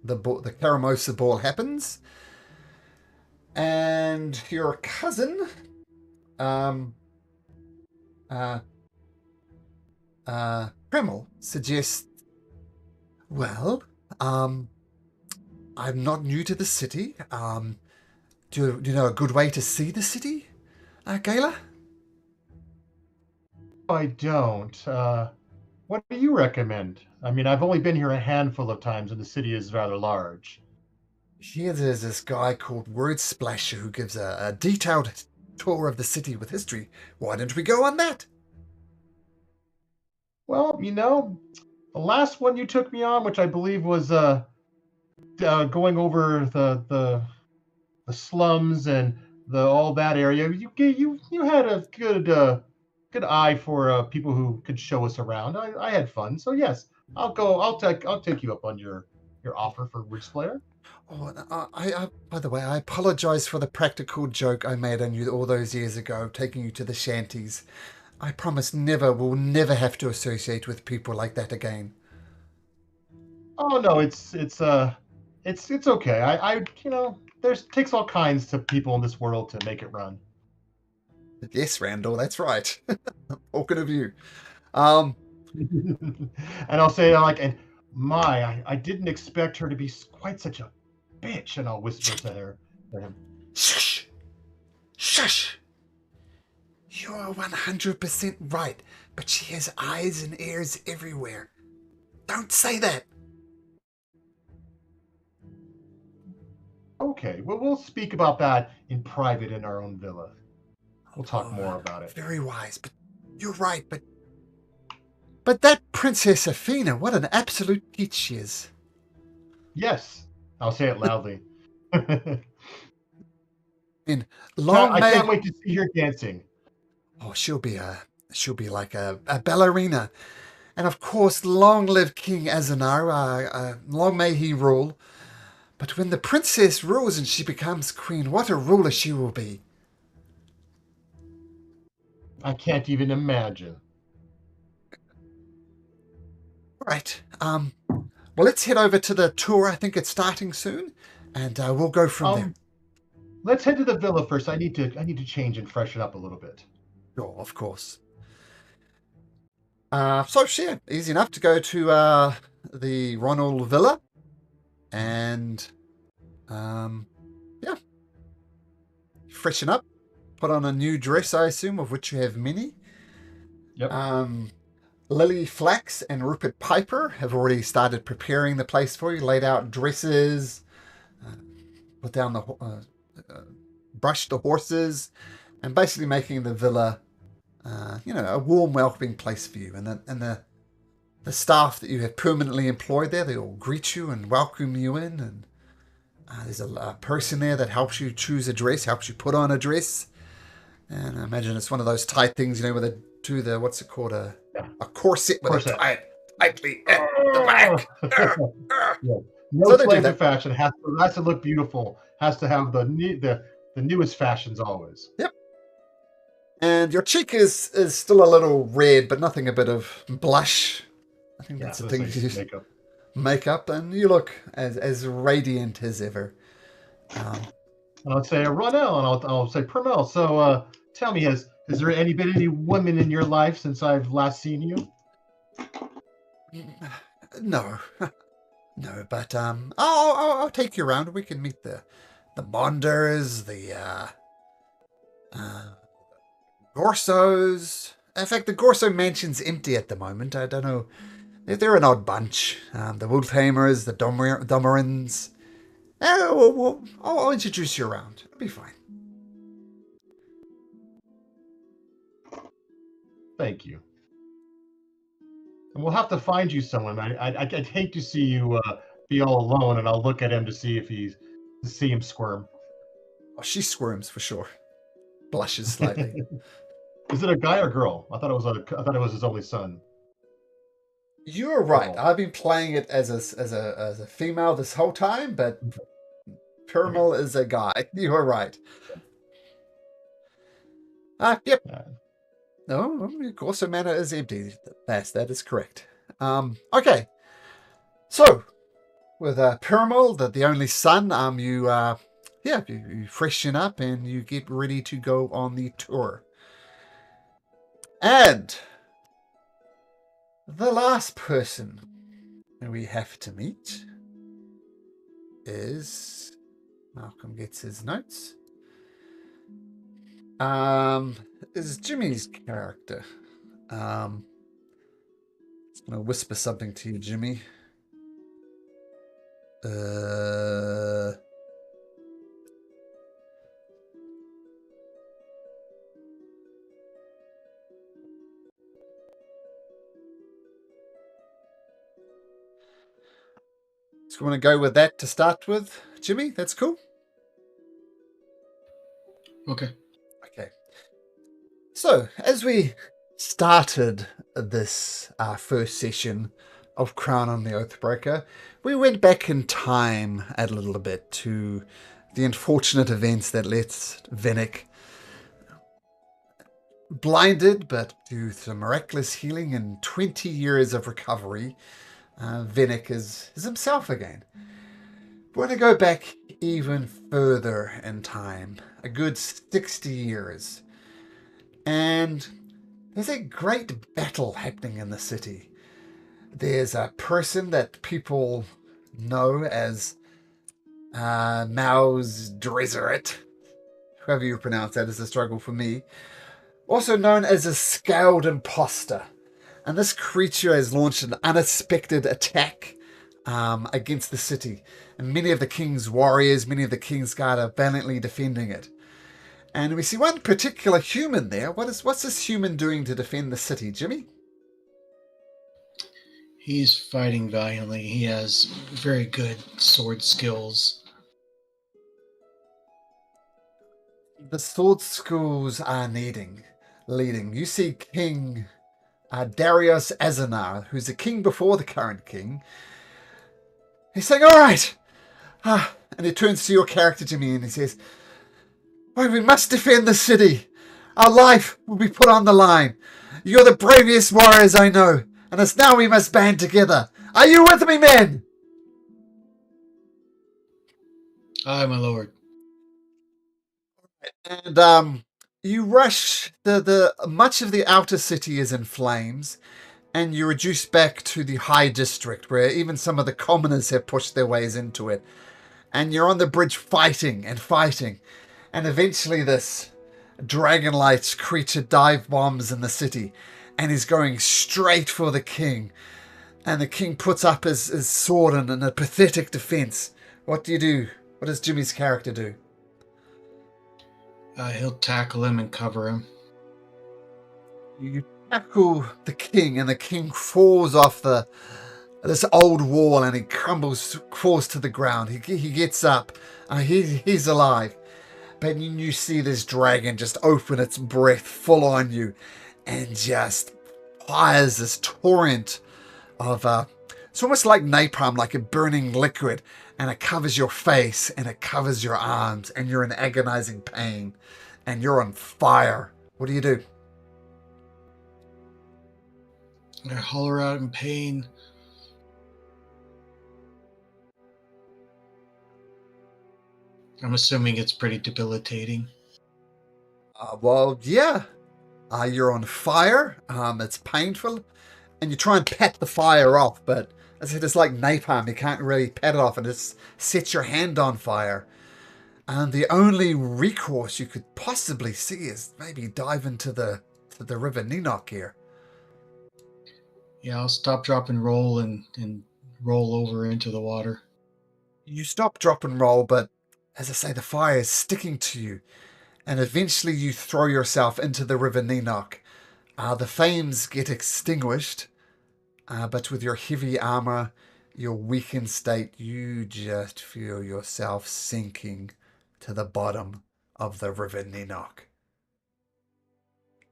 Caramosa ball happens, and your cousin Kreml suggests, well, I'm not new to the city. Do you know a good way to see the city, Gayla? I don't. What do you recommend? I mean, I've only been here a handful of times, and the city is rather large. Here there's this guy called Word Splasher who gives a detailed tour of the city with history. Why don't we go on that? Well, the last one you took me on, which I believe was going over the slums and the all that area, you had a good eye for people who could show us around. I had fun, so yes, I'll go. I'll take you up on your offer for Word Splayer. Oh, by the way, I apologize for the practical joke I made on you all those years ago, taking you to the shanties. I promise we'll never have to associate with people like that again. Oh no, it's okay. I there's takes all kinds of people in this world to make it run. Yes, Randall, that's right. Talking of you. And I'll say and I didn't expect her to be quite such a bitch, and I'll whisper to him. Shush! Shush! You're 100% right, but she has eyes and ears everywhere. Don't say that! Okay, well, we'll speak about that in private in our own villa. We'll talk more about it. Very wise, but you're right, but that Princess Athena, what an absolute peach she is. Yes, I'll say it loudly. And long I may... can't wait to see her dancing. Oh, she'll be like a ballerina. And of course, long live King Azanar, long may he rule. But when the princess rules and she becomes queen, what a ruler she will be. I can't even imagine. Right. Well, let's head over to the tour. I think it's starting soon, and we'll go from there. Let's head to the villa first. I need to change and freshen up a little bit. Sure, of course. So yeah, easy enough to go to the Ronald Villa, and yeah, freshen up, put on a new dress, I assume, of which you have many. Yep. Lily Flax and Rupert Piper have already started preparing the place for you, laid out dresses, put down brushed the horses, and basically making the villa, a warm, welcoming place for you. And the staff that you have permanently employed there, they all greet you and welcome you in. And there's a person there that helps you choose a dress, helps you put on a dress. And I imagine it's one of those tight things, where they do what's it called, a corset with a tightly at the back. Yeah. No slave of fashion has to look beautiful. Has to have the newest fashions always. Yep. And your cheek is still a little red, but nothing a bit of blush. I think that's the thing to use. Makeup, and you look as radiant as ever. And I'll say Ronell, and I'll say Permel. So tell me, Has there been any women in your life since I've last seen you? No, no, but I'll take you around. We can meet the Bonders, the Gorsos. In fact, the Gorso mansion's empty at the moment. I don't know. They're an odd bunch. The Wolfhamers, the Domerans. I'll introduce you around. It'll be fine. Thank you. And we'll have to find you someone. I'd hate to see you be all alone, and I'll look at him to see if to see him squirm. Oh, she squirms for sure. Blushes slightly. Is it a guy or girl? I thought it was his only son. You're right. I've been playing it as a female this whole time, but Permal is a guy. You are right. Yep. No, Corso Manor is empty. That is correct. Okay. So, with Permal, the only son, you freshen up and you get ready to go on the tour. And the last person we have to meet is Malcolm gets his notes. Is Jimmy's character. I'm gonna whisper something to you, Jimmy. So want to go with that to start with, Jimmy? That's cool. Okay. Okay. So, as we started this first session of Crown on the Oathbreaker, we went back in time a little bit to the unfortunate events that left Vinnick blinded, but due to miraculous healing and 20 years of recovery, Vinnick is himself again. We're going to go back even further in time, a good 60 years. And there's a great battle happening in the city. There's a person that people know as Maus Dreseret. However you pronounce that is a struggle for me. Also known as a scaled imposter. And this creature has launched an unexpected attack against the city. And many of the king's warriors, many of the king's guard are valiantly defending it. And we see one particular human there. What's this human doing to defend the city, Jimmy? He's fighting valiantly. He has very good sword skills. The sword schools are leading. You see King Darius Azanar, who's the king before the current king. He's saying, all right. And he turns to your character, Jimmy, and he says, well, we must defend the city. Our life will be put on the line. You're the bravest warriors I know, and it's now we must band together. Are you with me, men? Aye, my lord. And you rush. The much of the outer city is in flames, and you reduce back to the high district, where even some of the commoners have pushed their ways into it. And you're on the bridge fighting. And eventually this Dragonlight creature dive bombs in the city, and he's going straight for the king. And the king puts up his sword in a pathetic defense. What do you do? What does Jimmy's character do? He'll tackle him and cover him. You tackle the king, and the king falls off this old wall, and he falls to the ground. He gets up. He's alive. But you see this dragon just open its breath full on you and just fires this torrent of, it's almost like napalm, like a burning liquid, and it covers your face and it covers your arms, and you're in agonizing pain and you're on fire. What do you do? I holler out in pain. I'm assuming it's pretty debilitating. Well, yeah. You're on fire. It's painful. And you try and pat the fire off, but as I said, it's like napalm. You can't really pat it off and it just sets your hand on fire. And the only recourse you could possibly see is maybe dive into the River Ninok here. Yeah, I'll stop, drop, and roll and roll over into the water. You stop, drop, and roll, but as I say, the fire is sticking to you. And eventually you throw yourself into the River Ninok. The flames get extinguished, but with your heavy armor, your weakened state, you just feel yourself sinking to the bottom of the River Ninok.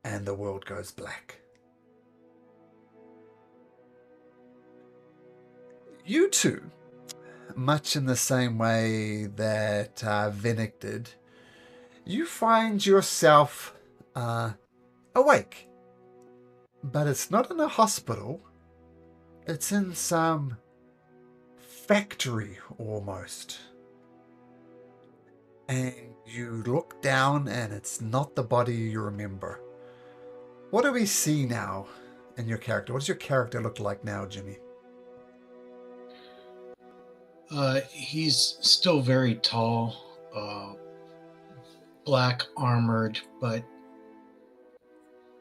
And the world goes black. You two, much in the same way that Venick did, you find yourself awake. But it's not in a hospital. It's in some factory almost. And you look down and it's not the body you remember. What do we see now in your character? What does your character look like now, Jimmy? He's still very tall, black armored, but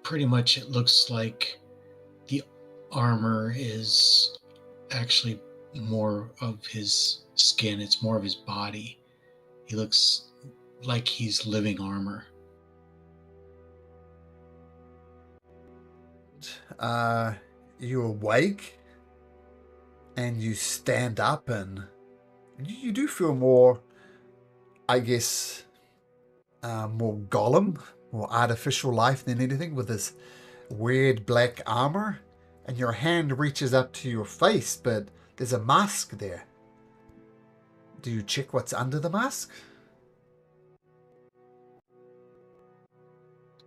pretty much it looks like the armor is actually more of his skin. It's more of his body. He looks like he's living armor. You awake and you stand up and you do feel more, I guess, more golem, more artificial life than anything, with this weird black armor, and your hand reaches up to your face, but there's a mask there. Do you check what's under the mask?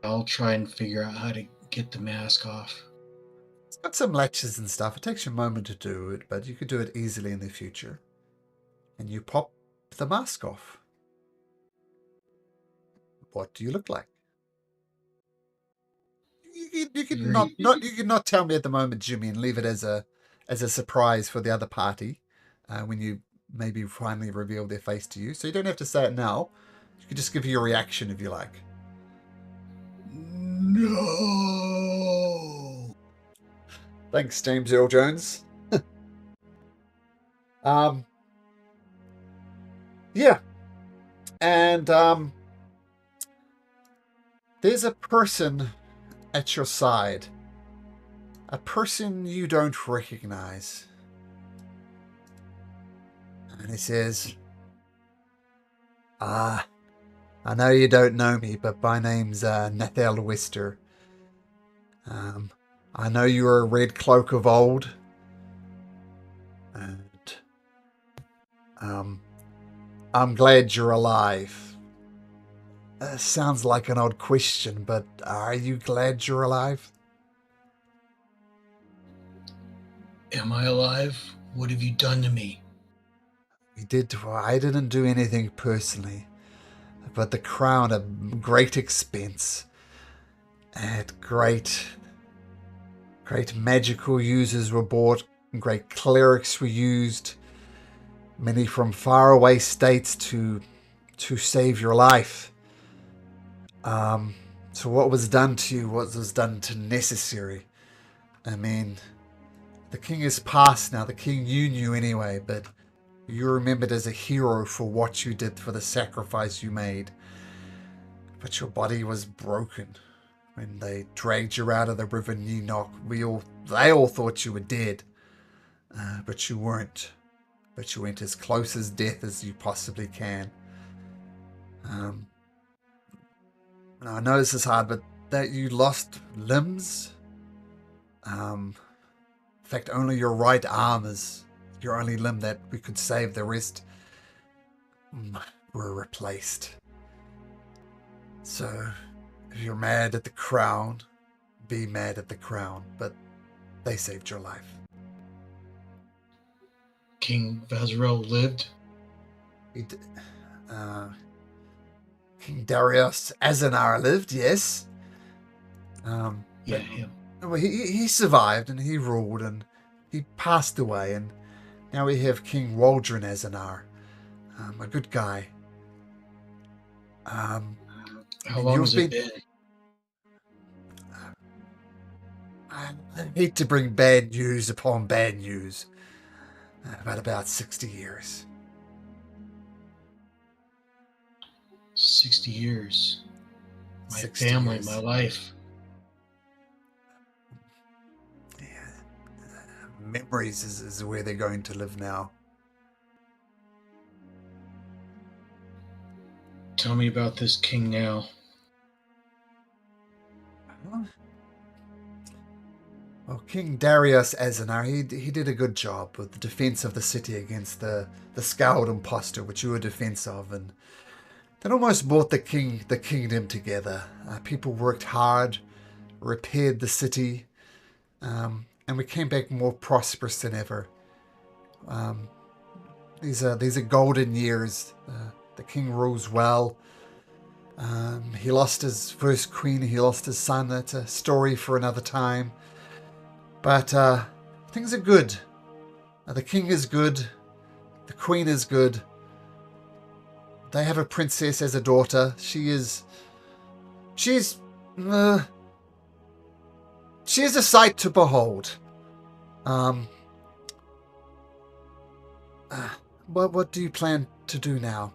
I'll try and figure out how to get the mask off. It's got some latches and stuff. It takes you a moment to do it, but you could do it easily in the future. And you pop the mask off. What do you look like? You could not tell me at the moment, Jimmy, and leave it as a surprise for the other party when you maybe finally reveal their face to you. So you don't have to say it now. You could just give your reaction if you like. No. Thanks, James Earl Jones. Yeah. And there's a person at your side. A person you don't recognize. And he says, I know you don't know me, but my name's Nathel Wister. I know you were a red cloak of old. And I'm glad you're alive. Sounds like an odd question, but are you glad you're alive? Am I alive? What have you done to me? I didn't do anything personally, but the crown at great expense, at great magical users were bought, great clerics were used, many from faraway states to save your life. So what was done to you, what was done to necessary? I mean, the king is past now. The king you knew anyway, but you're remembered as a hero for what you did, for the sacrifice you made. But your body was broken when they dragged you out of the River Ninok. They all thought you were dead, but you weren't. But you went as close as death as you possibly can. I know this is hard, but that you lost limbs. In fact, only your right arm is your only limb that we could save. The rest were replaced. So, if you're mad at the crown, be mad at the crown. But they saved your life. King Vazrel lived? King Darius Azanar lived, yes. Yeah, but- him. well, he survived and he ruled and he passed away, and now we have King Waldron as a good guy. I How mean, long you've has it been- been? I hate to bring bad news upon bad news, but about 60 years. 60 years. My 60 family, years. my life. Yeah. Memories is where they're going to live now. Tell me about this king now. Well, King Darius Azanar, he did a good job with the defense of the city against the scowled imposter, which you were defense of, and that almost brought the kingdom together. People worked hard, repaired the city, and we came back more prosperous than ever. These are golden years. The king rules well. He lost his first queen. He lost his son. That's a story for another time. But things are good. The king is good. The queen is good. They have a princess as a daughter. She's a sight to behold. What do you plan to do now?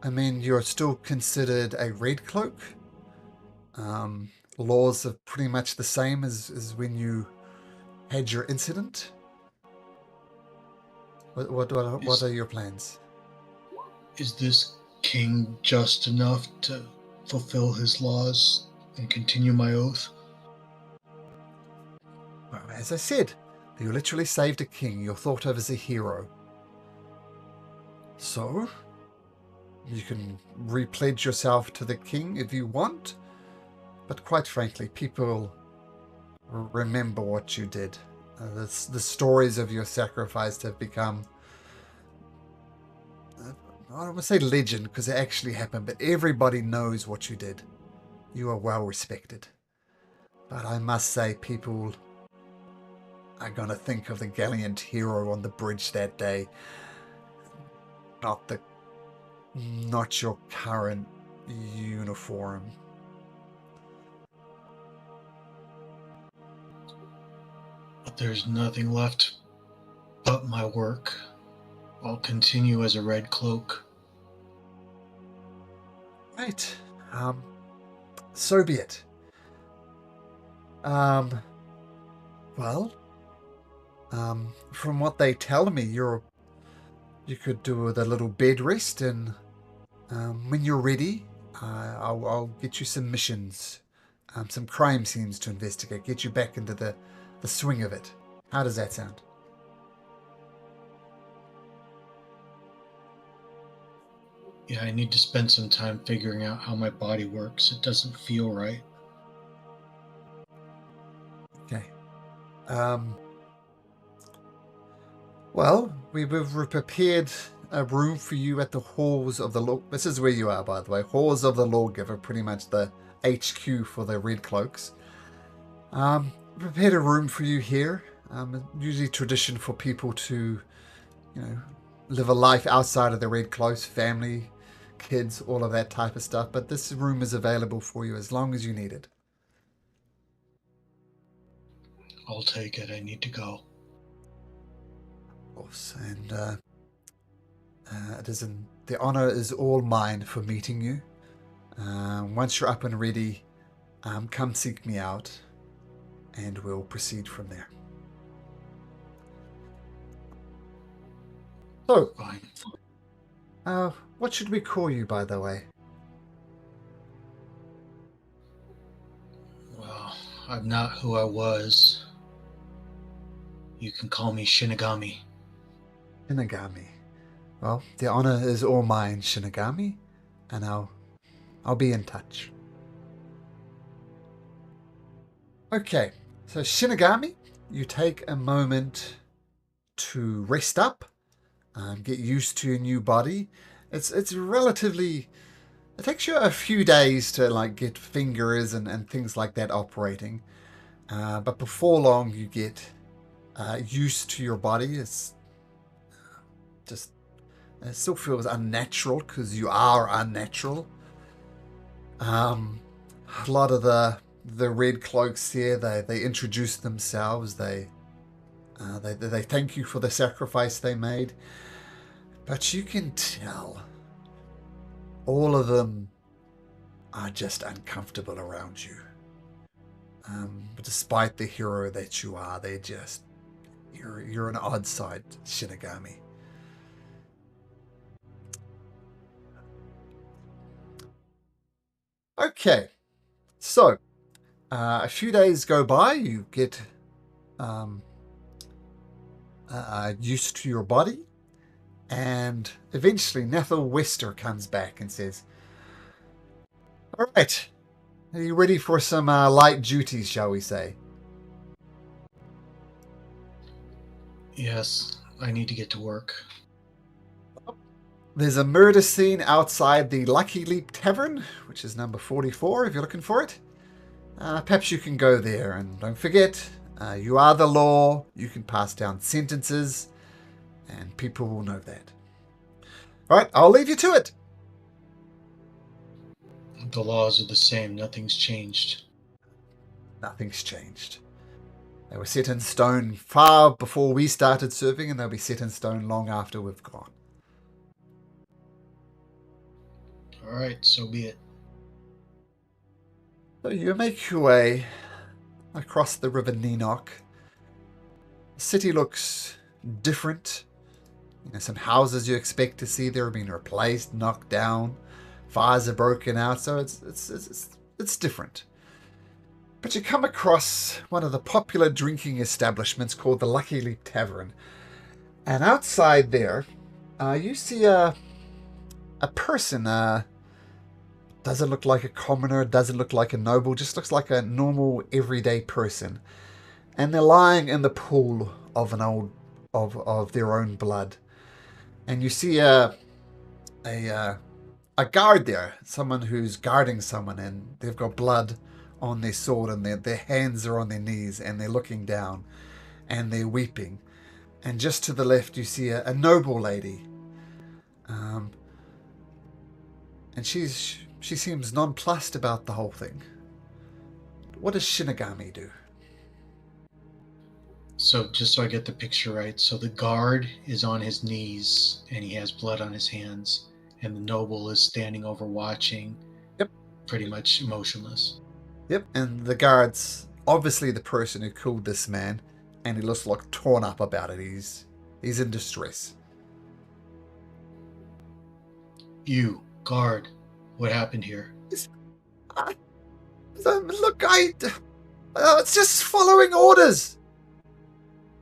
I mean, you're still considered a red cloak. Laws are pretty much the same as when you had your incident. What are your plans? Is this king just enough to fulfill his laws and continue my oath? Well, as I said, you literally saved a king. You're thought of as a hero. So, you can repledge yourself to the king if you want. But quite frankly, people remember what you did. The stories of your sacrifice have become, I don't want to say legend because it actually happened, but everybody knows what you did. You are well respected. But I must say, people are going to think of the gallant hero on the bridge that day, not your current uniform. But there's nothing left but my work. I'll continue as a red cloak. Right. So be it. Well, from what they tell me, you could do with a little bed rest, and when you're ready, I'll get you some missions, some crime scenes to investigate, get you back into the swing of it. How does that sound? Yeah, I need to spend some time figuring out how my body works. It doesn't feel right. Okay. Well, we've prepared a room for you at the Halls of the Law. This is where you are, by the way. Halls of the Lawgiver, pretty much the HQ for the Red Cloaks. Prepared a room for you here. Usually tradition for people to, live a life outside of the Red Cloaks, family, kids, all of that type of stuff. But this room is available for you as long as you need it. I'll take it. I need to go. Of course, and the honor is all mine for meeting you. Once you're up and ready, come seek me out, and we'll proceed from there. So, Fine. what should we call you, by the way? Well, I'm not who I was. You can call me Shinigami. Shinigami. Well, the honor is all mine, Shinigami, and I'll be in touch. Okay, so Shinigami, you take a moment to rest up, get used to your new body. It's relatively It takes you a few days to like get fingers and things like that operating. But before long, you get used to your body. It's just, it still feels unnatural because you are unnatural. A lot of the red cloaks here, they introduce themselves. They thank you for the sacrifice they made. But you can tell all of them are just uncomfortable around you. But despite the hero that you are, you're an odd side Shinigami. Okay, so a few days go by. You get used to your body, and eventually Nethel Wester comes back and says, "All right, are you ready for some light duties, shall we say?" Yes, I need to get to work. There's a murder scene outside the Lucky Leap Tavern, which is number 44 if you're looking for it. Perhaps you can go there, and don't forget, you are the law. You can pass down sentences, and people will know that. All right, I'll leave you to it. The laws are the same. Nothing's changed. Nothing's changed. They were set in stone far before we started serving, and they'll be set in stone long after we've gone. All right, so be it. So you make your way across the River Nenok. The city looks different. Some houses you expect to see there have been replaced, knocked down. Fires are broken out, so it's different. But you come across one of the popular drinking establishments called the Lucky Leap Tavern. And outside there, you see a person. Doesn't look like a commoner, doesn't look like a noble, just looks like a normal, everyday person. And they're lying in the pool of of their own blood. And you see a guard there, someone who's guarding someone, and they've got blood on their sword, and their hands are on their knees, and they're looking down, and they're weeping. And just to the left, you see a noble lady. And she seems nonplussed about the whole thing. What does Shinigami do? So just so I get the picture right, so the guard is on his knees and he has blood on his hands, and the noble is standing over watching. Yep. Pretty much motionless. Yep, and the guard's obviously the person who killed this man, and he looks like torn up about it. He's in distress. You, guard, what happened here? Look, it's just following orders.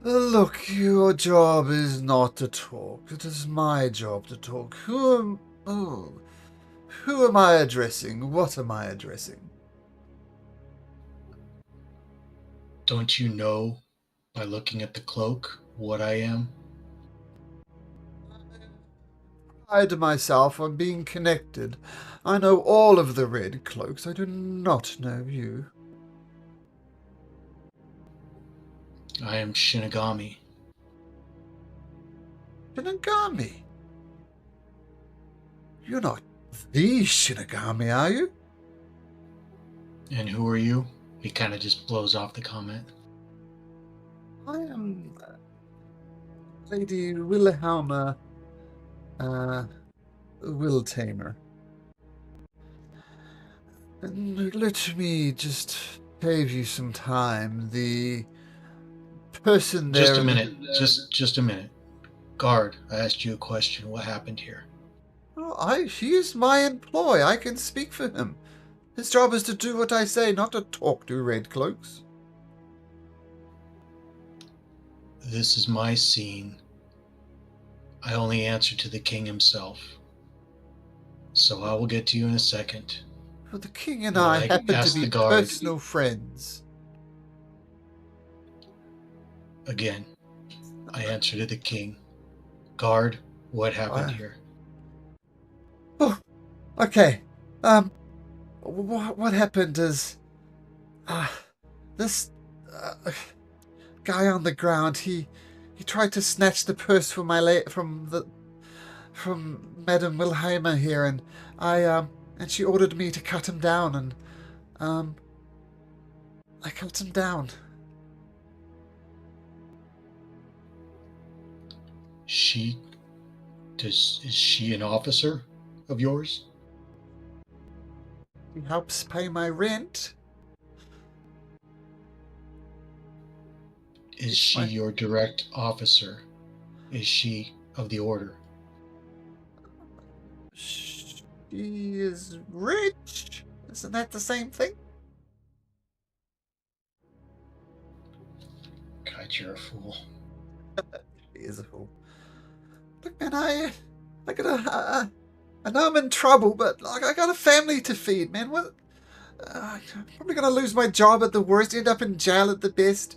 Look, your job is not to talk. It is my job to talk. Who am I addressing? What am I addressing? Don't you know, by looking at the cloak, what I am? I pride myself on being connected. I know all of the red cloaks. I do not know you. I am Shinigami. Shinigami? You're not the Shinigami, are you? And who are you? He kind of just blows off the comment. I am Lady Wilhelma Willtamer. And let me just save you some time. The person there... Just a minute. Just a minute. Guard, I asked you a question. What happened here? Oh, he is my employee. I can speak for him. His job is to do what I say, not to talk to red cloaks. This is my scene. I only answer to the king himself. So I will get to you in a second. Well, the king and I happen to be personal friends. Again, I answer to the king. Guard, what happened here? Oh, okay. What happened is, this guy on the ground, he tried to snatch the purse from from Madame Wilhelmer here, and and she ordered me to cut him down, and I cut him down. Is she an officer of yours? He helps pay my rent. Is she your direct officer? Is she of the order? She is rich. Isn't that the same thing? God, you're a fool. He is a fool. Look, man, I know I'm in trouble, but like, I got a family to feed, man. What? I'm probably gonna lose my job at the worst, end up in jail at the best.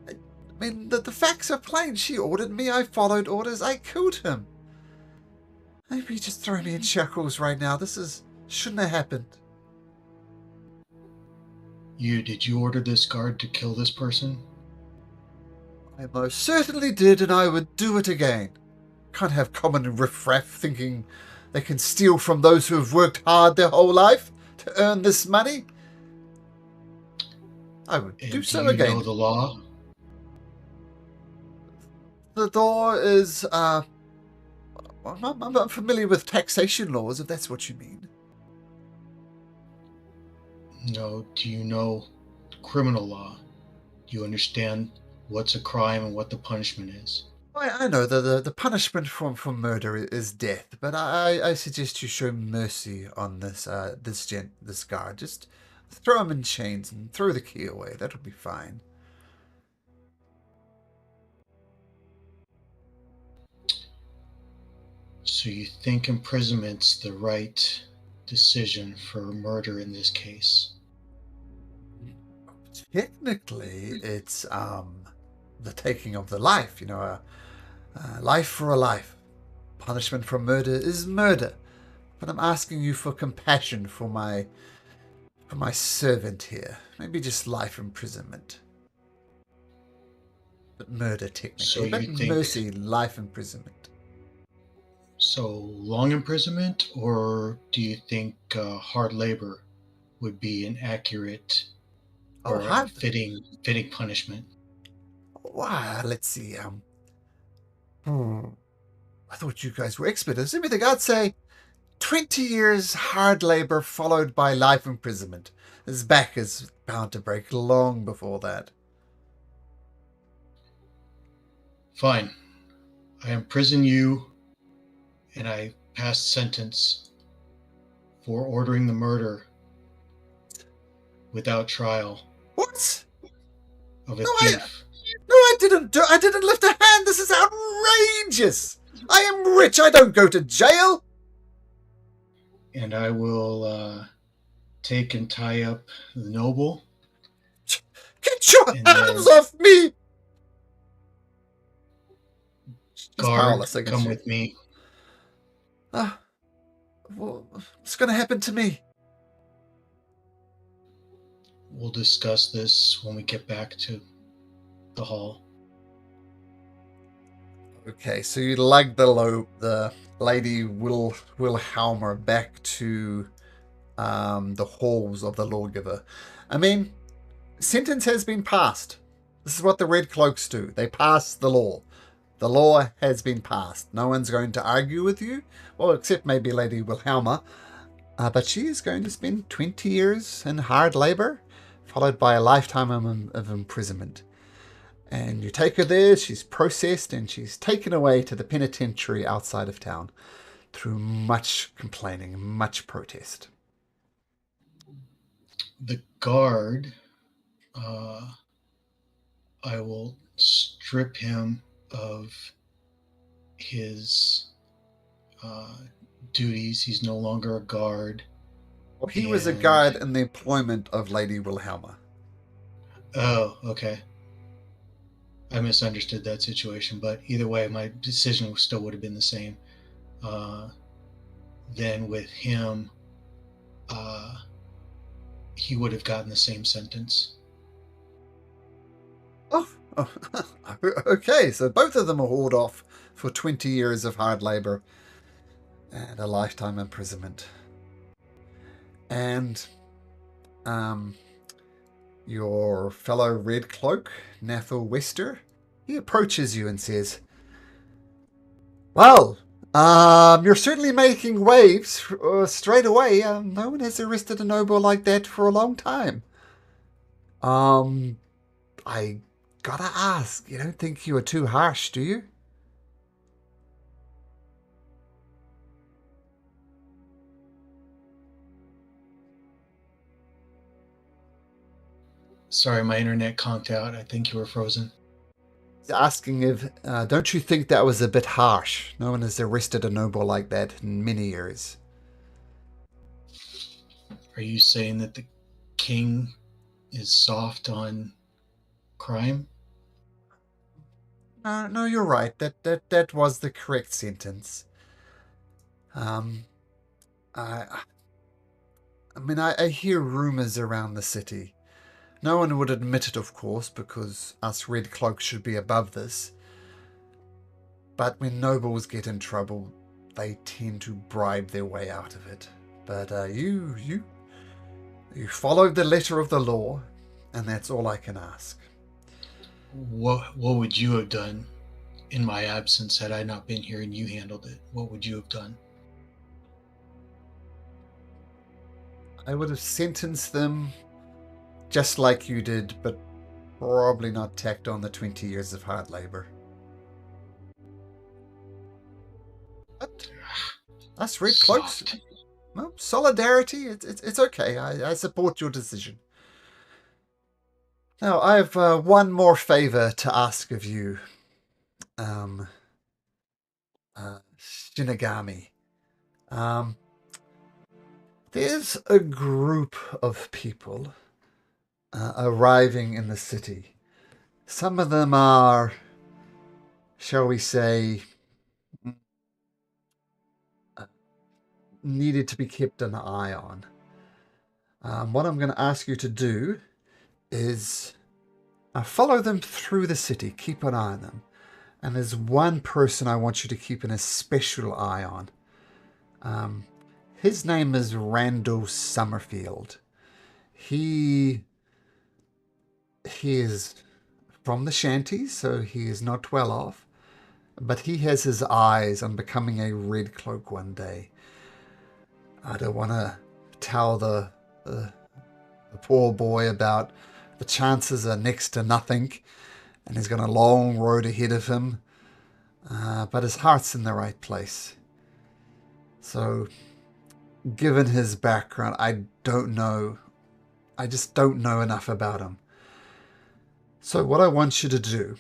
I mean, the facts are plain. She ordered me. I followed orders. I killed him. Maybe you just throw me in shackles right now. Shouldn't have happened. Did you order this guard to kill this person? I most certainly did, and I would do it again. Can't have common riffraff thinking they can steal from those who have worked hard their whole life to earn this money. I would do so again. Do you know the law? The law is, I'm familiar with taxation laws, if that's what you mean. No, do you know criminal law? Do you understand what's a crime and what the punishment is? I know the punishment for murder is death, but I suggest you show mercy on this guard. Just throw him in chains and throw the key away. That'll be fine. So you think imprisonment's the right decision for murder in this case? Technically, it's the taking of the life. Life for a life. Punishment for murder is murder. But I'm asking you for compassion for my servant here. Maybe just life imprisonment. But murder technically. So but you think mercy, life imprisonment. So long imprisonment, or do you think hard labor would be an accurate or fitting punishment? Wow, let's see. I thought you guys were experts. Anything I'd say 20 years hard labor followed by life imprisonment. His back is bound to break long before that. Fine. I imprison you, and I pass sentence for ordering the murder without trial. What? Of a thief. I didn't lift a hand. This is outrageous. I am rich. I don't go to jail. And I will take and tie up the noble. Get your hands off me! Guard, come with me. What's going to happen to me? We'll discuss this when we get back to the hall. Okay, so you lug the Lady Wilhelmer back to the halls of the lawgiver. I mean, sentence has been passed. This is what the Red Cloaks do. They pass the law. The law has been passed. No one's going to argue with you. Well, except maybe Lady Wilhelmer. But she is going to spend 20 years in hard labor, followed by a lifetime of imprisonment. And you take her there, she's processed, and she's taken away to the penitentiary outside of town through much complaining, much protest. The guard, I will strip him of his duties. He's no longer a guard. Well, he was a guard in the employment of Lady Wilhelmer. Oh, okay. I misunderstood that situation, but either way, my decision still would have been the same. then with him, he would have gotten the same sentence. Oh, okay. So both of them are hauled off for 20 years of hard labor and a lifetime imprisonment. And your fellow Red Cloak, Nathal Wester, he approaches you and says, "Well, you're certainly making waves straight away. No one has arrested a noble like that for a long time. I gotta ask, you don't think you were too harsh, do you?" Sorry, my internet conked out. I think you were frozen. Asking if, don't you think that was a bit harsh? No one has arrested a noble like that in many years. Are you saying that the king is soft on crime? No, you're right. That was the correct sentence. I hear rumors around the city. No one would admit it, of course, because us Red Cloaks should be above this. But when nobles get in trouble, they tend to bribe their way out of it. But you followed the letter of the law, and that's all I can ask. What would you have done in my absence had I not been here and you handled it? What would you have done? I would have sentenced them just like you did, but probably not tacked on the 20 years of hard labor. But us Red Cloaks, well, solidarity, it's okay. I support your decision. Now, I have one more favor to ask of you, Shinigami. There's a group of people arriving in the city. Some of them are, shall we say, needed to be kept an eye on. What I'm going to ask you to do is follow them through the city, keep an eye on them. And there's one person I want you to keep an especial eye on. His name is Randall Summerfield. He is from the shanties, so he is not well off. But he has his eyes on becoming a Red Cloak one day. I don't want to tell the poor boy about the chances are next to nothing, and he's got a long road ahead of him. But his heart's in the right place. So, given his background, I just don't know enough about him. So what I want you to do,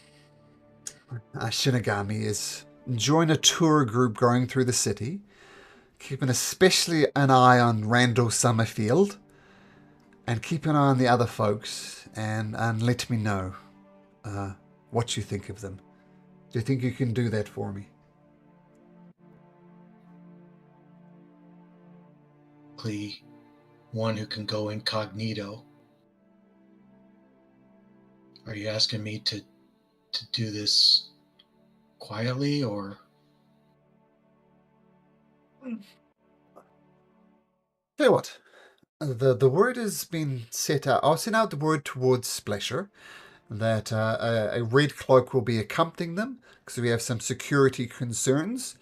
Shinigami, is join a tour group going through the city, keeping especially an eye on Randall Summerfield, and keep an eye on the other folks, and let me know what you think of them. Do you think you can do that for me? One who can go incognito. Are you asking me to do this quietly, or? Tell you what, the word has been set out. I'll send out the word towards Splasher that a Red Cloak will be accompanying them because we have some security concerns.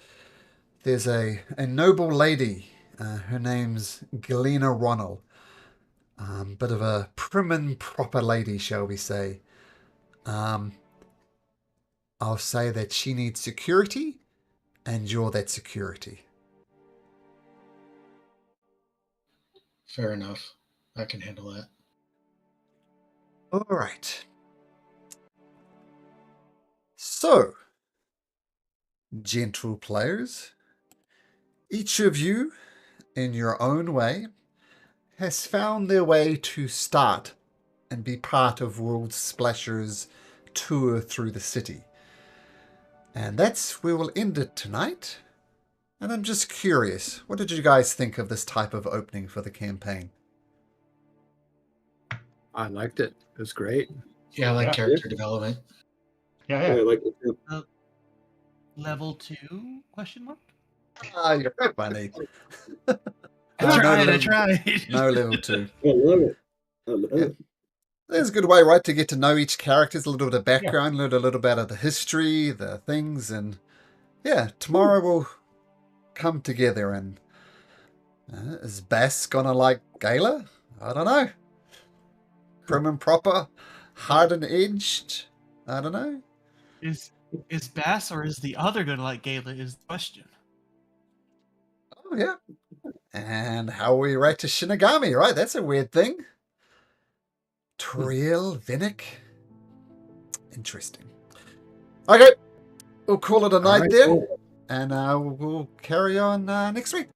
There's a noble lady. Her name's Galena Ronald. Bit of a prim and proper lady, shall we say. I'll say that she needs security, and you're that security. Fair enough. I can handle that. All right. So, gentle players, each of you, in your own way, has found their way to start and be part of World Splasher's tour through the city. And that's where we'll end it tonight. And I'm just curious, what did you guys think of this type of opening for the campaign? I liked it. It was great. Yeah, I like Yeah. character development. Yeah, Yeah, I yeah. like it too. Level 2? Question mark. Ah, you're funny. I tried. I level, tried. no level 2. I love it. I love Yeah. it. There's a good way, right, to get to know each character. A little bit of Yeah. background, learn a little bit of the history, the things, and yeah, tomorrow we'll come together. And is Bass gonna like Gala? I don't know. Prim and proper, hard and edged. I don't know. Is Bass or is the other gonna like Gala is the question. Oh yeah. And how we rate to Shinigami, right? That's a weird thing. Triel, Vinnick. Interesting. Okay, we'll call it a night right, there, cool. and we'll carry on next week.